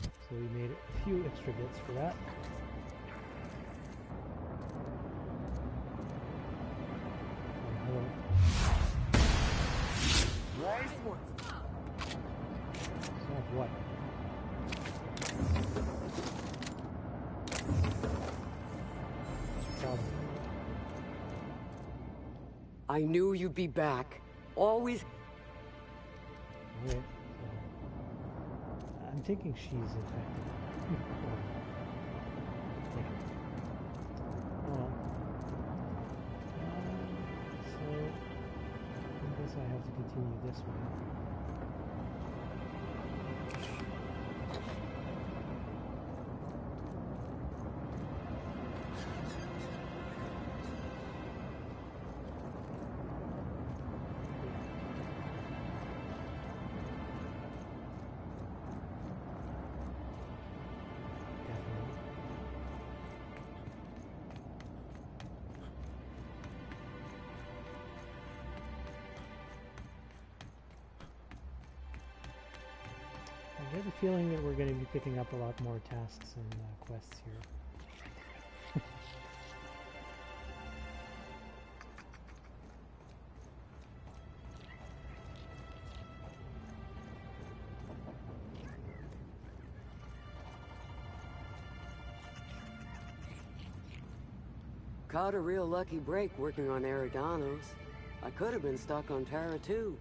So we made a few extra bits for that. Hello. Nice one. It's not what? Problem. I knew you'd be back. Always. Okay. I'm thinking she's infected. Oh. So I guess I have to continue this way. I get the feeling that we're going to be picking up a lot more tasks and quests here. Caught a real lucky break working on Eridanos. I could have been stuck on Terra too.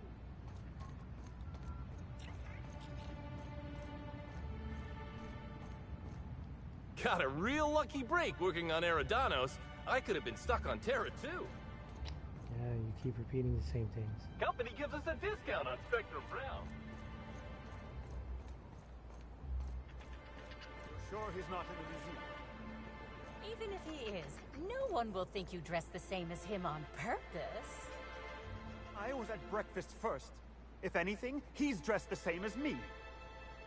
Got a real lucky break working on Eridanos. I could have been stuck on Terra too. Yeah, you keep repeating the same things. Company gives us a discount on Spectrum Brown. Sure he's not in the museum? Even if he is, no one will think you dressed the same as him on purpose. I was at breakfast first. If anything, he's dressed the same as me.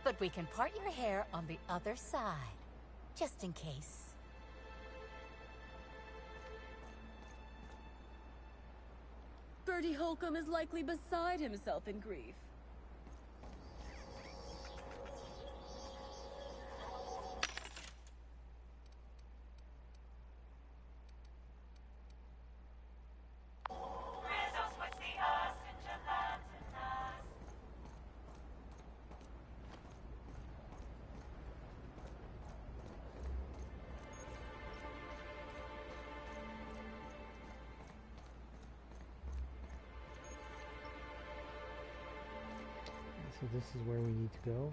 But we can part your hair on the other side, just in case. Bertie Holcomb is likely beside himself in grief. So this is where we need to go.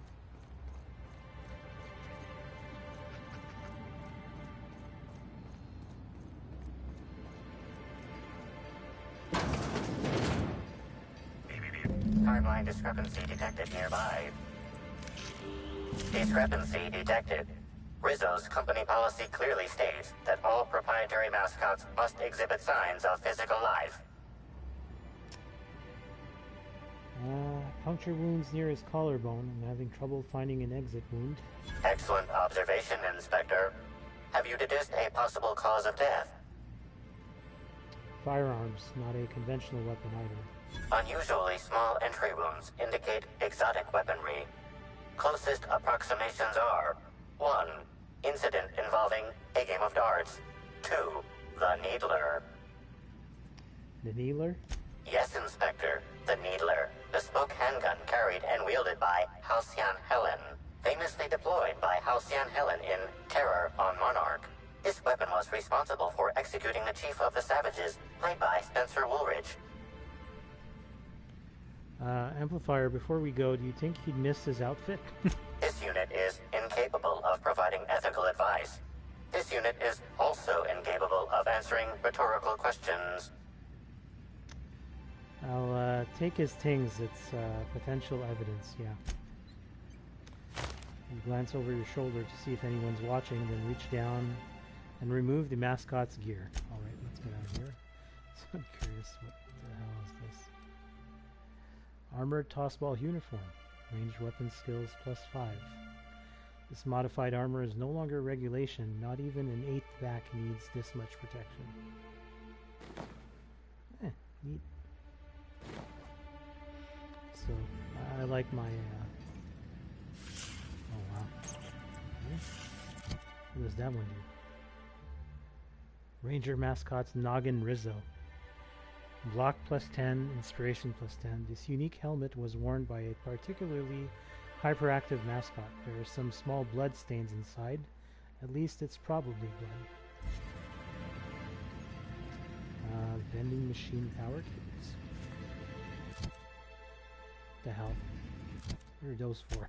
Timeline discrepancy detected nearby. Discrepancy detected. Rizzo's company policy clearly states that all proprietary mascots must exhibit signs of physical life. Puncture wounds near his collarbone. I'm having trouble finding an exit wound. Excellent observation, Inspector. Have you deduced a possible cause of death? Firearms, not a conventional weapon either. Unusually small entry wounds indicate exotic weaponry. Closest approximations are 1. Incident involving a game of darts. 2. The Needler. The Needler? Yes, Inspector. The Needler. Bespoke handgun carried and wielded by Halcyon Helen. Famously deployed by Halcyon Helen in Terror on Monarch. This weapon was responsible for executing the Chief of the Savages, played by Spencer Woolridge. Amplifier, before we go, do you think he'd missed his outfit? This unit is incapable of providing ethical advice. This unit is also incapable of answering rhetorical questions. I'll take his tings. It's potential evidence, yeah. You glance over your shoulder to see if anyone's watching, then reach down and remove the mascot's gear. Alright, let's get out of here. So I'm curious, what the hell is this? Armored tossball uniform. Ranged weapon skills +5. This modified armor is no longer regulation. Not even an 8th back needs this much protection. Neat. So, I like my, oh wow. What does that one do? Ranger mascot's Noggin Rizzo. Block +10, inspiration +10. This unique helmet was worn by a particularly hyperactive mascot. There are some small blood stains inside. At least it's probably blood. Vending machine power cables. The hell? What are those for?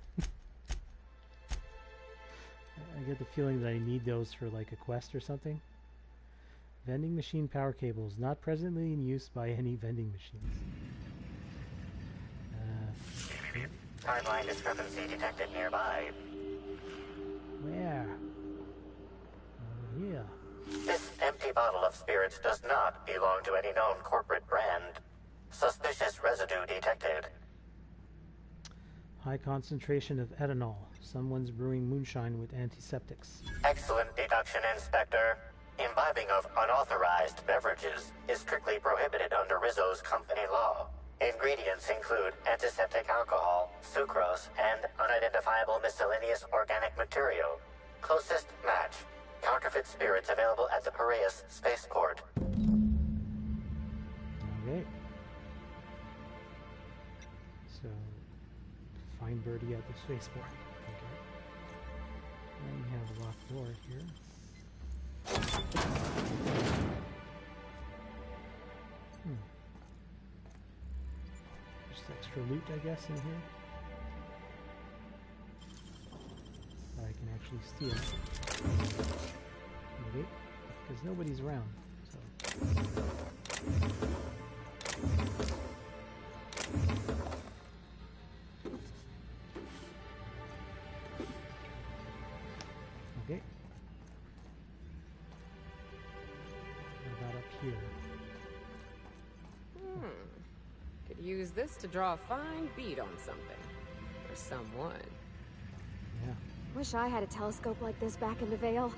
I get the feeling that I need those for like a quest or something. Vending machine power cables, not presently in use by any vending machines. Timeline discrepancy detected nearby. Where? Over here. This empty bottle of spirits does not belong to any known corporate brand. Suspicious residue detected. High concentration of etanol. Someone's brewing moonshine with antiseptics. Excellent deduction, Inspector. Imbibing of unauthorized beverages is strictly prohibited under Rizzo's company law. Ingredients include antiseptic alcohol, sucrose, and unidentifiable miscellaneous organic material. Closest match. Counterfeit spirits available at the Piraeus Spaceport. Okay. So, find Birdie at the spaceport. Okay. And we have a locked door here. Just extra loot, I guess, in here. that I can actually steal. Wait, because nobody's around. So. Okay. What about up here? Could use this to draw a fine bead on something. Or someone. Yeah. Wish I had a telescope like this back in the Vale.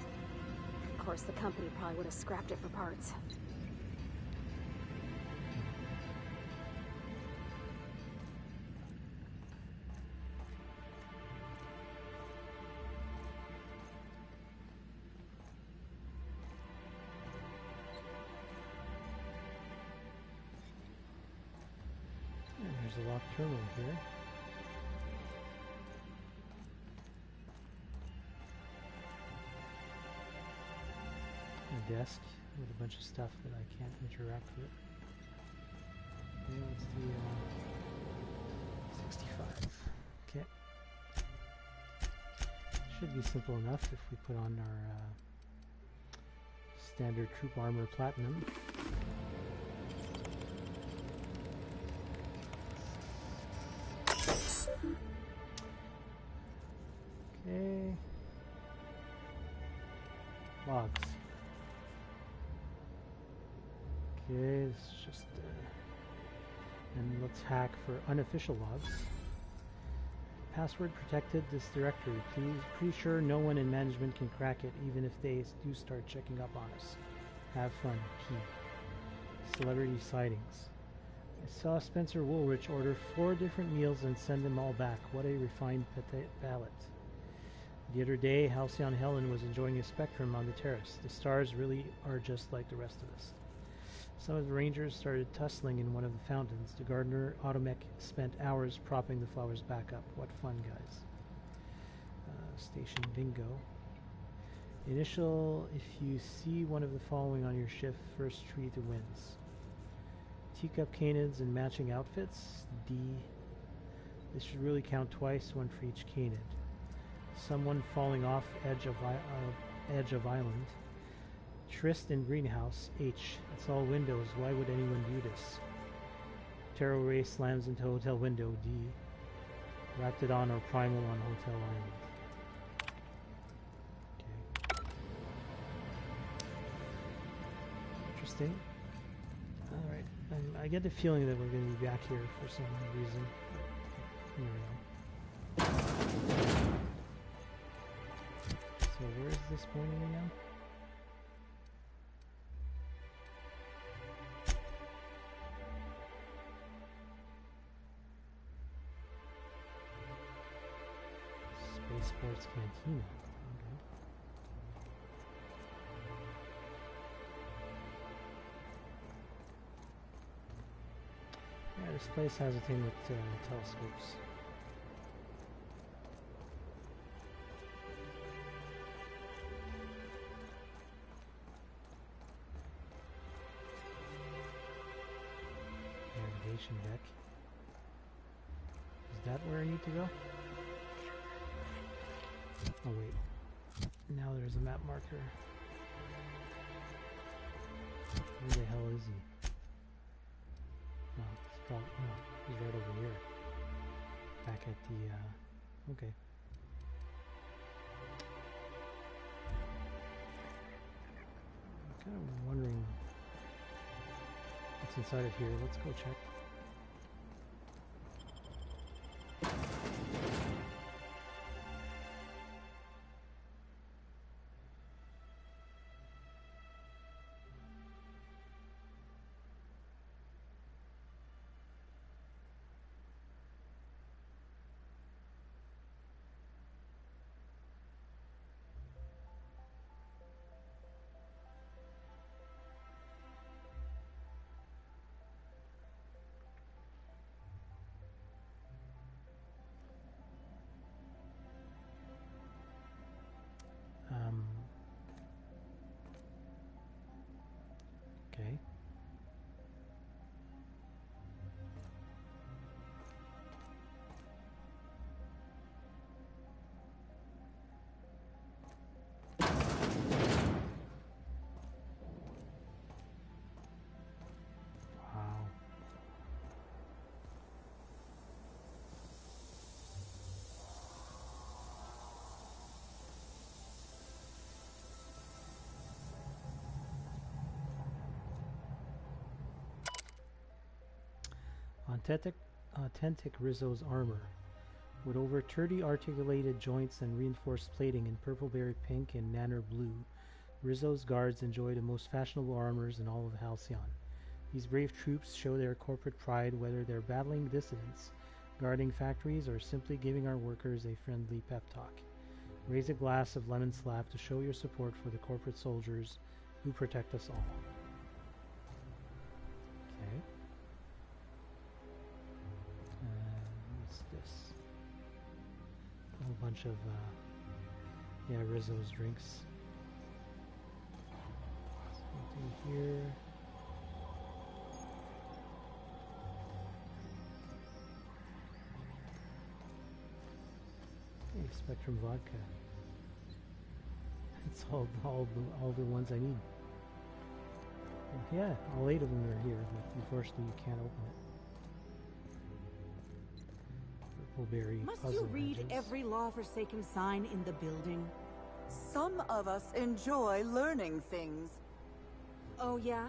Of course, the company probably would have scrapped it for parts. There's a locked terminal here. A desk with a bunch of stuff that I can't interact with. Okay, let's do 65. Okay. Should be simple enough if we put on our standard troop armor platinum. Okay. Logs. Okay, it's just and let's hack for unofficial logs. Password protected this directory. Please, pretty sure no one in management can crack it, even if they do start checking up on us. Have fun. P. Celebrity sightings. I saw Spencer Woolrich order 4 different meals and send them all back. What a refined palate. The other day, Halcyon Helen was enjoying a Spectrum on the terrace. The stars really are just like the rest of us. Some of the rangers started tussling in one of the fountains. The gardener, Automech, spent hours propping the flowers back up. What fun, guys. Station bingo. Initial, if you see one of the following on your shift, first tree to wins. Teacup canids and matching outfits. D. This should really count twice, one for each canid. Someone falling off edge of island. Tryst in greenhouse. H. It's all windows. Why would anyone do this? Tarot ray slams into hotel window. D. Raptidon or primal on hotel island. Okay. Interesting. Alright. I get the feeling that we're going to be back here for some reason. Here we go. So where is this pointing me now? Spaceport's Cantina. Okay. Yeah, this place has a thing with telescopes. Navigation deck. Is that where I need to go? Oh wait, now there's a map marker. Where the hell is he? No, it's probably, no, he's right over here. Back at the, okay. I'm kind of wondering what's inside of here. Let's go check. authentic Rizzo's armor. With over 30 articulated joints and reinforced plating in Purpleberry Pink and Nanner Blue, Rizzo's guards enjoy the most fashionable armors in all of Halcyon. These brave troops show their corporate pride whether they're battling dissidents, guarding factories, or simply giving our workers a friendly pep talk. Raise a glass of lemon slap to show your support for the corporate soldiers who protect us all. Okay. What's this? A whole bunch of, Rizzo's drinks. Something here. Hey, Spectrum Vodka. It's all the ones I need. Yeah, all 8 of them are here, but unfortunately you can't open it. Purpleberry Must you read every law-forsaken sign in the building? Some of us enjoy learning things. Oh, yeah?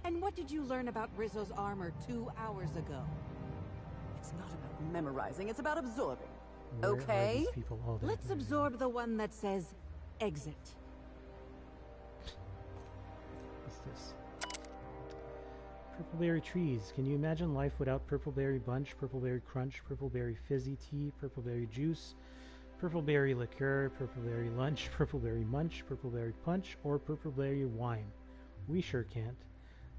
And what did you learn about Rizzo's armor 2 hours ago? It's not about memorizing, it's about absorbing. Where okay? are these people? Oh, Let's absorb the one that says, exit. What's this? Purpleberry trees. Can you imagine life without Purpleberry Bunch, Purpleberry Crunch, Purpleberry Fizzy Tea, Purpleberry Juice, Purpleberry Liqueur, Purpleberry Lunch, Purpleberry Munch, Purpleberry Punch, or Purpleberry Wine? We sure can't.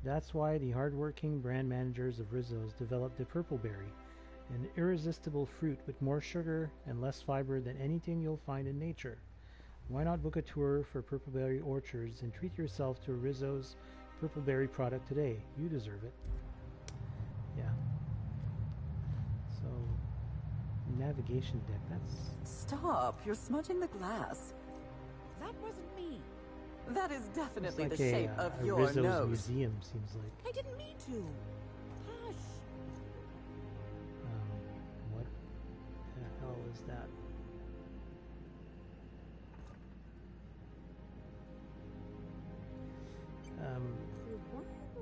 That's why the hard-working brand managers of Rizzo's developed the Purpleberry, an irresistible fruit with more sugar and less fiber than anything you'll find in nature. Why not book a tour for Purpleberry Orchards and treat yourself to a Rizzo's Purpleberry product today? You deserve it. Yeah. So, navigation deck, that's... Stop, you're smudging the glass. That wasn't me. That is definitely like the shape of your Rizzo's nose. museum, seems like. I didn't mean to. Hush. What the hell is that?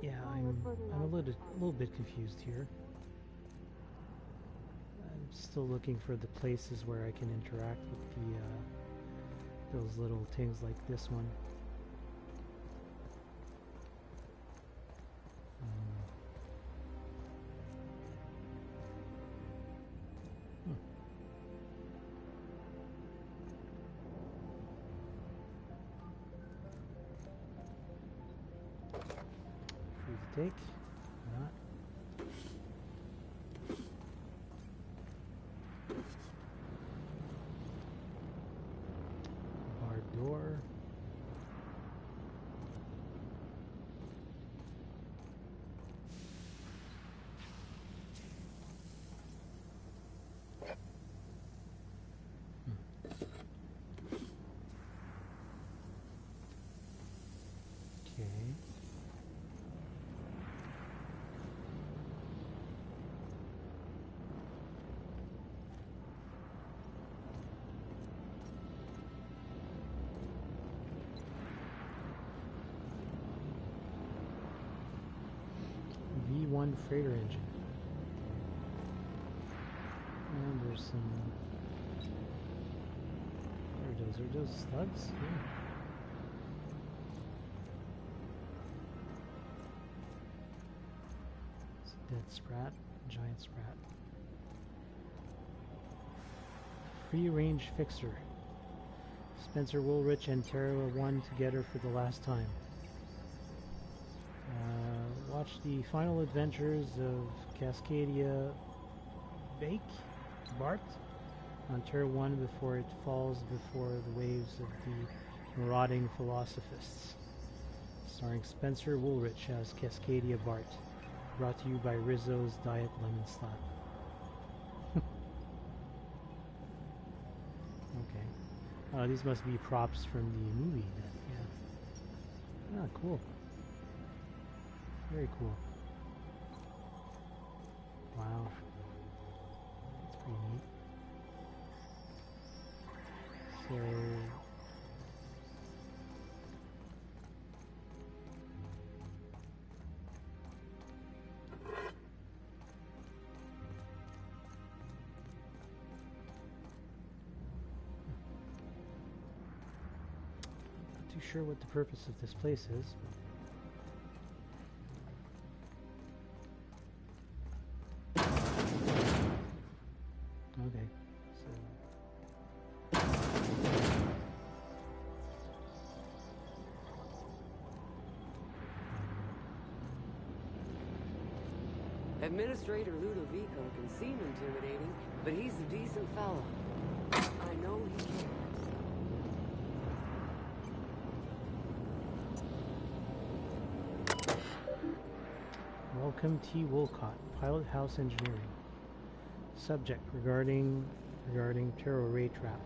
Yeah, I'm a little bit confused here. I'm still looking for the places where I can interact with the those little things like this one. Take, not. Barred door. Okay. V1 freighter engine. And there's some... Are those slugs? Yeah. It's a dead sprat, giant sprat. Free range fixer. Spencer Woolrich and Terra 1 together for the last time. Watch the final adventures of Cascadia Bart on Terra 1 before it falls before the waves of the marauding philosophists. Starring Spencer Woolrich as Cascadia Bart. Brought to you by Rizzo's Diet Lemon Slap. Okay. These must be props from the movie then, yeah. Ah, cool. Very cool. Wow. That's pretty neat. So... too sure what the purpose of this place is. Okay, so... Administrator Ludovico can seem intimidating, but he's a decent fellow. I know he cares. Welcome T. Wolcott, Pilot House Engineering. Subject regarding Terror Ray Trap.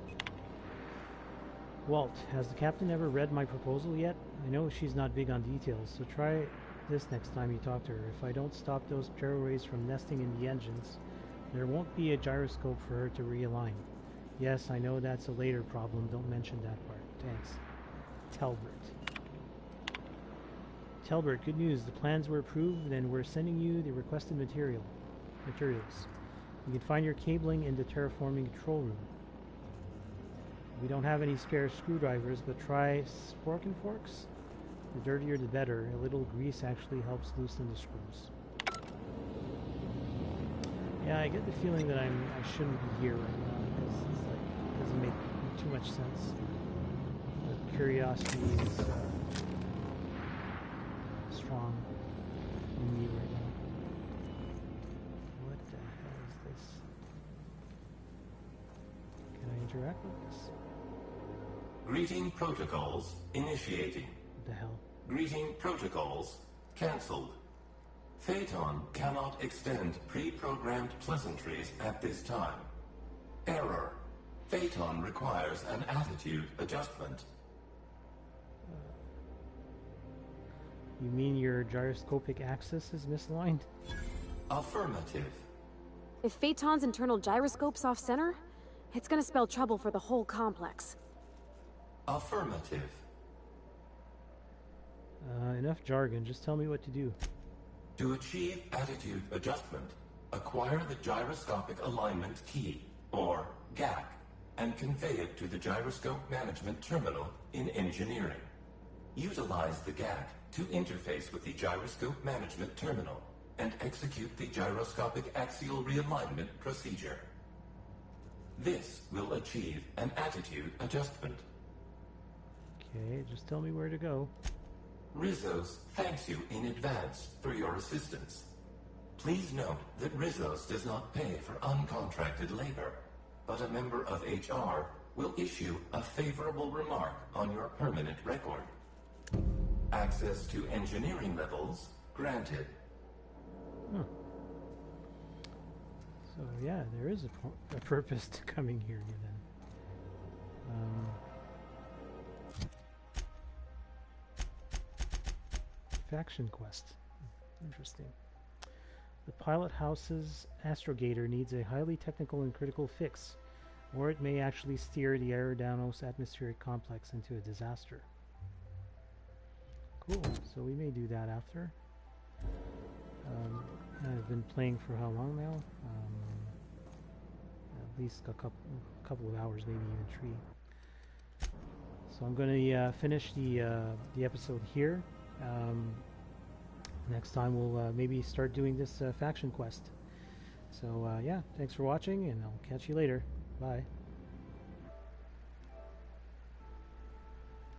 Walt, has the captain ever read my proposal yet? I know she's not big on details, so try this next time you talk to her. If I don't stop those Terror Rays from nesting in the engines, there won't be a gyroscope for her to realign. Yes, I know that's a later problem. Don't mention that part. Thanks. Telbert, good news. The plans were approved and we're sending you the requested materials. You can find your cabling in the terraforming control room. We don't have any spare screwdrivers, but try spork and forks. The dirtier the better. A little grease actually helps loosen the screws. Yeah, I get the feeling that I shouldn't be here right now because it's like it doesn't make too much sense. The curiosity is strong in me right now. What the hell is this? Can I interact with this? Greeting protocols initiating. What the hell? Greeting protocols cancelled. Phaeton cannot extend pre-programmed pleasantries at this time. Error. Phaeton requires an attitude adjustment. You mean your gyroscopic axis is misaligned? Affirmative. If Phaeton's internal gyroscope's off-center, it's gonna spell trouble for the whole complex. Affirmative. Enough jargon, just tell me what to do. To achieve attitude adjustment, acquire the gyroscopic alignment key, or GAC, and convey it to the gyroscope management terminal in engineering. Utilize the GAC to interface with the gyroscope management terminal and execute the gyroscopic axial realignment procedure. This will achieve an attitude adjustment. Okay, just tell me where to go. Rizos thanks you in advance for your assistance. Please note that Rizos does not pay for uncontracted labor, but a member of HR will issue a favorable remark on your permanent record. Access to engineering levels granted. Huh. So yeah, there is a purpose to coming here then. Faction quest. Interesting. The pilot house's astrogator needs a highly technical and critical fix, or it may actually steer the Eridanos atmospheric complex into a disaster. Cool, so we may do that after. I've been playing for how long now? At least a couple of hours, maybe even 3. So I'm going to finish the episode here. Next time we'll maybe start doing this faction quest. So yeah, thanks for watching, and I'll catch you later. Bye.